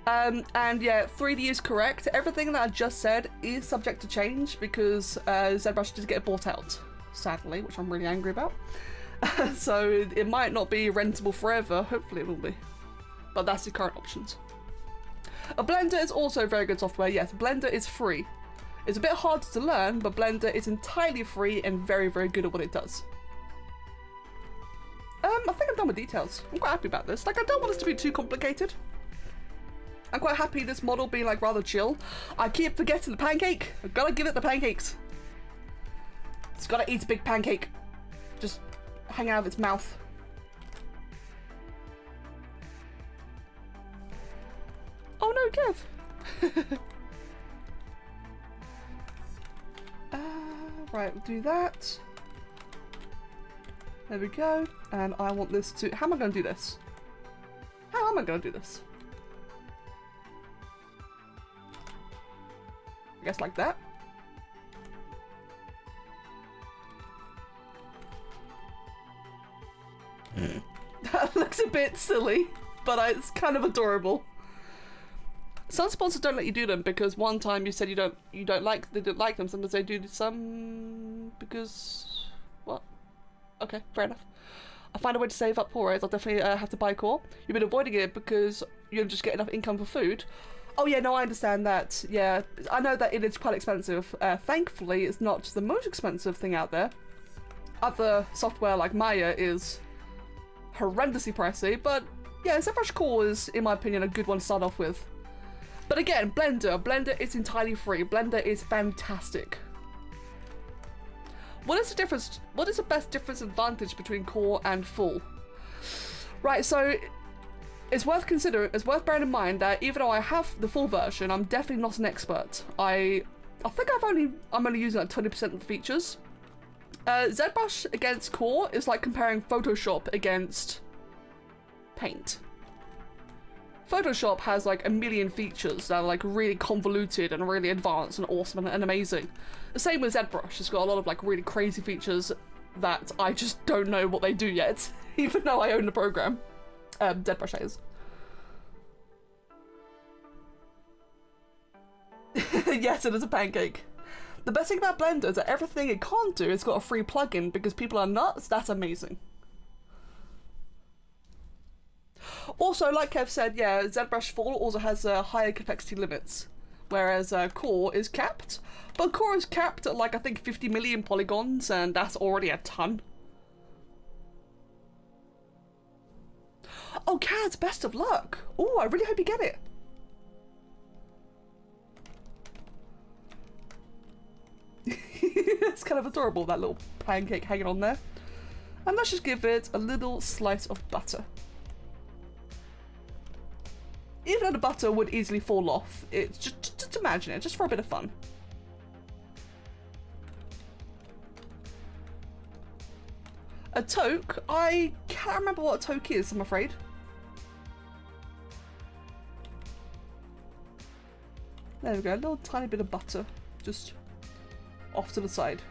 And yeah, 3D is correct. Everything that I just said is subject to change because ZBrush did get bought out, sadly, which I'm really angry about. So it might not be rentable forever. Hopefully it will be. But that's the current options. Blender is also very good software. Yes, Blender is free. It's a bit hard to learn, but Blender is entirely free and very, very good at what it does. I think I'm done with details. I'm quite happy about this. Like, I don't want this to be too complicated. I'm quite happy this model being like rather chill. I keep forgetting the pancake. I've gotta give it the pancakes. It's gotta eat a big pancake. Just hang out of its mouth. Oh no, Kev! Right, we'll do that. There we go. And I want this to... How am I going to do this? How am I going to do this? I guess like that. That looks a bit silly, but it's kind of adorable. Some sponsors don't let you do them because one time you said they didn't like them. Sometimes they do some because what? Okay, fair enough. I find a way to save up for it. I'll definitely have to buy core. You've been avoiding it because you don't just get enough income for food. Oh yeah, no, I understand that. Yeah, I know that it is quite expensive. Thankfully, it's not the most expensive thing out there. Other software like Maya is horrendously pricey, but yeah, ZBrush Core is, in my opinion, a good one to start off with. But again, Blender is entirely free. Blender is fantastic. What is the difference? What is the best difference advantage between Core and Full? Right, so it's worth considering. It's worth bearing in mind that even though I have the full version, I'm definitely not an expert. I think I'm only using like 20% of the features. ZBrush against Core is like comparing Photoshop against Paint. Photoshop has like a million features that are like really convoluted and really advanced and awesome and amazing. The same with ZBrush. It's got a lot of like really crazy features that I just don't know what they do yet, even though I own the program. ZBrush is. Yes, it is a pancake. The best thing about Blender is that everything it can't do, it's got a free plugin because people are nuts. That's amazing. Also, like Kev said, yeah, ZBrush Full also has higher complexity limits, whereas Core is capped. But Core is capped at like, I think 50 million polygons, and that's already a ton. Oh, Kaz, best of luck. Oh, I really hope you get it. It's kind of adorable, that little pancake hanging on there. And let's just give it a little slice of butter. Even though the butter would easily fall off, it's just imagine it, just for a bit of fun. A toque? I can't remember what a toque is, I'm afraid. There we go, a little tiny bit of butter, just off to the side.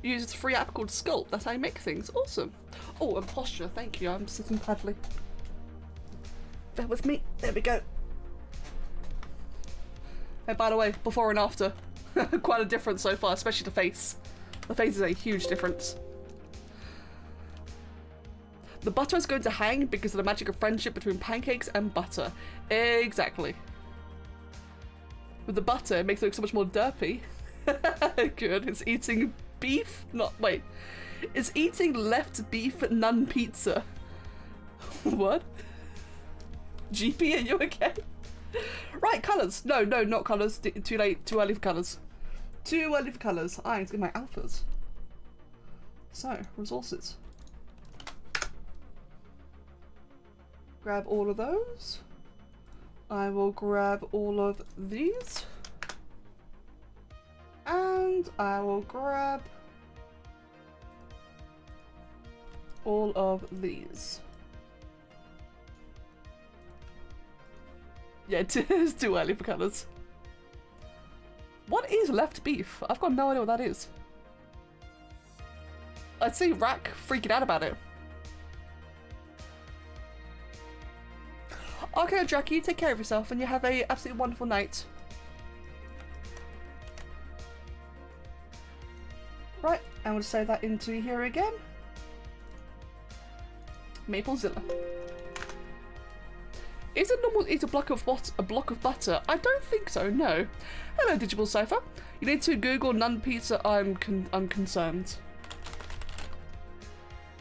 Use a free app called Sculpt, that's how you make things. Awesome. Oh, and posture, thank you, I'm sitting badly. Bear with me, there we go. And by the way, before and after, quite a difference so far, especially the face. The face is a huge difference. The butter is going to hang because of the magic of friendship between pancakes and butter. Exactly. With the butter, it makes it look so much more derpy. Good, it's eating beef? Wait. It's eating left beef none pizza. What? GP, are you okay? Right, colours. No, not colours. Too late, too early for colours. Too early for colours. I need to get my alphas. So, resources. Grab all of those. I will grab all of these. And I will grab all of these. Yeah, it is too early for colours. What is left beef? I've got no idea what that is. I see Rack freaking out about it. Okay, Jackie, you take care of yourself and you have a absolutely wonderful night. Right, and we'll save that into here again. Maplezilla. Is it normal to eat a block of butter? I don't think so, no. Hello, Digital Cypher. You need to Google none pizza, I'm concerned.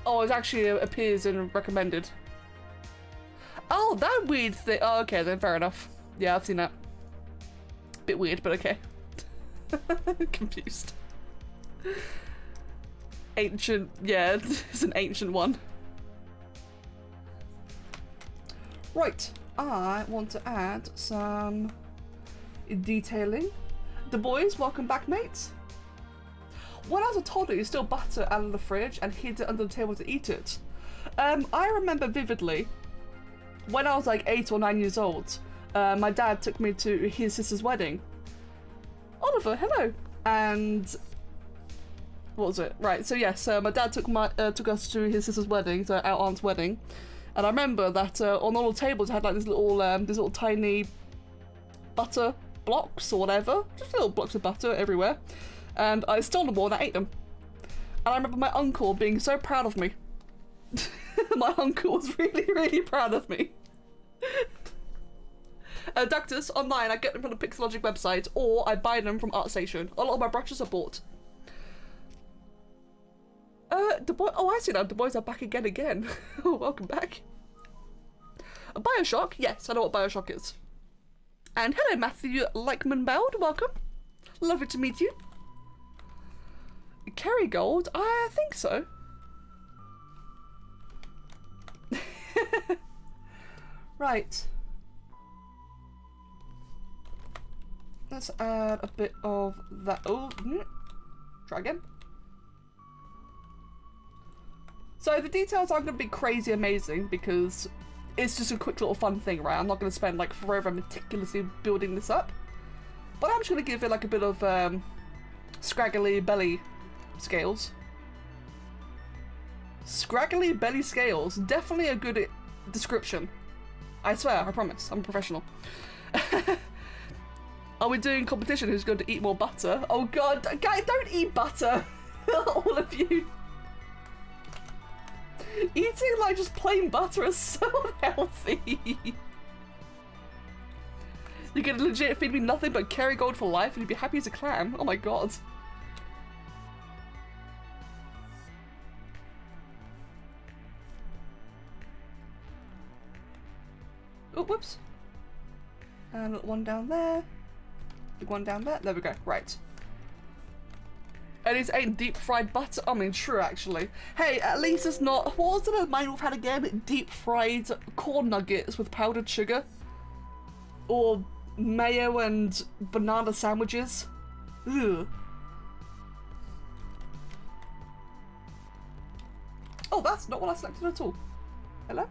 Oh, it actually appears in recommended. Oh, that weird thing. Oh, okay, then fair enough. Yeah, I've seen that. Bit weird, but okay. Confused. Ancient, yeah, it's an ancient one. Right, I want to add some detailing. The boys, welcome back, mates. when I was a toddler, you still butter out of the fridge and hid it under the table to eat it. I remember vividly, when I was like 8 or 9 years old, my dad took me to his sister's wedding. Oliver, hello. And what was it? Right, so yes, my dad took us to his sister's wedding, so our aunt's wedding. And I remember that on all the tables had like these little tiny butter blocks or whatever, just little blocks of butter everywhere. And I stole them all and I ate them. And I remember my uncle being so proud of me. My uncle was really, really proud of me. Ductus, online, I get them from the Pixologic website, or I buy them from ArtStation. A lot of my brushes are bought. Oh, I see now, the boys are back again. Welcome back. Bioshock, yes, I know what Bioshock is. And hello, Matthew Leichman-Bowd, welcome. Lovely to meet you. Kerrygold, I think so. Right. Let's add a bit of that. Oh, try again. So the details aren't going to be crazy amazing because it's just a quick little fun thing, right? I'm not going to spend like forever meticulously building this up. But I'm just going to give it like a bit of scraggly belly scales. Scraggly belly scales, definitely a good description. I swear, I promise, I'm a professional. Are we doing competition who's going to eat more butter? Oh god, guys, don't eat butter! All of you. Eating like just plain butter is so unhealthy. You can legit feed me nothing but Kerrygold for life and you'd be happy as a clam. Oh my god. Oh, whoops. And little one down there. Big one down there. There we go. Right. And it's ain't deep fried butter. I mean, true, actually. Hey, at least it's not. What was it mine we've had again? Deep fried corn nuggets with powdered sugar. Or mayo and banana sandwiches. Ugh. Oh, that's not what I selected at all. Hello?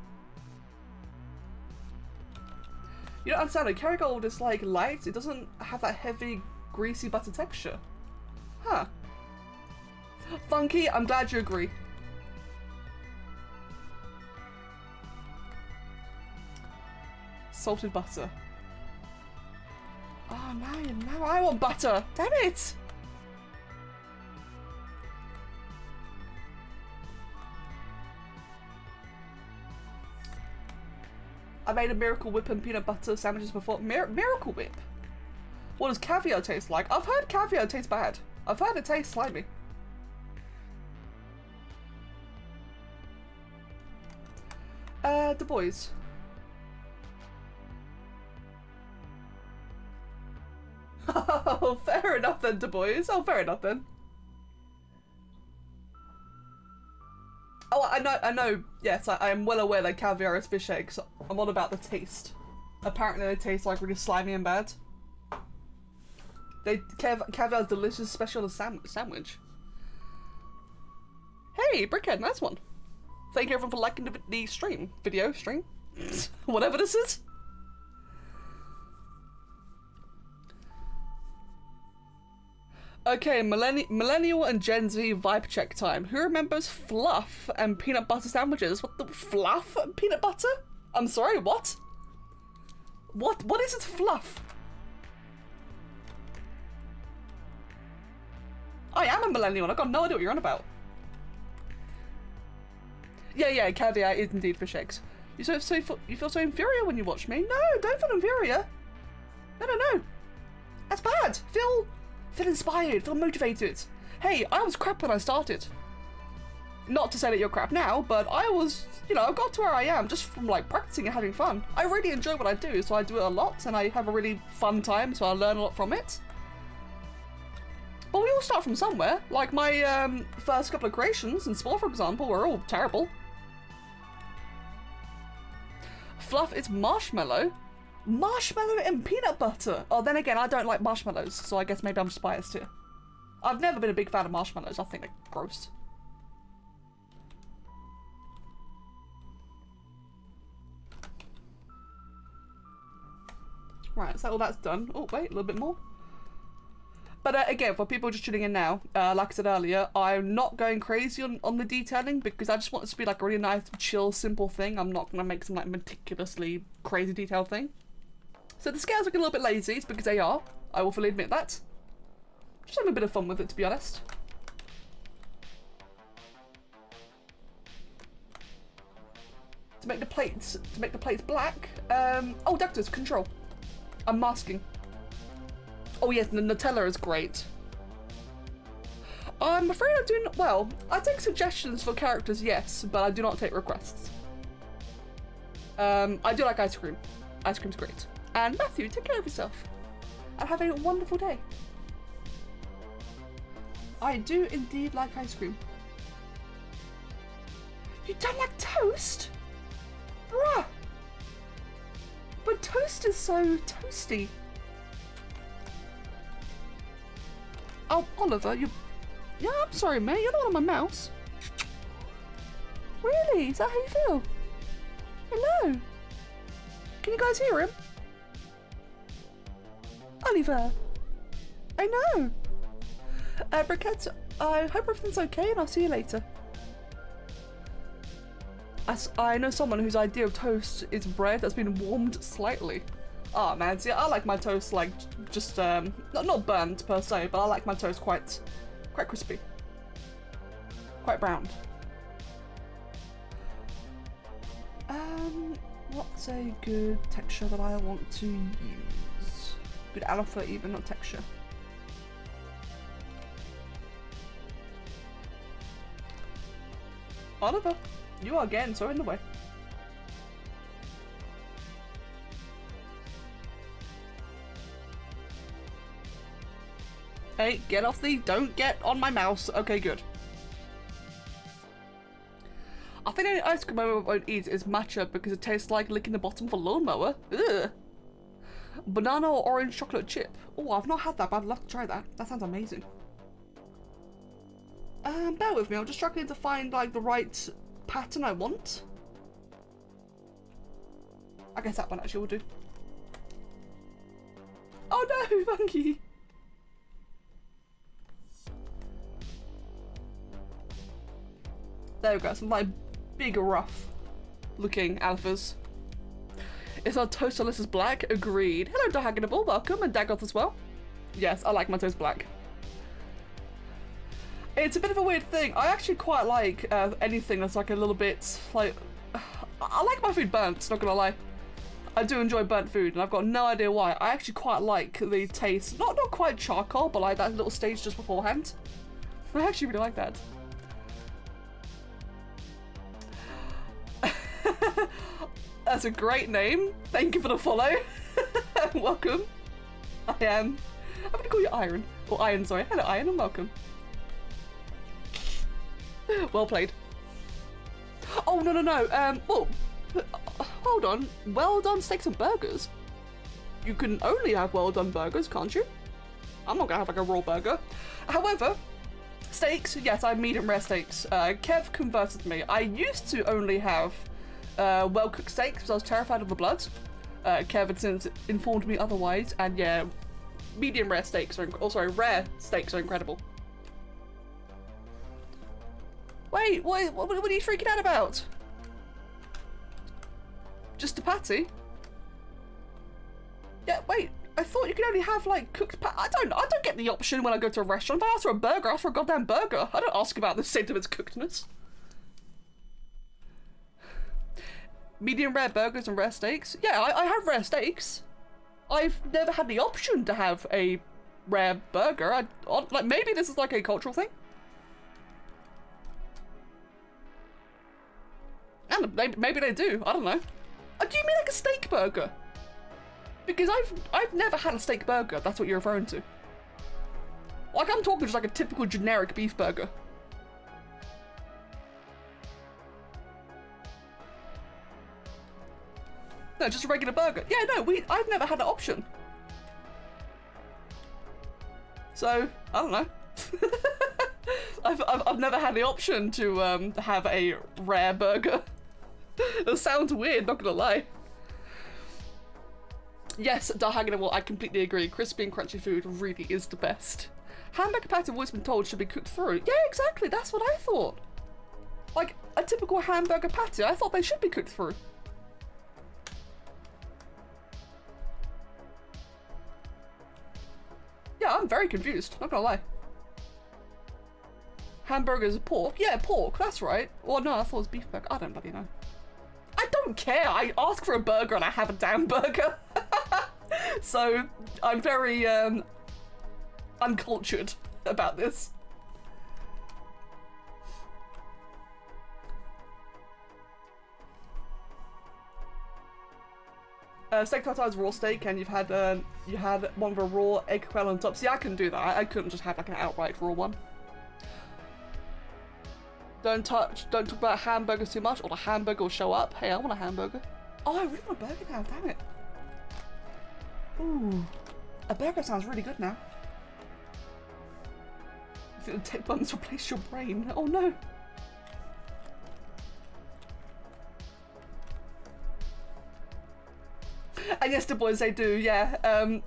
You don't understand it. Kerrygold is like light. It doesn't have that heavy, greasy butter texture. Huh. Funky, I'm glad you agree. Salted butter. Oh, now I want butter. Damn it! I made a Miracle Whip and peanut butter sandwiches before. Miracle Whip? What does caviar taste like? I've heard caviar tastes bad. I've heard it tastes slimy. The boys. Oh, fair enough then, Du Bois. Oh, fair enough then. Oh, I know. Yes, I am well aware that caviar is fish eggs. I'm on about the taste. Apparently they taste like really slimy and bad. Caviar is delicious, especially on a sandwich. Hey, Brickhead, nice one. Thank you everyone for liking the stream. Video, stream. Whatever this is. Okay, Millennial and Gen Z vibe check time. Who remembers fluff and peanut butter sandwiches? What the fluff and peanut butter? I'm sorry, what? What is it fluff? I am a millennial and I've got no idea what you're on about. Yeah, caviar is indeed fish eggs. You feel so inferior when you watch me? No, don't feel inferior. No. That's bad. Feel inspired, feel motivated. Hey, I was crap when I started. Not to say that you're crap now, but I was, I got to where I am just from like practicing and having fun. I really enjoy what I do, so I do it a lot and I have a really fun time, so I learn a lot from it. But we all start from somewhere. Like my first couple of creations in Spore, for example, were all terrible. Fluff is marshmallow. Marshmallow and peanut butter. Oh, then again, I don't like marshmallows, so I guess maybe I'm just biased here. I've never been a big fan of marshmallows. I think they're gross. Right, so all that's done. Oh, wait, a little bit more. But again, for people just tuning in now, like I said earlier, I'm not going crazy on the detailing because I just want this to be like a really nice, chill, simple thing. I'm not going to make some like meticulously crazy detailed thing. So the scales look a little bit lazy, it's because they are. I will fully admit that. Just having a bit of fun with it, to be honest. To make the plates black. Oh, Doctor's control. I'm masking. Oh yes, the Nutella is great. I'm afraid I'm doing well. I take suggestions for characters, yes, but I do not take requests. I do like ice cream. Ice cream's great. And Matthew, take care of yourself. And have a wonderful day. I do indeed like ice cream. You don't like toast? Bruh! But toast is so toasty. Oh, Oliver, you... Yeah, I'm sorry, mate. You're not on my mouse. Really? Is that how you feel? Hello? Can you guys hear him? Oliver. I know. Briquette, I hope everything's okay and I'll see you later. As I know someone whose idea of toast is bread that's been warmed slightly. Oh man, see, I like my toast like just not burnt per se, but I like my toast quite crispy, quite browned. What's a good texture that I want to use? Good alpha even, not texture. Oliver, you are again so in the way. Hey, get off the... Don't get on my mouse. Okay, good. I think the only ice cream I won't eat is matcha because it tastes like licking the bottom of a lawnmower. Ugh. Banana or orange chocolate chip. Oh, I've not had that, but I'd love to try that. That sounds amazing. Bear with me. I'm just struggling to find like the right pattern I want. I guess that one actually will do. Oh no, funky. There we go, some like big rough looking alphas. Is our toast unless it's black? Agreed. Hello Diagonable, welcome, and Dagoth as well. Yes, I like my toast black. It's a bit of a weird thing. I actually quite like anything that's like a little bit like... I like my food burnt, not gonna lie. I do enjoy burnt food and I've got no idea why. I actually quite like the taste, not quite charcoal, but like that little stage just beforehand. I actually really like that. That's a great name. Thank you for the follow. Welcome. I'm gonna call you Iron. Or Iron, sorry. Hello Iron and welcome. Well played. Oh no. Well, hold on. Well done steaks and burgers. You can only have well done burgers, can't you? I'm not gonna have like a raw burger. However, steaks, yes, I have medium rare steaks. Kev converted me. I used to only have well cooked steaks because I was terrified of the blood. Kev had since informed me otherwise, and yeah, medium rare steaks are rare steaks are incredible. Wait, what are you freaking out about? Just a patty? Yeah, wait. I thought you could only have like cooked I don't get the option when I go to a restaurant. If I ask for a burger, I ask for a goddamn burger. I don't ask about the state of its cookedness. Medium rare burgers and rare steaks? Yeah, I have rare steaks. I've never had the option to have a rare burger. Like maybe this is like a cultural thing. And maybe they do. I don't know. Do you mean like a steak burger? Because I've never had a steak burger. That's what you're referring to. Like I'm talking just like a typical generic beef burger. No, just a regular burger. Yeah, no, I've never had that option. So, I don't know. I've never had the option to have a rare burger. It sounds weird, not gonna lie. Yes, Darhagen, I completely agree. Crispy and crunchy food really is the best. Hamburger patty, I've always been told, should be cooked through. Yeah, exactly, that's what I thought. Like, a typical hamburger patty, I thought they should be cooked through. Yeah, I'm very confused, not gonna lie. Hamburgers are pork? Yeah, pork, that's right. Well, no, I thought it was beef burger. I don't bloody know. I don't care. I ask for a burger and I have a damn burger. So I'm very uncultured about this. Steak tartare's raw steak, and you had one with a raw egg quail on top. See, I couldn't do that. I couldn't just have like an outright raw one. Don't talk about hamburgers too much, or the hamburger will show up. Hey, I want a hamburger. Oh, I really want a burger now, damn it. Ooh, a burger sounds really good now. I think the tip buttons replace your brain. Oh no. And yes, the boys, they do, yeah.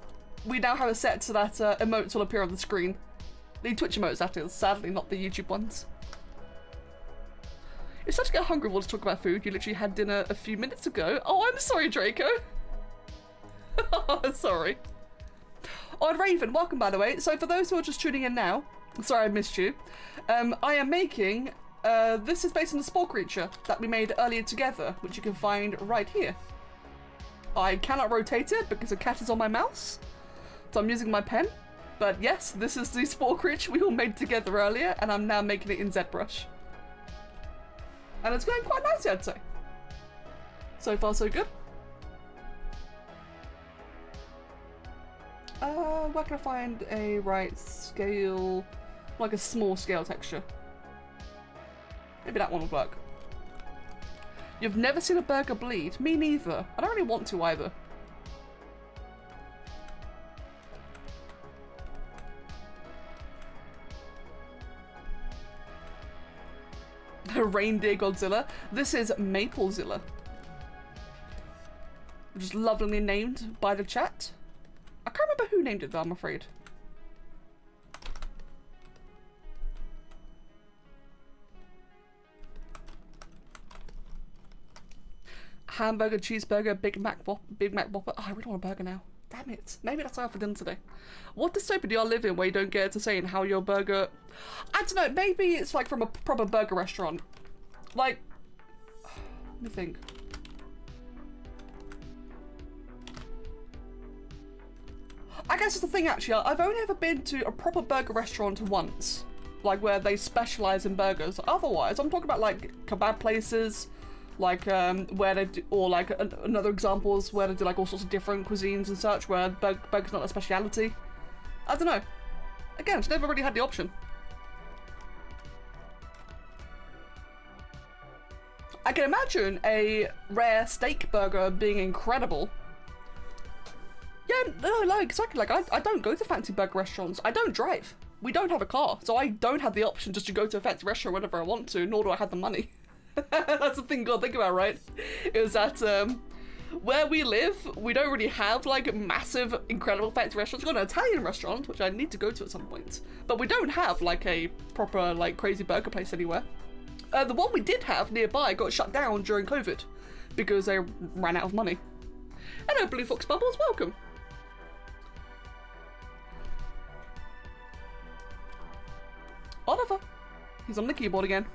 We now have it set so that emotes will appear on the screen. The Twitch emotes, that is, sadly, not the YouTube ones. It's such to get hungry while to talk about food. You literally had dinner a few minutes ago. Oh, I'm sorry, Draco. Oh, sorry. Oh, and Raven, welcome, by the way. So for those who are just tuning in now, sorry I missed you. I am making, this is based on the Spore creature that we made earlier together, which you can find right here. I cannot rotate it because the cat is on my mouse, so I'm using my pen. But yes, this is the Spore creature we all made together earlier, and I'm now making it in ZBrush. And it's going quite nicely, I'd say. So far, so good. Where can I find a right scale, like a small scale texture? Maybe that one will work. You've never seen a burger bleed? Me neither. I don't really want to either. Reindeer Godzilla. This is Maplezilla. Which is lovingly named by the chat. I can't remember who named it though, I'm afraid. Hamburger, cheeseburger, Big Mac Whopper. Oh, I really want a burger now. Damn it. Maybe that's what I have for dinner today. What dystopia do y'all live in where you don't get to say in how your burger... I don't know, maybe it's like from a proper burger restaurant. Like... Let me think. I guess it's the thing actually, I've only ever been to a proper burger restaurant once. Like where they specialise in burgers. Otherwise, I'm talking about like kebab places, like where they do, or like another examples where they do like all sorts of different cuisines and such, where burger's not a speciality. I don't know. Again, I've never really had the option. I can imagine a rare steak burger being incredible. Yeah, no, exactly. Like I don't go to fancy burger restaurants. I don't drive. We don't have a car, so I don't have the option just to go to a fancy restaurant whenever I want to, nor do I have the money. That's the thing you gotta think about, right? Is that where we live, we don't really have like massive, incredible fancy restaurants. We've got an Italian restaurant, which I need to go to at some point, but we don't have like a proper like crazy burger place anywhere. The one we did have nearby got shut down during COVID because they ran out of money. Hello, Blue Fox Bubbles, welcome. Oliver, he's on the keyboard again.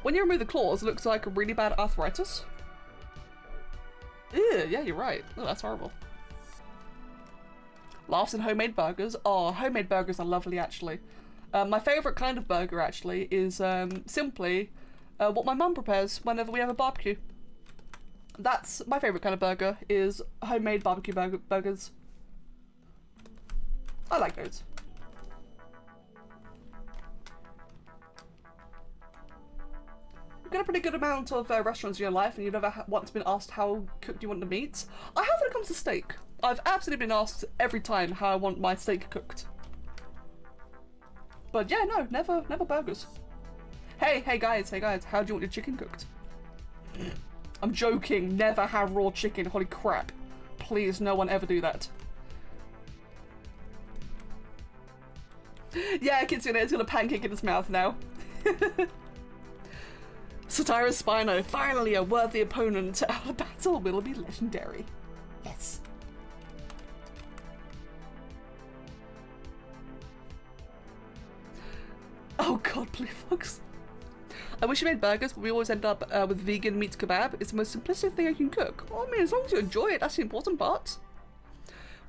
When you remove the claws, it looks like really bad arthritis. Ew, yeah, you're right. Oh, that's horrible. Laughs and homemade burgers. Oh, homemade burgers are lovely, actually. My favourite kind of burger, actually, is simply what my mum prepares whenever we have a barbecue. That's my favourite kind of burger, is homemade barbecue burgers. I like those. got a pretty good amount of restaurants in your life and you've never once been asked how cooked you want the meat. I have when it comes to steak. I've absolutely been asked every time how I want my steak cooked. But yeah, no, never burgers. Hey guys, how do you want your chicken cooked? I'm joking, never have raw chicken, holy crap. Please, no one ever do that. Yeah, Kitsune's got a pancake in his mouth now. Satira Spino, finally a worthy opponent. Our battle will be legendary. Yes. Oh god, Blue Fox. I wish you made burgers, but we always end up with vegan meat kebab. It's the most simplistic thing I can cook. Well, I mean, as long as you enjoy it, that's the important part.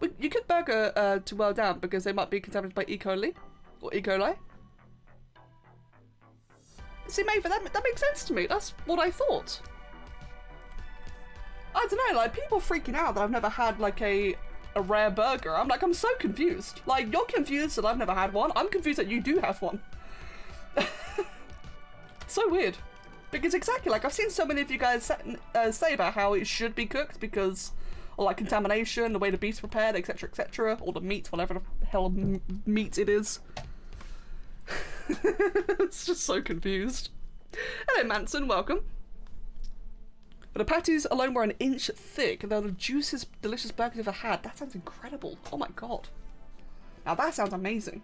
But you cook burger to well down because they might be contaminated by E. coli. Or E. coli. See, mate, that makes sense to me. That's what I thought. I don't know, like, people freaking out that I've never had, like, a rare burger. I'm like, I'm so confused. Like, you're confused that I've never had one. I'm confused that you do have one. So weird. Because exactly, like, I've seen so many of you guys say about how it should be cooked because, or like, contamination, the way the beef's prepared, etc., or the meat, whatever the hell meat it is. It's just so confused. Hello, Manson, welcome. But the patties alone were an inch thick, and they're the juiciest, delicious burgers I've ever had. That sounds incredible. Oh my god. Now that sounds amazing.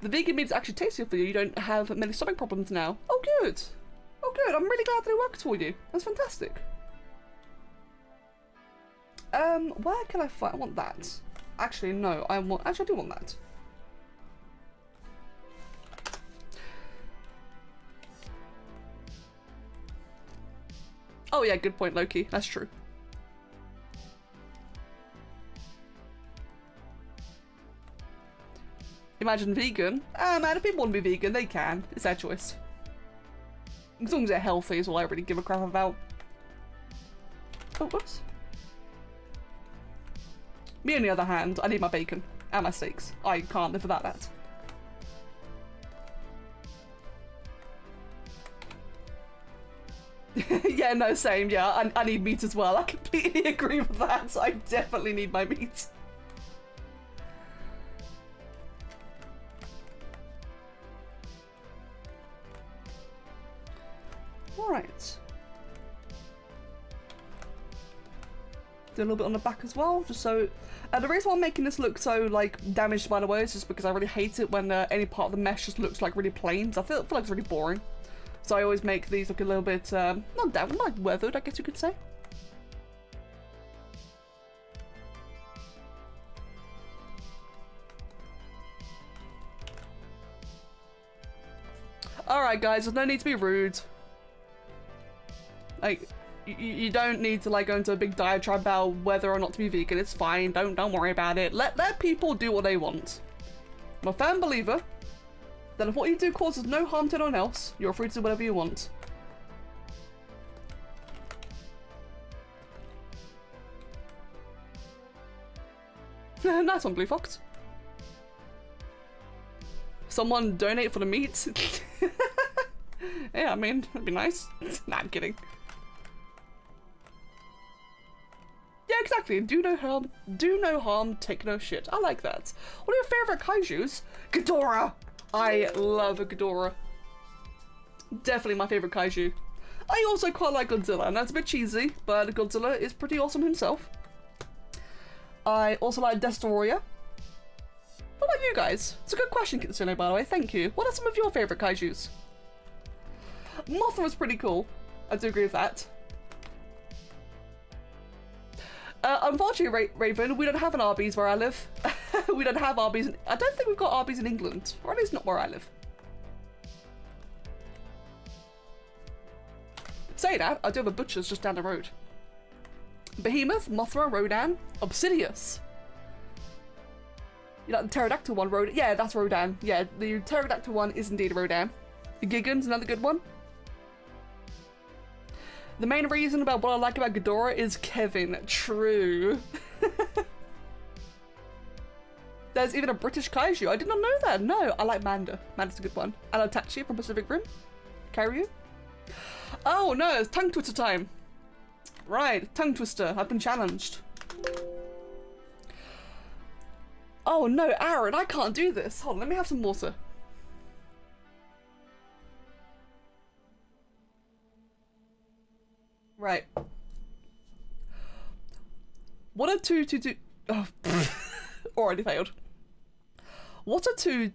The vegan meat's actually tastier for you. You don't have many stomach problems now. Oh, good. Oh, good. I'm really glad that it worked for you. That's fantastic. Where can I find? I want that. Actually, no. Actually, I do want that. Oh yeah, good point, Loki. That's true. Imagine vegan. Ah man, if people want to be vegan, they can. It's their choice. As long as they're healthy is all I really give a crap about. Oh, whoops. Me on the other hand, I need my bacon and my steaks. I can't live without that. Yeah, no, same, yeah. I need meat as well. I completely agree with that. I definitely need my meat. Alright. Do a little bit on the back as well, just so... the reason why I'm making this look so, like, damaged by the way is just because I really hate it when any part of the mesh just looks, like, really plain. So I feel like it's really boring. So I always make these look a little bit, not down, like weathered, I guess you could say. Alright guys, there's no need to be rude. Like, you don't need to like go into a big diatribe about whether or not to be vegan. It's fine, don't worry about it. Let people do what they want. I'm a firm believer that if what you do causes no harm to anyone else, you're free to do whatever you want. Nice one, Blue Fox. Someone donate for the meat? Yeah, I mean, that'd be nice. Nah, I'm kidding. Yeah, exactly. Do no harm, take no shit. I like that. What are your favorite kaijus? Ghidorah! I love a Ghidorah. Definitely my favorite kaiju. I also quite like Godzilla, and that's a bit cheesy, but Godzilla is pretty awesome himself. I also like Destroyer. What about you guys? It's a good question, Kitsune, by the way. Thank you. What are some of your favorite kaijus? Mothra's pretty cool. I do agree with that. Unfortunately, Raven, we don't have an Arby's where I live. We don't have Arby's. I don't think we've got Arby's in England, or at least not where I live. Say that, I do have a butcher's just down the road. Behemoth, Mothra, Rodan, Obsidious. You like the pterodactyl one, Rodan? Yeah, that's Rodan. Yeah, the pterodactyl one is indeed Rodan. The Gigan's another good one. The main reason about what I like about Ghidorah is Kevin. True. There's even a British kaiju. I did not know that. No, I like Manda. Manda's a good one. And Itachi from Pacific Rim. Karyu. Oh no, it's tongue twister time. Right, tongue twister. I've been challenged. Oh no, Aaron, I can't do this. Hold on, let me have some water. Right. What are two to do? Oh, already failed. What are two?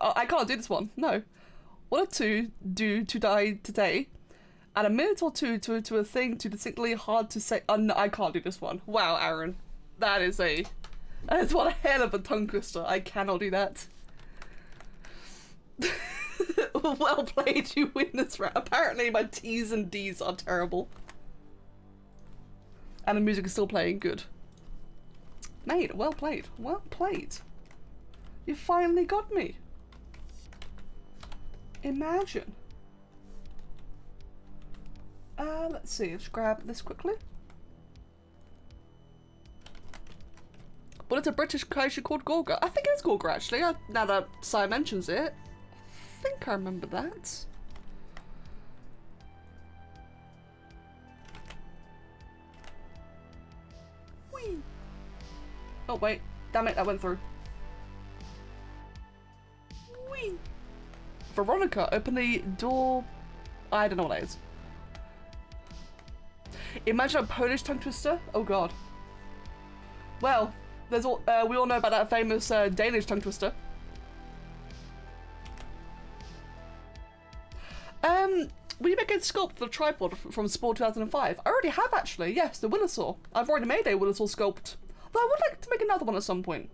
I can't do this one. No. What are two do to die today? Add a minute or two to a thing too distinctly hard to say. Oh, no, I can't do this one. Wow, Aaron, that is one hell of a tongue twister. I cannot do that. Well played, you win this round. Apparently my T's and D's are terrible. And the music is still playing. Good. Mate, well played. Well played. You finally got me. Imagine. Let's see. Let's grab this quickly. What is a British kaiju called Gorga? I think it's Gorga actually. Now that Sai mentions it, I think I remember that. Whee! Oh wait, damn it, that went through. Whee! Veronica, open the door. I don't know what that is. Imagine a Polish tongue twister. Oh god. Well, there's all, we all know about that famous Danish tongue twister. Will you make a sculpt for the tripod from Spore 2005? I already have actually, yes, the Willosaur. I've already made a Willosaur sculpt. Though I would like to make another one at some point.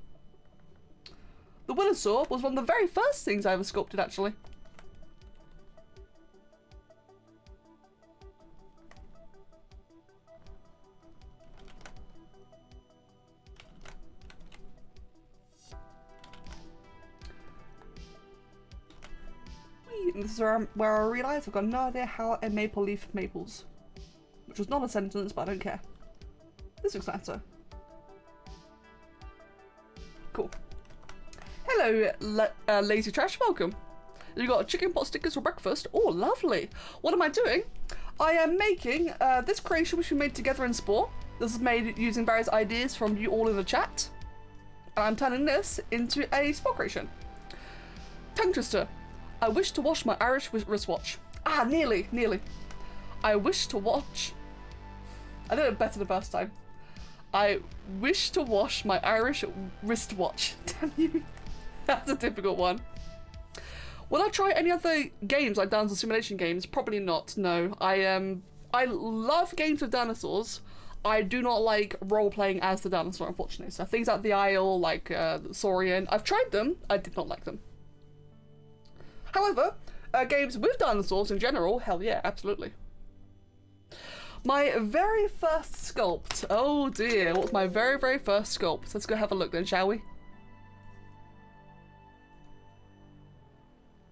The Willosaur was one of the very first things I ever sculpted actually. And this is where I realised I've got no idea how a maple leaf maples. Which was not a sentence, but I don't care. This looks nicer. Cool. Hello, Lazy Trash, welcome. You got chicken pot stickers for breakfast. Oh, lovely. What am I doing? I am making this creation which we made together in Spore. This is made using various ideas from you all in the chat. And I'm turning this into a Spore creation. Tongue twister. I wish to wash my Irish wristwatch. Ah, nearly. I wish to watch... I did it better the first time. I wish to wash my Irish wristwatch. Damn you. That's a difficult one. Will I try any other games like dinosaur simulation games? Probably not, no. I love games with dinosaurs. I do not like role-playing as the dinosaur, unfortunately. So things like The Isle, like Saurian, I've tried them. I did not like them. However, games with dinosaurs in general, hell yeah, absolutely. My very first sculpt. Oh dear, what's my very first sculpt? Let's go have a look then, shall we?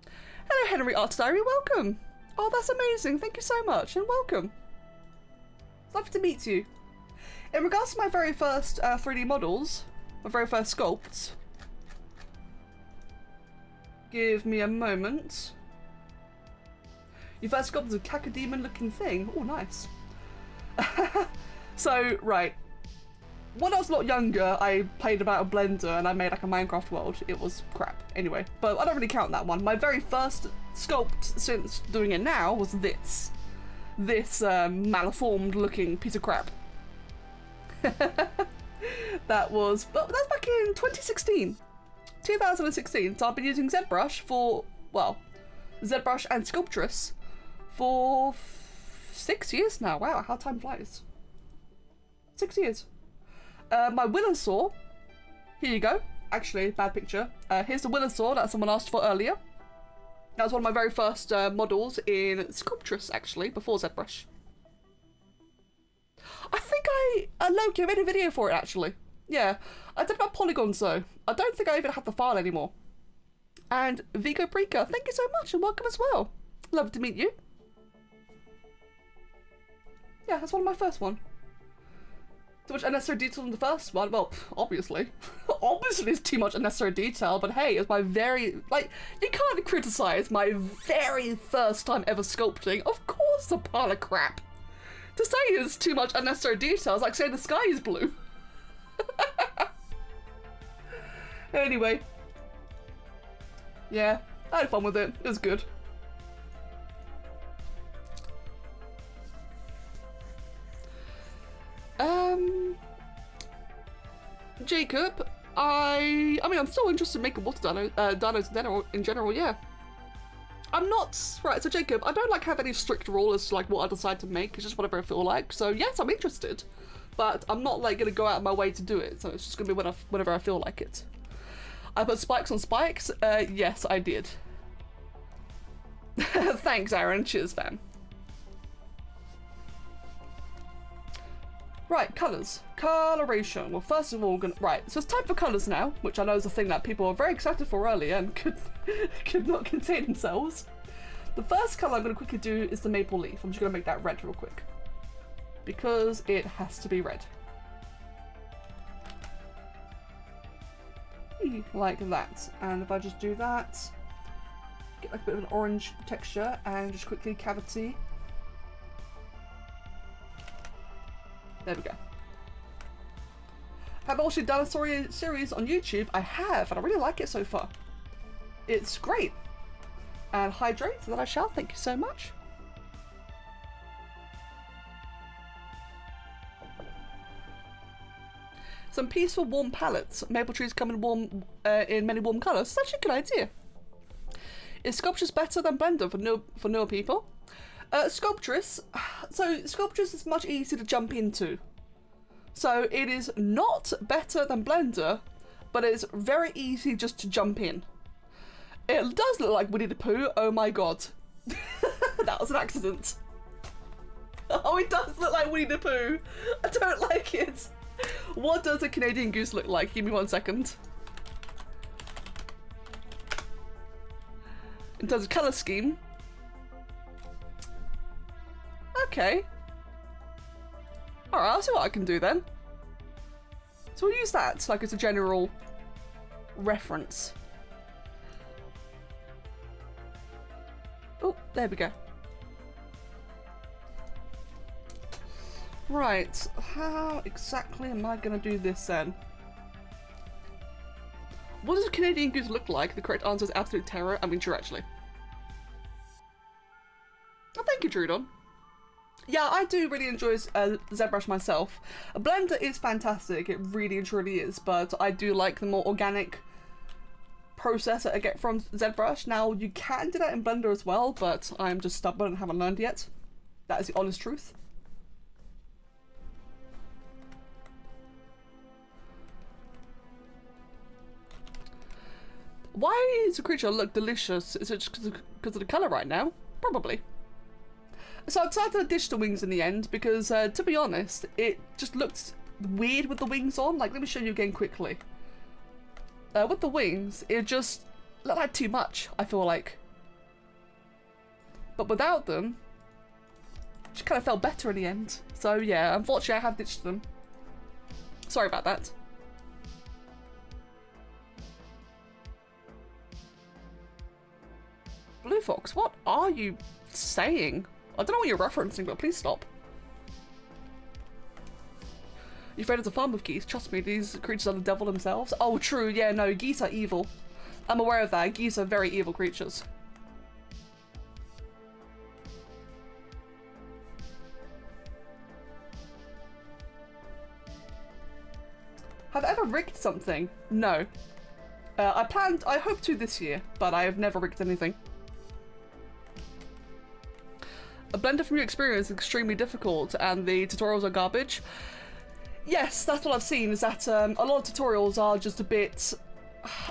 Hello Henry Art Diary, welcome! Oh, that's amazing, thank you so much, and welcome. It's lovely to meet you. In regards to my very first 3D models, my very first sculpts, give me a moment. Your first sculpt is a cacodemon looking thing. Oh, nice. So, right. When I was a lot younger, I played about a blender and I made like a Minecraft world. It was crap. Anyway, but I don't really count that one. My very first sculpt since doing it now was this. This malformed looking piece of crap. That was back in 2016. 2016, so I've been using ZBrush for, well, ZBrush and Sculptress for 6 years now. Wow, how time flies. 6 years. My Willosaur, here you go. Actually, bad picture. Here's the Willosaur that someone asked for earlier. That was one of my very first models in Sculptress, actually, before ZBrush. I think I made a video for it, actually. Yeah, I did about polygons though. I don't think I even have the file anymore. And Vigo Preca, thank you so much and welcome as well. Love to meet you. Yeah, that's one of my first one. Too much unnecessary detail in the first one? Well, obviously. Obviously it's too much unnecessary detail, but hey, it's my very... Like, you can't criticize my very first time ever sculpting. Of course it's a pile of crap. To say it's too much unnecessary detail is like saying the sky is blue. Anyway. Yeah, I had fun with it. It was good. Jacob, I mean, I'm still interested in making water dinos in general, yeah. I'm not, right, so Jacob, I don't like have any strict rule as to like what I decide to make, it's just whatever I feel like, so yes, I'm interested, but I'm not like gonna go out of my way to do it, so it's just gonna be whenever I feel like it. I put spikes on spikes, yes, I did. Thanks, Aaron, cheers, fam. Right, colours. Coloration. Well, first of all, right, so it's time for colours now, which I know is a thing that people were very excited for earlier and could not contain themselves. The first colour I'm going to quickly do is the maple leaf. I'm just going to make that red real quick. Because it has to be red. Like that. And if I just do that, get like a bit of an orange texture and just quickly cavity. There we go. Have I also done a series on YouTube? I have, and I really like it so far. It's great. And hydrate, that I shall. Thank you so much. Some peaceful, warm palettes. Maple trees come in many warm colours. It's actually a good idea. Is Sculptures better than Blender for newer people? Sculptress. So Sculptress is much easier to jump into. So it is not better than Blender, but it's very easy just to jump in. It does look like Winnie the Pooh. Oh my god. That was an accident. Oh, it does look like Winnie the Pooh. I don't like it. What does a Canadian goose look like? Give me 1 second. In terms of colour scheme. Okay. Alright, I'll see what I can do then. So we'll use that like as a general reference. Oh, there we go. Right, how exactly am I going to do this then? What does a Canadian goose look like? The correct answer is absolute terror. I mean, true actually. Oh, thank you, Drudon. Yeah, I do really enjoy ZBrush myself. Blender is fantastic, it really and truly is, but I do like the more organic process that I get from ZBrush. Now, you can do that in Blender as well, but I'm just stubborn and haven't learned yet. That is the honest truth. Why does the creature look delicious? Is it just because of the colour right now? Probably. So I decided to ditch the wings in the end because, to be honest, it just looked weird with the wings on. Like, let me show you again quickly. With the wings, it just looked like too much, I feel like. But without them, it just kind of felt better in the end. So yeah, unfortunately I have ditched them. Sorry about that. Blue Fox, what are you saying? I don't know what you're referencing, but please stop. You're afraid of a farm of geese? Trust me, these creatures are the devil themselves. Oh, true, yeah, no, geese are evil. I'm aware of that. Geese are very evil creatures. Have I ever rigged something? No. I hope to this year, but I have never rigged anything. A Blender from your experience is extremely difficult and the tutorials are garbage. Yes, that's what I've seen, is that a lot of tutorials are just a bit...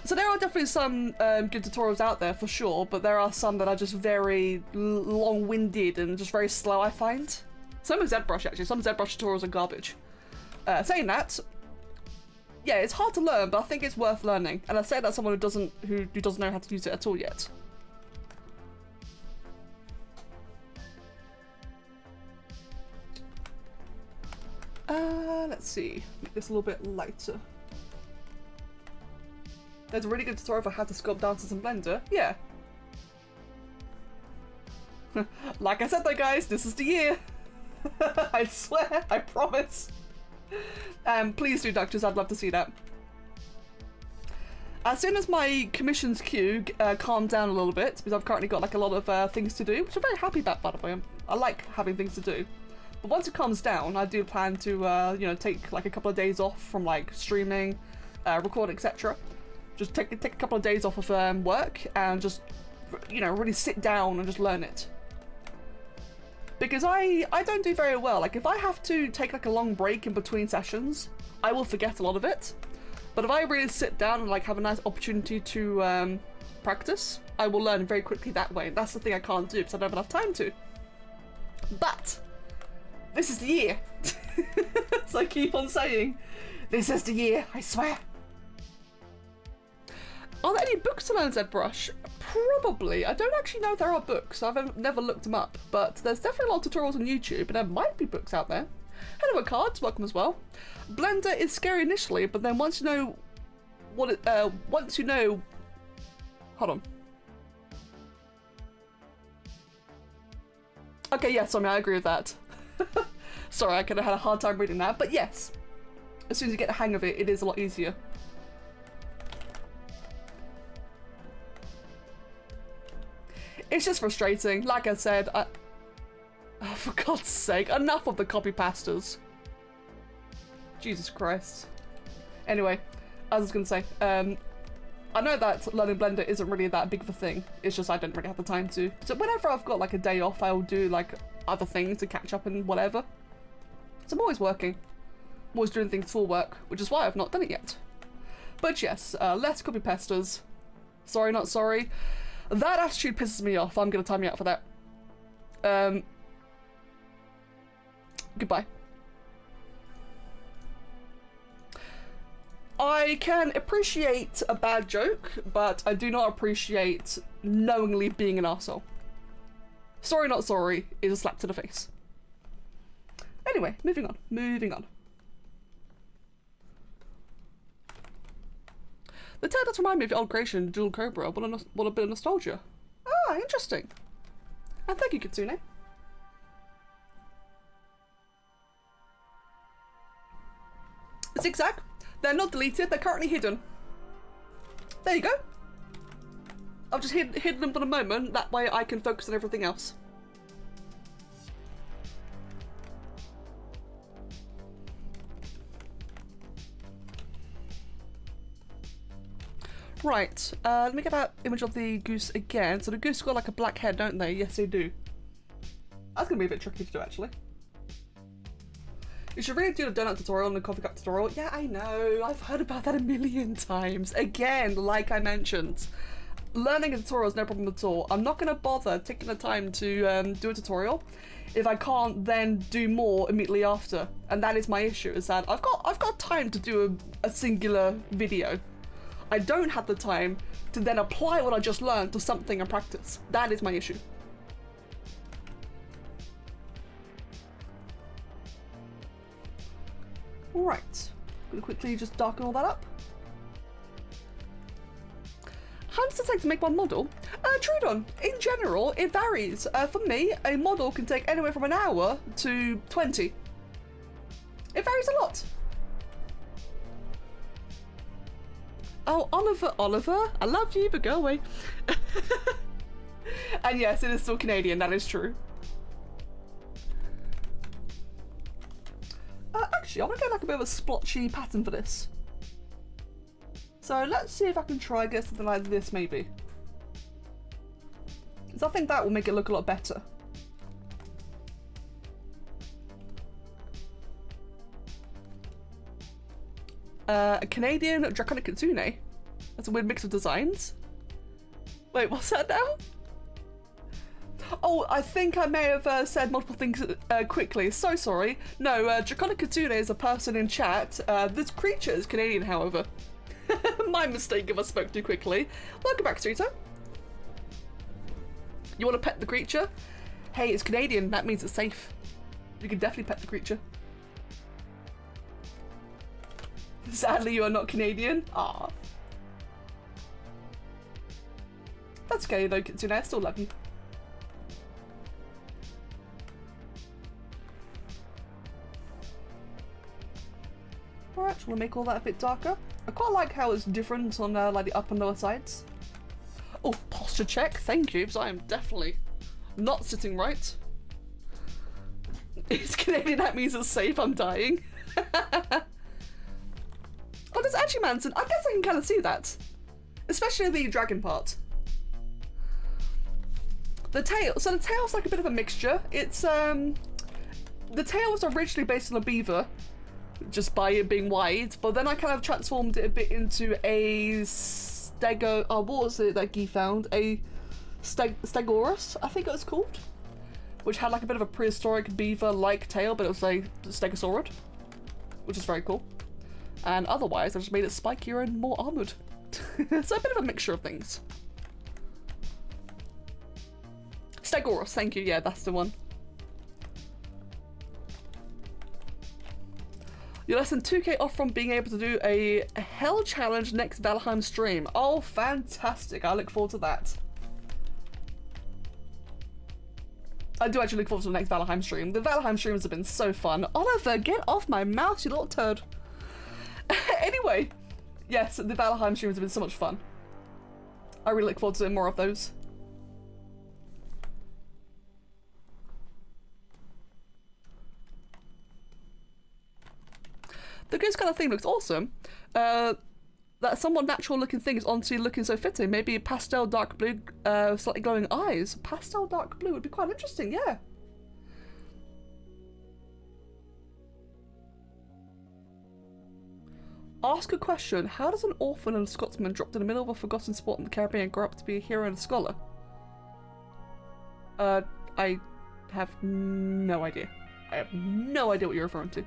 So there are definitely some good tutorials out there for sure, but there are some that are just very long-winded and just very slow, I find. Some of ZBrush actually, some ZBrush tutorials are garbage. Saying that, yeah, it's hard to learn, but I think it's worth learning. And I say that as someone who doesn't know how to use it at all yet. Let's see. Make this a little bit lighter. There's a really good tutorial for how to sculpt dancers in Blender. Yeah. Like I said though, guys, this is the year. I swear, I promise. Please do, Doctors, I'd love to see that. As soon as my commissions queue calmed down a little bit, because I've currently got like a lot of things to do, which I'm very happy about, by the way. I like having things to do. But once it calms down, I do plan to, you know, take like a couple of days off from like streaming, recording, etc. Just take a couple of days off of work and just, you know, really sit down and just learn it. Because I don't do very well. Like if I have to take like a long break in between sessions, I will forget a lot of it. But if I really sit down and like have a nice opportunity to practice, I will learn very quickly that way. And that's the thing I can't do because I don't have enough time to. But this is the year. So I keep on saying, this is the year, I swear. Are there any books to learn ZBrush? Probably. I don't actually know if there are books. I've never looked them up, but there's definitely a lot of tutorials on YouTube, and there might be books out there. Hello, Cards, welcome as well. Blender is scary initially, but then once you know what it, hold on. Okay, yes, I mean, I agree with that. Sorry, I could have had a hard time reading that, but yes. As soon as you get the hang of it, it is a lot easier. It's just frustrating. Like I said, oh, for God's sake, enough of the copy pastas. Jesus Christ. Anyway, as I was going to say, I know that learning Blender isn't really that big of a thing. It's just I don't really have the time to. So whenever I've got like a day off, I'll do like other things to catch up and whatever. So I'm always working. I'm always doing things for work, which is why I've not done it yet. But yes, less copy pastas. Sorry, not sorry. That attitude pisses me off. I'm going to time you out for that. Goodbye. I can appreciate a bad joke, but I do not appreciate knowingly being an arsehole. Sorry, not sorry is a slap to the face. Anyway, moving on. Moving on. The tail does remind me of the old creation, Dual Cobra. What a bit of nostalgia. Ah, interesting. And thank you, Kitsune. Zigzag. They're not deleted, they're currently hidden. There you go. I've just hidden them for the moment, that way I can focus on everything else. Right, let me get that image of the goose again. So the goose got like a black head, don't they? Yes, they do. That's gonna be a bit tricky to do, actually. You should really do the donut tutorial and the coffee cup tutorial. Yeah, I know. I've heard about that a million times. Again, like I mentioned, learning a tutorial is no problem at all. I'm not going to bother taking the time to do a tutorial if I can't then do more immediately after. And that is my issue, is that I've got time to do a singular video. I don't have the time to then apply what I just learned to something and practice. That is my issue. Right, I'm gonna quickly just darken all that up. How does it take to make one model? Trudon, in general, it varies. For me, a model can take anywhere from an hour to 20. It varies a lot. Oh, Oliver, I love you, but go away. And yes, it is still Canadian, that is true. Actually, I want to get like a bit of a splotchy pattern for this. So let's see if I can try and get something like this, maybe. Because I think that will make it look a lot better. A Canadian Draconic Kitsune. That's a weird mix of designs. Wait, what's that now? Oh, I think I may have said multiple things quickly. So sorry. No, Draconic Kitsune is a person in chat. This creature is Canadian, however. My mistake if I spoke too quickly. Welcome back, Streeter. You want to pet the creature? Hey, it's Canadian. That means it's safe. You can definitely pet the creature. Sadly, you are not Canadian. Ah. That's okay though, Kitsune. I still love you. Alright, we'll make all that a bit darker. I quite like how it's different on like the upper and lower sides. Oh, posture check. Thank you, because I am definitely not sitting right. It's Canadian, that means it's safe. I'm dying. Oh, there's actually Manson. I guess I can kind of see that. Especially the dragon part. The tail. So the tail's like a bit of a mixture. It's, the tail was originally based on a beaver, just by it being wide, but then I kind of transformed it a bit into a stego... Oh, what was it that Guy found? A stegosaurus, I think it was called. Which had like a bit of a prehistoric beaver-like tail, but it was a stegosaurid. Which is very cool. And otherwise, I just made it spikier and more armoured. So a bit of a mixture of things. Stegosaurus, thank you. Yeah, that's the one. You're less than 2k off from being able to do a Hell Challenge next Valheim stream. Oh, fantastic. I look forward to that. I do actually look forward to the next Valheim stream. The Valheim streams have been so fun. Oliver, get off my mouse, you little turd. Anyway, yes, the Valheim streams have been so much fun. I really look forward to doing more of those. The goose kind of thing looks awesome. That somewhat natural looking thing is honestly looking so fitting. Maybe pastel dark blue, slightly glowing eyes. Pastel dark blue would be quite interesting, yeah. Ask a question. How does an orphan and a Scotsman dropped in the middle of a forgotten spot in the Caribbean grow up to be a hero and a scholar? I have no idea. I have no idea what you're referring to.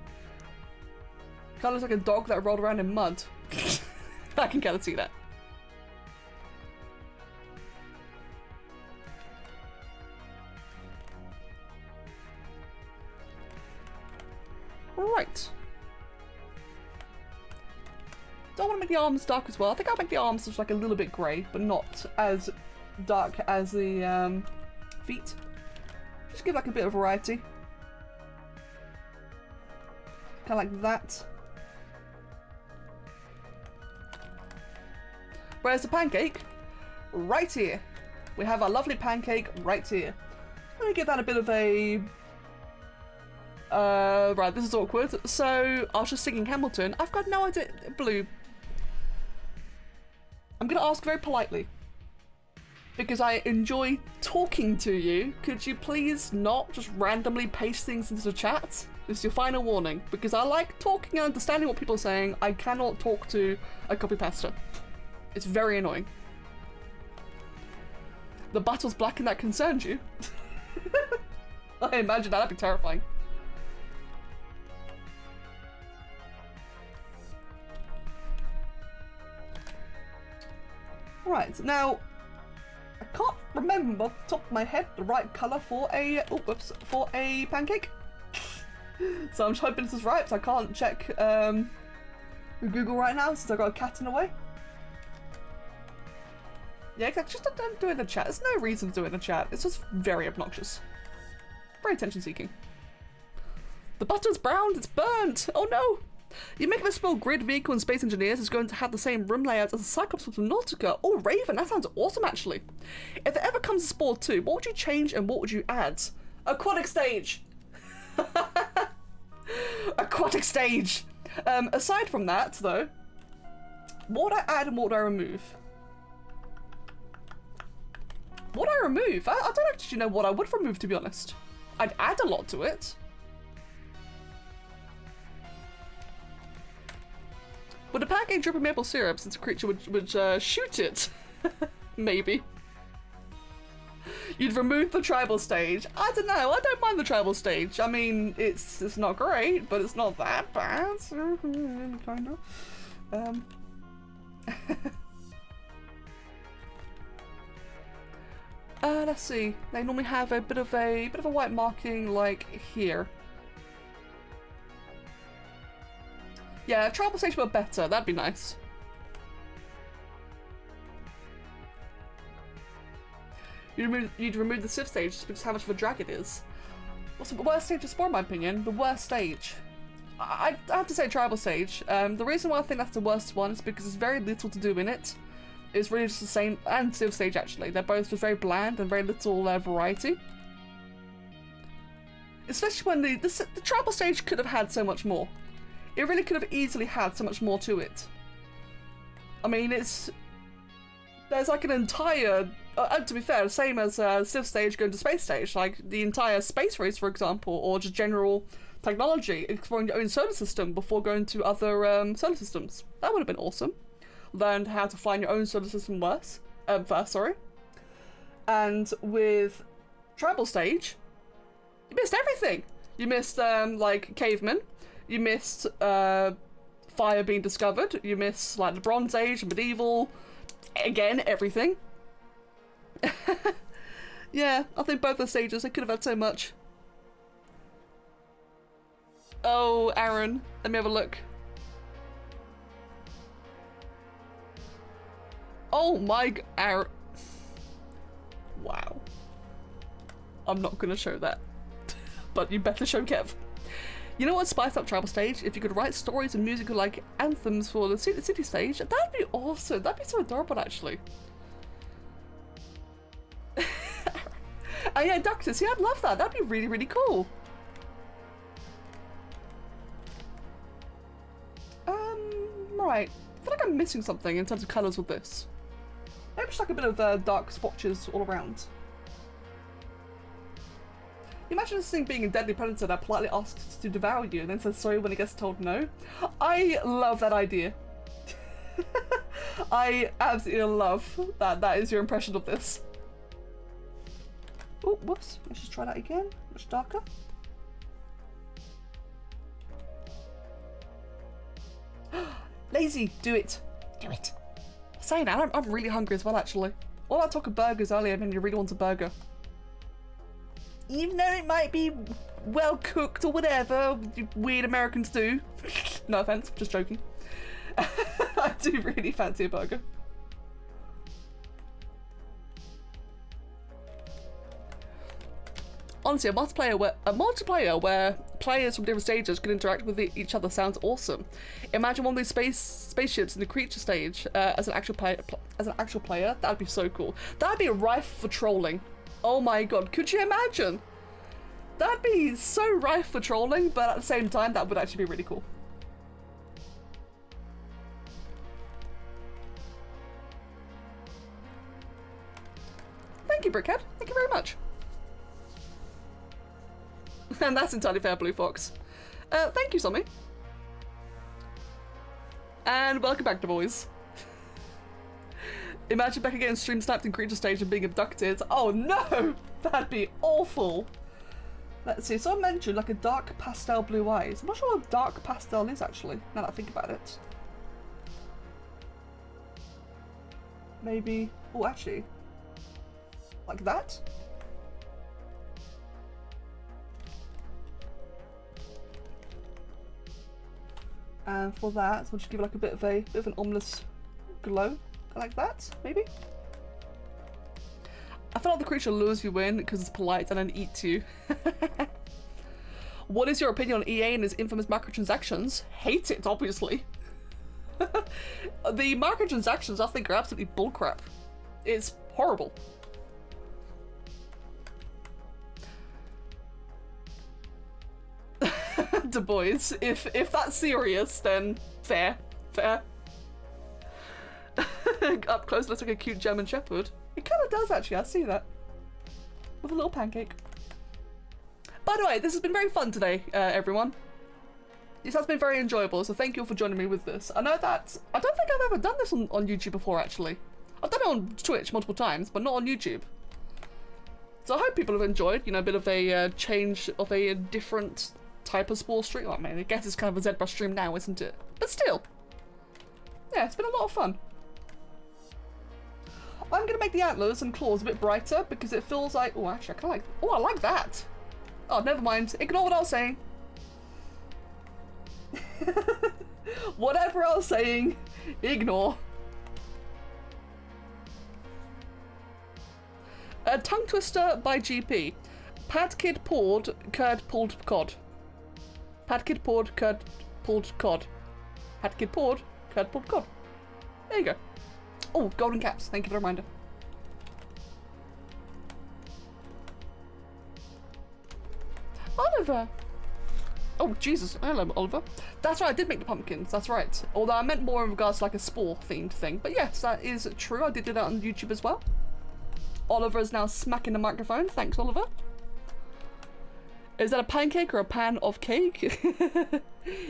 Kind of looks like a dog that rolled around in mud. I can kind of see that. Right. Do I want to make the arms dark as well? I think I'll make the arms just like a little bit grey, but not as dark as the feet. Just give like a bit of variety. Kind of like that. Whereas the pancake, right here. We have our lovely pancake right here. I'm gonna give that a bit of a... right, this is awkward. So, I was just singing Hamilton. I've got no idea. Blue. I'm gonna ask very politely. Because I enjoy talking to you. Could you please not just randomly paste things into the chat? This is your final warning. Because I like talking and understanding what people are saying. I cannot talk to a copy paster. It's very annoying. The battle's black and that concerns you? I imagine that'd be terrifying. Right, now I can't remember off the top of my head the right colour for a for a pancake. So I'm just hoping this is right, so I can't check with Google right now since I've got a cat in the way. Yeah, exactly. Just don't do it in the chat. There's no reason to do it in the chat. It's just very obnoxious. Very attention-seeking. The butter's browned. It's burnt. Oh no! You're making a small grid vehicle in Space Engineers is going to have the same room layout as the Cyclops from Nautica. Oh, Raven, that sounds awesome, actually. If there ever comes a Spore 2, what would you change and what would you add? Aquatic stage! Aquatic stage! Aside from that, though, what would I add and what would I remove? What would I remove? I don't actually know what I would remove, to be honest. I'd add a lot to it. Would a pancake drip of maple syrup since a creature would shoot it? Maybe. You'd remove the tribal stage. I don't know. I don't mind the tribal stage. I mean, it's not great, but it's not that bad. Kind of. Let's see. They normally have a bit of a white marking like here. Yeah, tribal stage were better. That'd be nice. You'd remove the Civ stage just because how much of a drag it is. What's the worst stage of Spore, in my opinion? The worst stage. I have to say tribal stage. The reason why I think that's the worst one is because there's very little to do in it. It's really just the same, and Civ stage actually. They're both just very bland and very little variety. Especially when the tribal stage could have had so much more. It really could have easily had so much more to it. I mean, there's like an entire, to be fair, the same as Civ stage going to space stage, like the entire space race, for example, or just general technology, exploring your own solar system before going to other solar systems. That would have been awesome. Learn how to fly in your own solar system first, sorry. And with tribal stage, you missed everything. You missed like cavemen. You missed fire being discovered. You missed like the Bronze Age, medieval. Again, everything. Yeah, I think both the stages, they could have had so much. Oh, Aaron, let me have a look. Oh my, Aaron. Wow. I'm not gonna show that. But you better show Kev. You know what would spice up tribal stage? If you could write stories and music like anthems for the city stage, that'd be awesome. That'd be so adorable, actually. Oh yeah, Ductus, yeah, I'd love that. That'd be really, really cool. Right. I feel like I'm missing something in terms of colours with this. Maybe just like a bit of dark splotches all around. Imagine this thing being a deadly predator that politely asks to devour you and then says sorry when it gets told no. I love that idea. I absolutely love that that is your impression of this. Oh, whoops. Let's just try that again. Much darker. Lazy, do it. Do it. Saying that, I'm really hungry as well, actually. All that talk of burgers earlier made me really want a burger. Even though it might be well cooked or whatever you weird Americans do. No offense, just joking. I do really fancy a burger. Honestly, a multiplayer where players from different stages can interact with each other sounds awesome. Imagine one of these spaceships in the creature stage as an actual player. That'd be so cool. That'd be rife for trolling. Oh my god, could you imagine? That'd be so rife for trolling, but at the same time, that would actually be really cool. Thank you, Brickhead. Thank you very much. And that's entirely fair, Blue Fox. Thank you, Sommy. And welcome back to boys. Imagine Becca getting stream sniped in creature stage and being abducted. Oh no! That'd be awful. Let's see, someone mentioned like a dark pastel blue eyes. I'm not sure what dark pastel is actually, now that I think about it. Maybe, oh actually, like that? And for that, so we'll just give it like a bit of an ominous glow, like that, maybe. I feel like the creature lures you in because it's polite and then eats you. What is your opinion on EA and his infamous microtransactions? Hate it, obviously. The microtransactions, I think, are absolutely bullcrap. It's horrible. Du Bois, if that's serious, then fair. Up close, looks like a cute German Shepherd. It kind of does actually. I see that with a little pancake. By the way, this has been very fun today, everyone. This has been very enjoyable, so thank you all for joining me with this. I know that I don't think I've ever done this on YouTube before. Actually, I've done it on Twitch multiple times, but not on YouTube. So I hope people have enjoyed. You know, a bit of a change of a different type of Spore stream. I mean, I guess it's kind of a ZBrush stream now, isn't it? But still, yeah, it's been a lot of fun. I'm gonna make the antlers and claws a bit brighter because it feels like. Oh, actually, I kind of like. Oh, I like that. Oh, never mind. Ignore what I was saying. Whatever I was saying, ignore. A tongue twister by GP. Pad kid poured, curd pulled cod. Pad kid poured, curd pulled cod. Pad kid poured, curd pulled cod. There you go. Oh, golden caps. Thank you for the reminder. Oliver. Oh, Jesus. Hello, Oliver. That's right, I did make the pumpkins. That's right. Although I meant more in regards to like a Spore-themed thing. But yes, that is true. I did do that on YouTube as well. Oliver is now smacking the microphone. Thanks, Oliver. Is that a pancake or a pan of cake?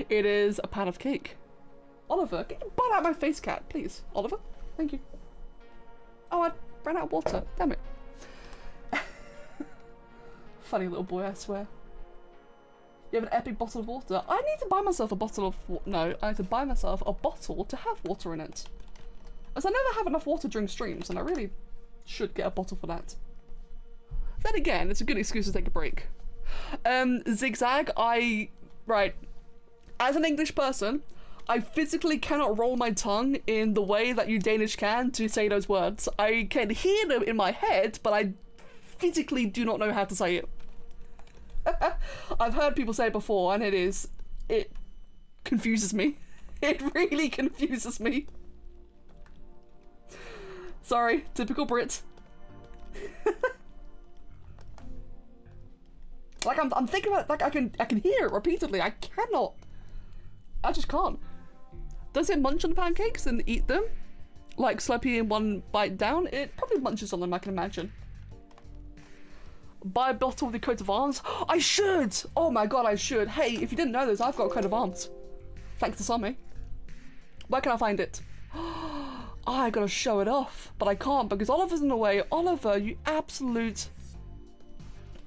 It is a pan of cake. Oliver, get your butt out of my face, cat, please. Oliver, thank you. Oh, I ran out of water. Damn it. Funny little boy, I swear. You have an epic bottle of water. I need to buy myself a bottle of... No, I need to buy myself a bottle to have water in it. As I never have enough water during streams, and I really should get a bottle for that. Then again, it's a good excuse to take a break. Zigzag, right. As an English person, I physically cannot roll my tongue in the way that you Danish can to say those words. I can hear them in my head, but I physically do not know how to say it. I've heard people say it before, and it confuses me. It really confuses me. Sorry, typical Brit. Like I'm thinking about it, like I can hear it repeatedly. I cannot. I just can't. Does it munch on pancakes and eat them? Like Slurpee in one bite down? It probably munches on them, I can imagine. Buy a bottle with the coat of arms? I should! Oh my god, I should. Hey, if you didn't know this, I've got a coat of arms. Thanks to Sammy. Where can I find it? Oh, I gotta show it off. But I can't because Oliver's in the way. Oliver, you absolute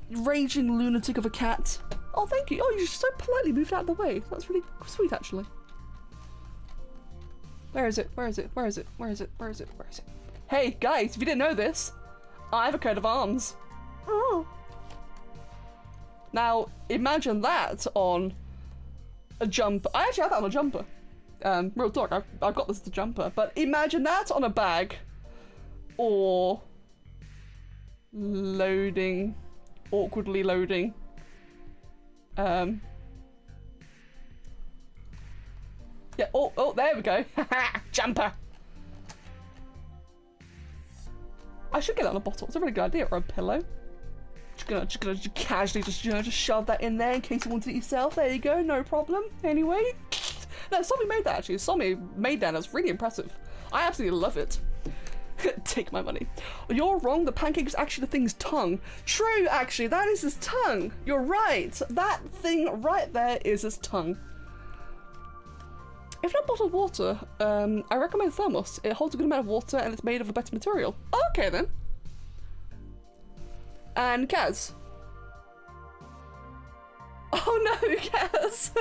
raging lunatic of a cat. Oh, thank you. Oh, you so politely moved out of the way. That's really sweet, actually. Where is it? Where is it? Where is it? Where is it? Where is it? Where is it? Hey, guys, if you didn't know this, I have a coat of arms. Oh. Now, imagine that on a jumper. I actually have that on a jumper. Real talk, I've got this as a jumper. But imagine that on a bag. Or loading. Awkwardly loading. Yeah, oh, there we go. Jumper. I should get that on a bottle. It's a really good idea. Or a pillow. Just gonna casually just shove that in there in case you want it yourself. There you go, no problem. Anyway, no, Somi made that actually. Somi made that. It's really impressive. I absolutely love it. Take my money. You're wrong. The pancake is actually the thing's tongue. True, actually, that is his tongue. You're right. That thing right there is his tongue. If not bottled water, I recommend thermos. It holds a good amount of water and it's made of a better material. Okay then. And Kaz. Oh no, Kaz.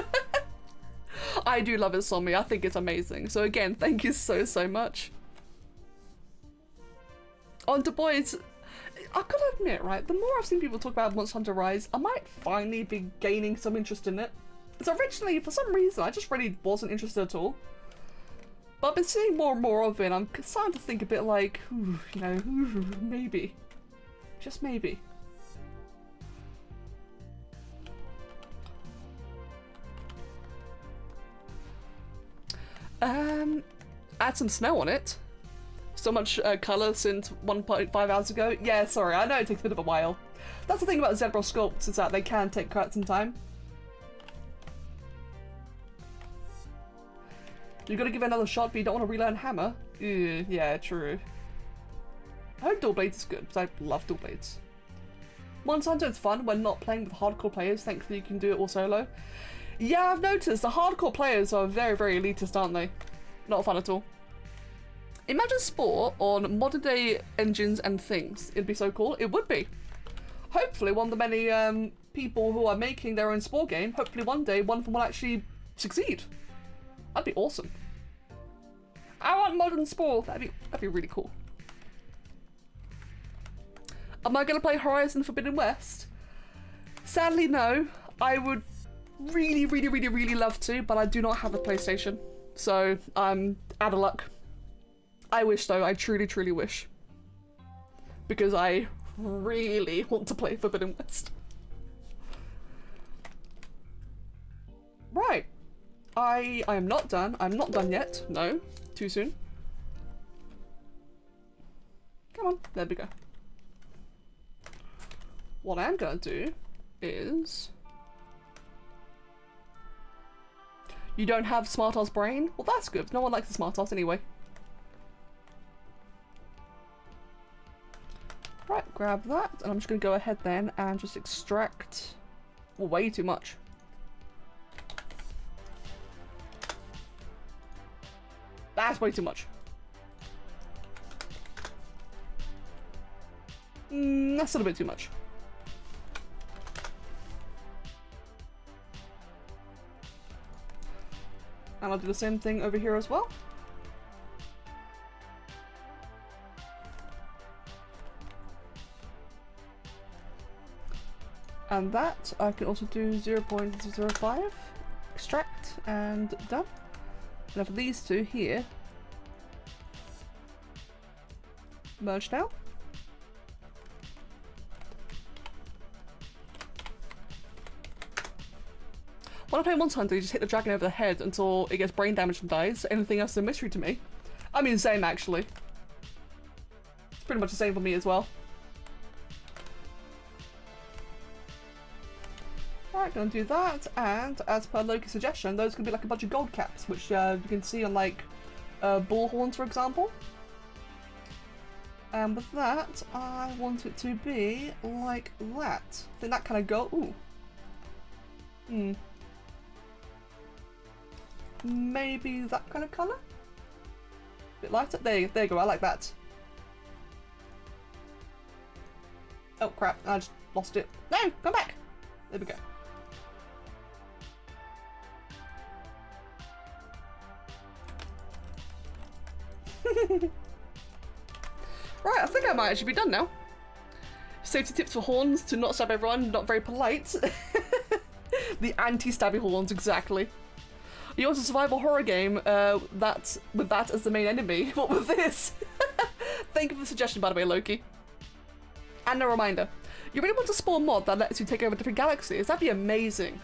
I do love it, Somi. I think it's amazing. So again, thank you so much. On to boys. I gotta admit, right, the more I've seen people talk about Monster Hunter Rise, I might finally be gaining some interest in it. So originally, for some reason, I just really wasn't interested at all. But I've been seeing more and more of it, and I'm starting to think a bit like, ooh, you know, ooh, maybe. Just maybe. Add some snow on it. So much colour since 1.5 hours ago. Yeah, sorry, I know it takes a bit of a while. That's the thing about ZBrush Sculpts, is that they can take quite some time. You gotta give it another shot, but you don't want to relearn hammer. Yeah, true. I hope dual blades is good, because I love dual blades. Monster Hunter is fun when not playing with hardcore players. Thankfully, you can do it all solo. Yeah, I've noticed the hardcore players are very, very elitist, aren't they? Not fun at all. Imagine Spore on modern day engines and things. It'd be so cool. It would be. Hopefully, one of the many people who are making their own Spore game, hopefully one day one of them will actually succeed. That'd be awesome. I want modern Spore. That'd be really cool. Am I going to play Horizon Forbidden West? Sadly, no. I would really, really, really, really love to, but I do not have a PlayStation. So I'm out of luck. I wish though, I truly, truly wish. Because I really want to play Forbidden West. Right. I am not done. I'm not done yet. No. Too soon. Come on. There we go. What I'm gonna do is... You don't have smart ass brain? Well, that's good. No one likes the smart ass anyway. Right, grab that, and I'm just gonna go ahead then and just extract way too much. That's way too much. That's a little bit too much. And I'll do the same thing over here as well. And that I can also do 0.05, extract, and done. And for these two here, merge now. When I play Monster Hunter, you just hit the dragon over the head until it gets brain damage and dies. Anything else is a mystery to me. I mean, same actually. It's pretty much the same for me as well. Alright, gonna do that, and as per Loki's suggestion, those can be like a bunch of gold caps, which you can see on like bull horns, for example. And with that, I want it to be like that. I think that kind of go. Ooh. Maybe that kind of colour? Bit lighter? There you go, I like that. Oh crap, I just lost it. No, come back! There we go. Right, I think I might actually be done now. Safety tips for horns: to not stab everyone, not very polite. The anti-stabby horns, exactly. You want a survival horror game with that as the main enemy. What was this? Thank you for the suggestion, by the way, Loki. And a reminder, you really want a Spore mod that lets you take over different galaxies? That'd be amazing.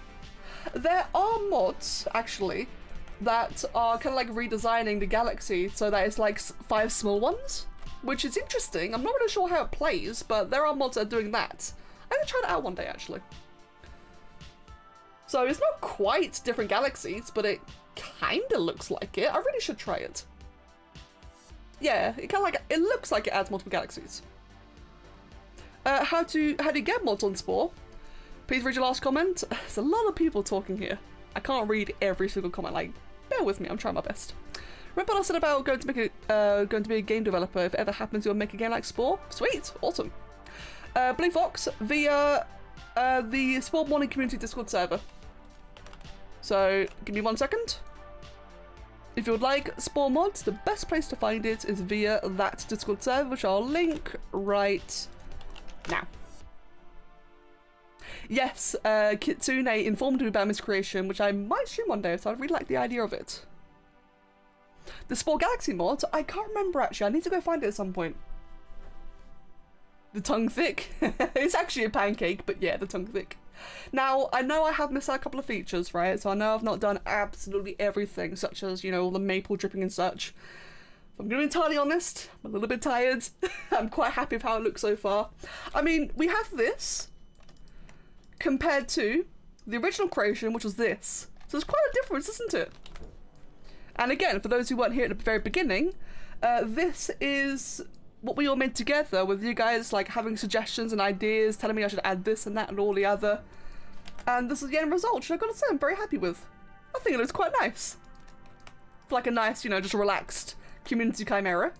There are mods, actually, that are kind of like redesigning the galaxy so that it's like 5 small ones, which is interesting. I'm not really sure how it plays, but there are mods that are doing that. I'm gonna try that out one day, actually. So it's not quite different galaxies, but it kinda looks like it. I really should try it. Yeah, it kind of like, it looks like it adds multiple galaxies. How do you get mods on Spore? Please read your last comment. There's a lot of people talking here. I can't read every single comment. Like, bear with me. I'm trying my best. Remember what I said about going to be a game developer if it ever happens you'll make a game like Spore? Sweet, awesome. Blue Fox via the Spore Morning Community Discord server. So give me 1 second. If you would like Spore mods, the best place to find it is via that Discord server, which I'll link right now. Yes, Kitsune informed me about Miscreation, which I might stream one day, so I really like the idea of it. The Spore Galaxy mod, I can't remember actually, I need to go find it at some point. The tongue thick. It's actually a pancake, but yeah, the tongue thick. Now, I know I have missed out a couple of features, right? So I know I've not done absolutely everything, such as, you know, all the maple dripping and such. If I'm going to be entirely honest, I'm a little bit tired. I'm quite happy with how it looks so far. I mean, we have this compared to the original creation, which was this. So there's quite a difference, isn't it? And again, for those who weren't here at the very beginning, this is what we all made together with you guys, like having suggestions and ideas, telling me I should add this and that and all the other. And this is the end result, which I've got to say I'm very happy with. I think it looks quite nice. For like a nice, you know, just relaxed community chimera.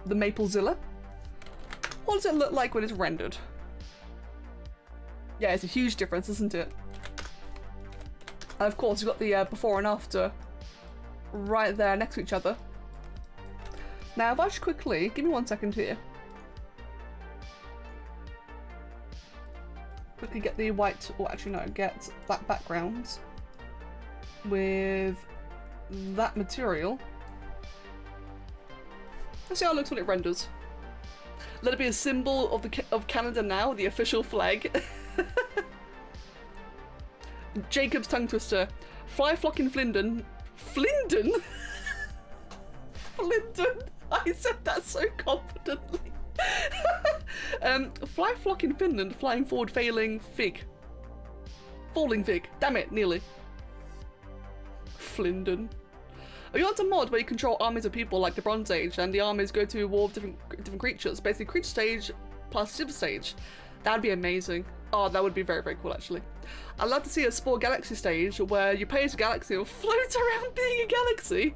The Maplezilla. What does it look like when it's rendered? Yeah, it's a huge difference, isn't it? And of course, you've got the before and after right there next to each other. Now, if I just quickly, give me 1 second here. quickly get the white, or actually no, get that background with that material. Let's see how it looks when it renders. Let it be a symbol of Canada now, the official flag. Jacob's tongue twister. Fly flock in Flindon. Flindon? Flindon? I said that so confidently. Fly flock in Finland, flying forward, failing fig. Falling fig. Damn it, nearly. Flindon. Oh, you want a mod where you control armies of people like the Bronze Age, and the armies go to war with different creatures. Basically, creature stage plus super stage. That'd be amazing. Oh, that would be very, very cool, actually. I'd love to see a Spore Galaxy stage where you play as a galaxy or float around being a galaxy.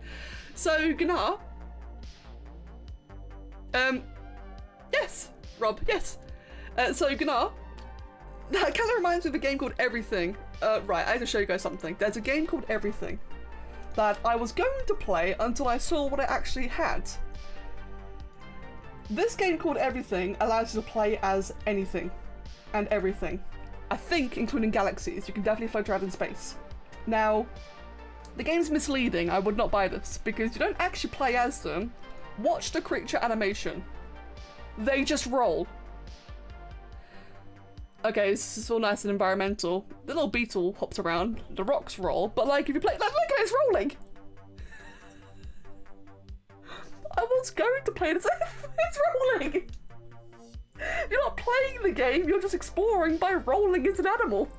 So, Gunnar. Yes, Rob, yes. So, Gunnar, that kind of reminds me of a game called Everything. Right, I have to show you guys something. There's a game called Everything that I was going to play until I saw what it actually had. This game called Everything allows you to play as anything and everything. I think including galaxies. You can definitely float around in space. Now, the game's misleading. I would not buy this because you don't actually play as them. Watch the creature animation. They just roll. Okay, this is all nice and environmental. The little beetle hops around, the rocks roll, but like if you play, like, look at it, it's rolling! I was going to play this, it's rolling! You're not playing the game, you're just exploring by rolling as an animal.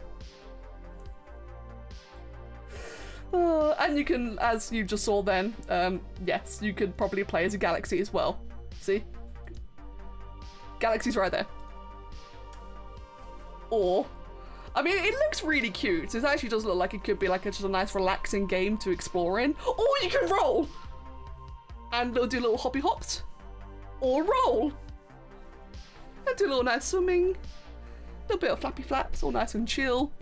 And you can, as you just saw then, yes, you could probably play as a galaxy as well. See? Galaxy's right there. Or, I mean, it looks really cute. It actually does look like it could be like just a nice relaxing game to explore in. Or you can roll! And they'll do little hoppy hops. Or roll! And do a little nice swimming. A little bit of flappy flaps, all nice and chill.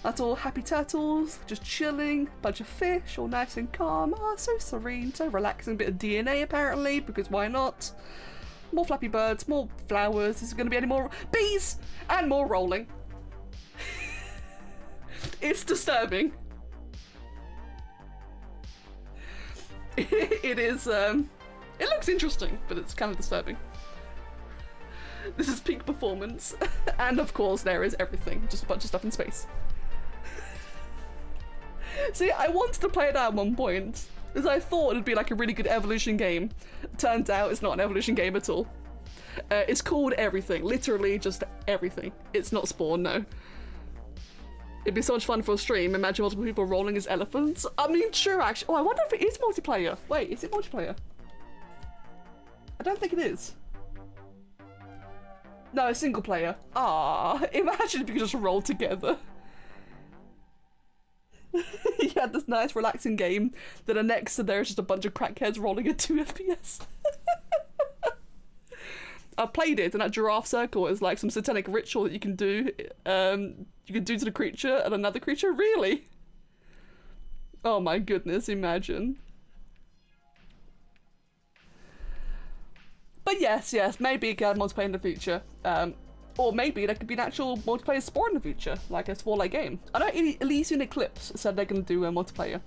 That's all happy turtles, just chilling. Bunch of fish, all nice and calm. Ah, so serene, so relaxing. Bit of DNA apparently, because why not? More flappy birds, more flowers. Is there going to be any more bees? And more rolling. It's disturbing. It is, it looks interesting, but it's kind of disturbing. This is peak performance. And of course there is everything, just a bunch of stuff in space. See, I wanted to play it out at one point, because I thought it'd be like a really good evolution game. Turns out it's not an evolution game at all. It's called Everything, literally just everything. It's not Spore, no. It'd be so much fun for a stream. Imagine multiple people rolling as elephants. I mean, true, actually. Oh, I wonder if it is multiplayer. Wait, is it multiplayer? I don't think it is. No, single player. Ah, imagine if you could just roll together. You had this nice relaxing game, then the next to there is just a bunch of crackheads rolling at 2 FPS. I played it, and that giraffe circle is like some satanic ritual that you can do. You can do to the creature and another creature. Really? Oh my goodness! Imagine. But yes, maybe it could have multiplayer in the future. Or maybe there could be an actual multiplayer Spore in the future, like a Spore-like game. I know Elysian Eclipse said they're going to do a multiplayer,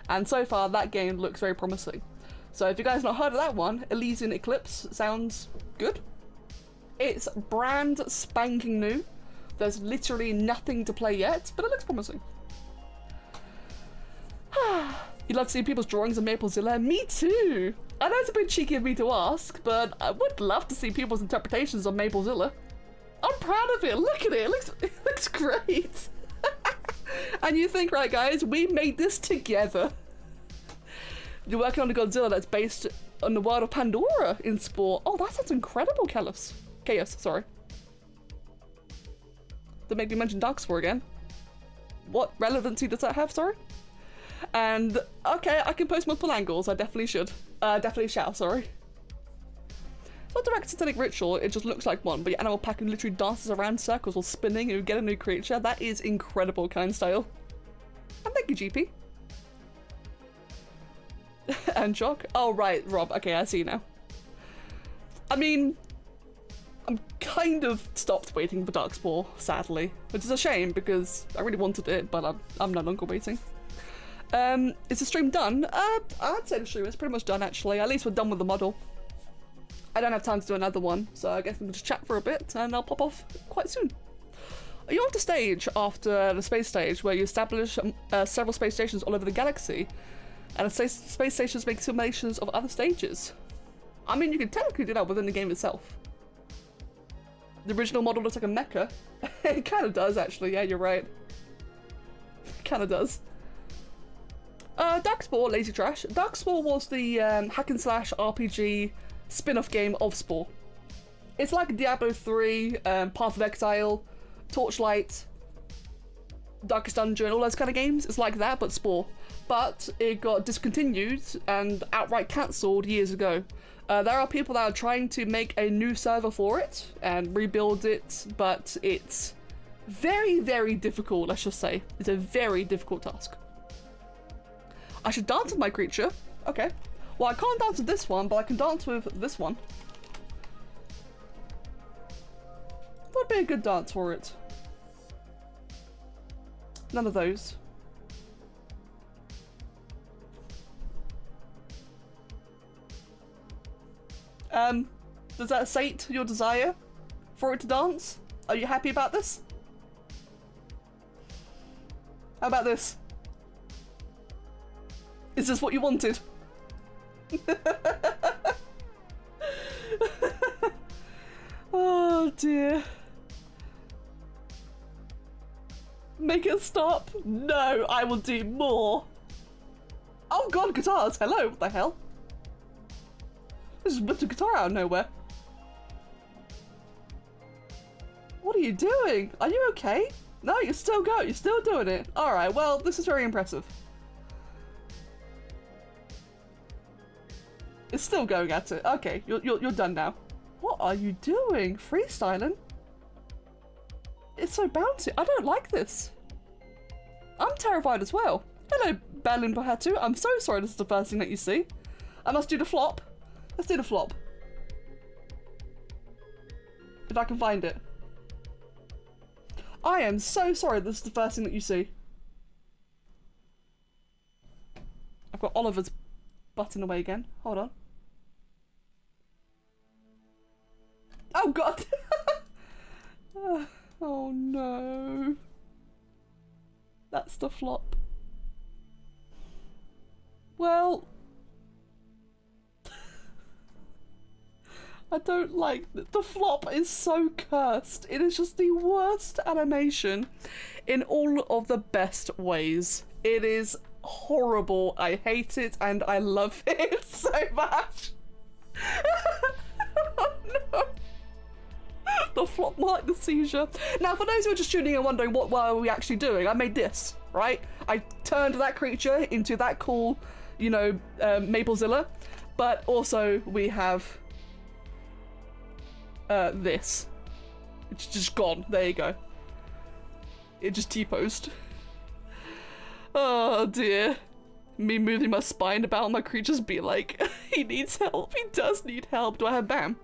and so far that game looks very promising. So if you guys have not heard of that one, Elysian Eclipse sounds good. It's brand spanking new. There's literally nothing to play yet, but it looks promising. You'd love to see people's drawings of MapleZilla? Me too! I know it's a bit cheeky of me to ask, but I would love to see people's interpretations of MapleZilla. I'm proud of it. Look at it. It looks great. And you think, right, guys, we made this together. You're working on a Godzilla that's based on the world of Pandora in Spore. Oh, that sounds incredible, Chaos, sorry. That made me mention Dark Spore again. What relevancy does that have, sorry? And, okay, I can post multiple angles. I definitely should. Definitely shall, sorry. It's not direct satanic ritual, it just looks like one, but your animal pack literally dances around circles while spinning and you get a new creature. That is incredible kind style. And thank you, GP. And Jock? Oh, right, Rob. Okay, I see now. I mean, I'm kind of stopped waiting for Dark Spore, sadly, which is a shame because I really wanted it, but I'm no longer waiting. Is the stream done? I'd say the stream is pretty much done, actually. At least we're done with the model. I don't have time to do another one, so I guess we'll just chat for a bit and I'll pop off quite soon. You're on the stage after the space stage where you establish several space stations all over the galaxy, and the space stations make simulations of other stages. I mean, you can technically do that within the game itself. The original model looks like a mecha. It kind of does, actually. Yeah, you're right. It kind of does. Dark Spore, Lazy Trash. Dark Spore was the hack and slash RPG spin-off game of Spore. It's like Diablo 3, Path of Exile, Torchlight, Darkest Dungeon, all those kind of games. It's like that, but Spore. But it got discontinued and outright cancelled years ago. There are people that are trying to make a new server for it and rebuild it, but it's very, very difficult, let's just say. It's a very difficult task. I should dance with my creature. Okay. Well, I can't dance with this one, but I can dance with this one. Would be a good dance for it. None of those. Does that sate your desire for it to dance? Are you happy about this? How about this? Is this what you wanted? Oh dear. Make it stop? No, I will do more. Oh god, guitars! Hello, what the hell? Just whipped a guitar out of nowhere. What are you doing? Are you okay? No, you're still going. You're still doing it. Alright, well, this is very impressive. It's still going at it. Okay, you're done now. What are you doing? Freestyling? It's so bouncy. I don't like this. I'm terrified as well. Hello, Berlin Pohatu. I'm so sorry this is the first thing that you see. I must do the flop. Let's do the flop. If I can find it. I am so sorry this is the first thing that you see. I've got Oliver's butt in the way again. Hold on. Oh god! Oh no. That's the flop. Well... I don't like that. The flop is so cursed. It is just the worst animation in all of the best ways. It is horrible. I hate it and I love it so much. Oh no. The flop like the seizure. Now, for those who are just tuning in and wondering what were we actually doing, I made this, right? I turned that creature into that cool, you know, Maplezilla, but also we have this. It's just gone. There you go. It just T-posed. Oh dear. Me moving my spine about my creatures be like, he needs help. He does need help. Do I have BAM?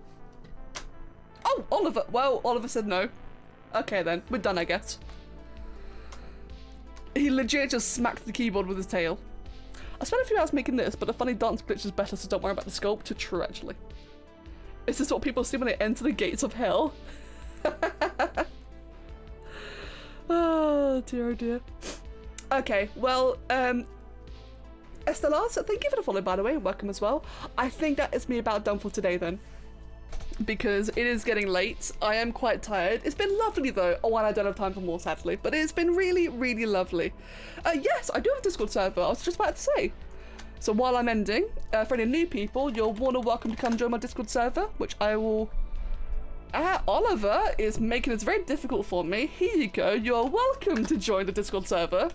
Oh, Oliver. Well, Oliver said no. Okay then, we're done I guess. He legit just smacked the keyboard with his tail. I spent a few hours making this, but the funny dance glitch is better, so don't worry about the sculpt. True, actually. Is this what people see when they enter the gates of hell? Oh dear, oh dear. Okay, well, Estelas, thank you for the follow, by the way. Welcome as well. I think that is me about done for today then, because it is getting late. I am quite tired. It's been lovely though. Oh, and I don't have time for more, sadly, but it's been really, really lovely. Yes, I do have a Discord server. I was just about to say. So while I'm ending, for any new people, you're more than welcome to come join my Discord server, which I will... Oliver is making this very difficult for me. Here you go. You're welcome to join the Discord server.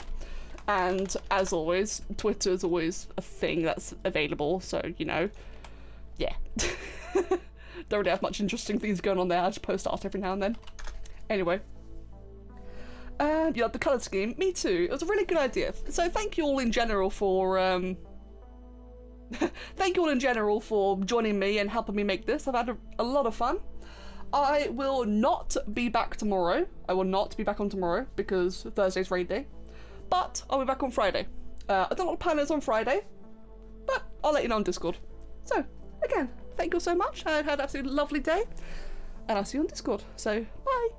And as always, Twitter is always a thing that's available. So, you know, yeah. Don't really have much interesting things going on there. I just post art every now and then. Anyway. You like the colour scheme? Me too. It was a really good idea. So thank you all in general for... thank you all in general for joining me and helping me make this. I've had a lot of fun. I will not be back tomorrow. I will not be back on tomorrow because Thursday's raid day. But I'll be back on Friday. I don't know what the plan is on Friday, but I'll let you know on Discord. So, again, thank you so much. I had an absolutely lovely day, and I'll see you on Discord. So, bye.